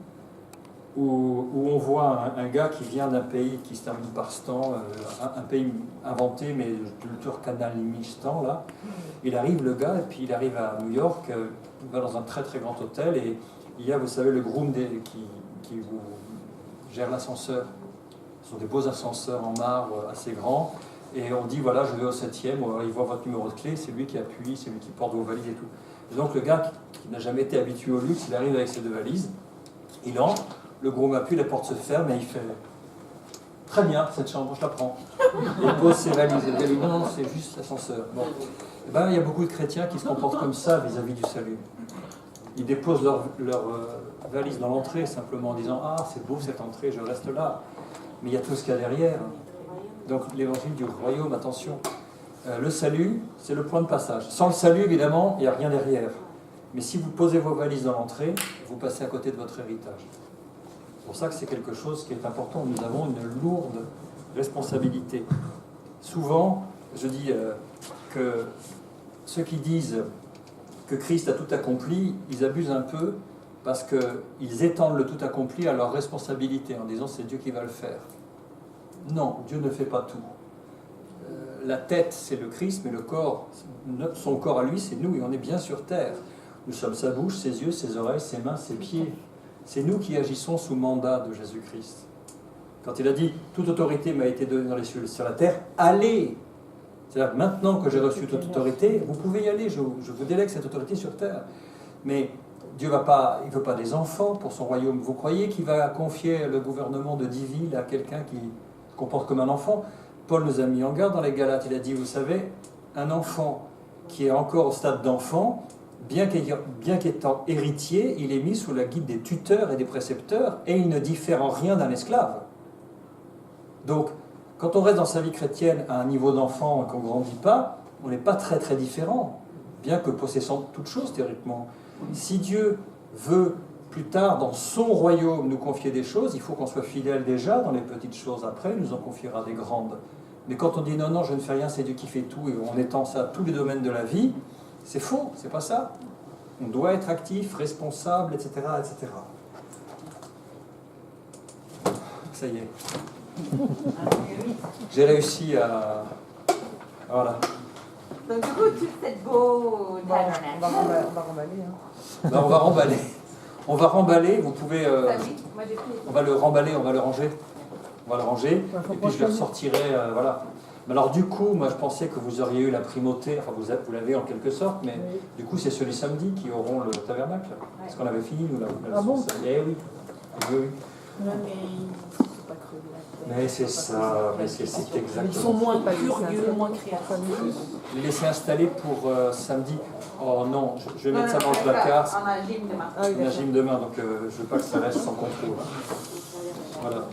où on voit un gars qui vient d'un pays qui se termine par Stan, un pays inventé, mais le Turkménistan, là. Il arrive, le gars, et puis il arrive à New York, il va dans un très très grand hôtel, et il y a, vous savez, le groom qui vous gère l'ascenseur. Ce sont des beaux ascenseurs en marbre assez grands, et on dit, voilà, je vais au 7e, il voit votre numéro de clé, c'est lui qui appuie, c'est lui qui porte vos valises et tout. Et donc le gars qui n'a jamais été habitué au luxe, il arrive avec ses 2 valises, il entre, le groom appuie, la porte se ferme et il fait « Très bien, cette chambre, je la prends. » Il pose ses valises. Et il dit « Non, c'est juste l'ascenseur. » Bon. Eh ben, il y a beaucoup de chrétiens qui se comportent comme ça vis-à-vis du salut. Ils déposent leur valise dans l'entrée simplement en disant « Ah, c'est beau cette entrée, je reste là. » Mais il y a tout ce qu'il y a derrière. Donc l'évangile du royaume, attention. Le salut, c'est le point de passage. Sans le salut, évidemment, il n'y a rien derrière. Mais si vous posez vos valises dans l'entrée, vous passez à côté de votre héritage. C'est pour ça que c'est quelque chose qui est important. Nous avons une lourde responsabilité. Souvent, je dis que ceux qui disent que Christ a tout accompli, ils abusent un peu parce qu'ils étendent le tout accompli à leur responsabilité en disant c'est Dieu qui va le faire. Non, Dieu ne fait pas tout. La tête, c'est le Christ, mais le corps, son corps à lui, c'est nous, et on est bien sur terre. Nous sommes sa bouche, ses yeux, ses oreilles, ses mains, ses pieds. C'est nous qui agissons sous mandat de Jésus-Christ. Quand il a dit « Toute autorité m'a été donnée dans les cieux et sur la terre, allez !» C'est-à-dire maintenant que j'ai reçu toute autorité, vous pouvez y aller, je vous délègue cette autorité sur terre. Mais Dieu il ne veut pas des enfants pour son royaume. Vous croyez qu'il va confier le gouvernement de 10 villes à quelqu'un qui se comporte comme un enfant ? Paul nous a mis en garde dans les Galates, il a dit « Vous savez, un enfant qui est encore au stade d'enfant, bien qu'étant héritier, il est mis sous la guide des tuteurs et des précepteurs, et il ne diffère en rien d'un esclave. » Donc, quand on reste dans sa vie chrétienne à un niveau d'enfant et qu'on ne grandit pas, on n'est pas très très différent, bien que possédant toutes choses théoriquement. Si Dieu veut plus tard, dans son royaume, nous confier des choses, il faut qu'on soit fidèle déjà dans les petites choses. Après, il nous en confiera des grandes. Mais quand on dit non, non, je ne fais rien, c'est Dieu qui fait tout, et on étend ça à tous les domaines de la vie, c'est faux, c'est pas ça. On doit être actif, responsable, etc., etc. Ça y est. J'ai réussi à... Voilà. Donc du coup, toute cette beau tabernacle. On va remballer. Ben, on va remballer. On va remballer, vous pouvez... Moi, j'ai pris. On va le remballer, on va le ranger. On va le ranger, et puis je le ressortirai, voilà. Mais alors du coup, moi je pensais que vous auriez eu la primauté, enfin vous l'avez en quelque sorte, mais oui. Du coup c'est celui samedi qui auront le tabernacle. Parce qu'on avait fini, nous, la bon Eh oui. Oui, oui. Non, mais c'est pas crevé. Mais c'est ça, mais c'est exactement. Ils sont moins curieux, moins créatifs. Les laisser installer pour samedi. Oh non, je vais mettre ça dans le placard. On a un gym demain. On a un gym demain, donc je ne veux pas que ça reste sans contrôle. Voilà.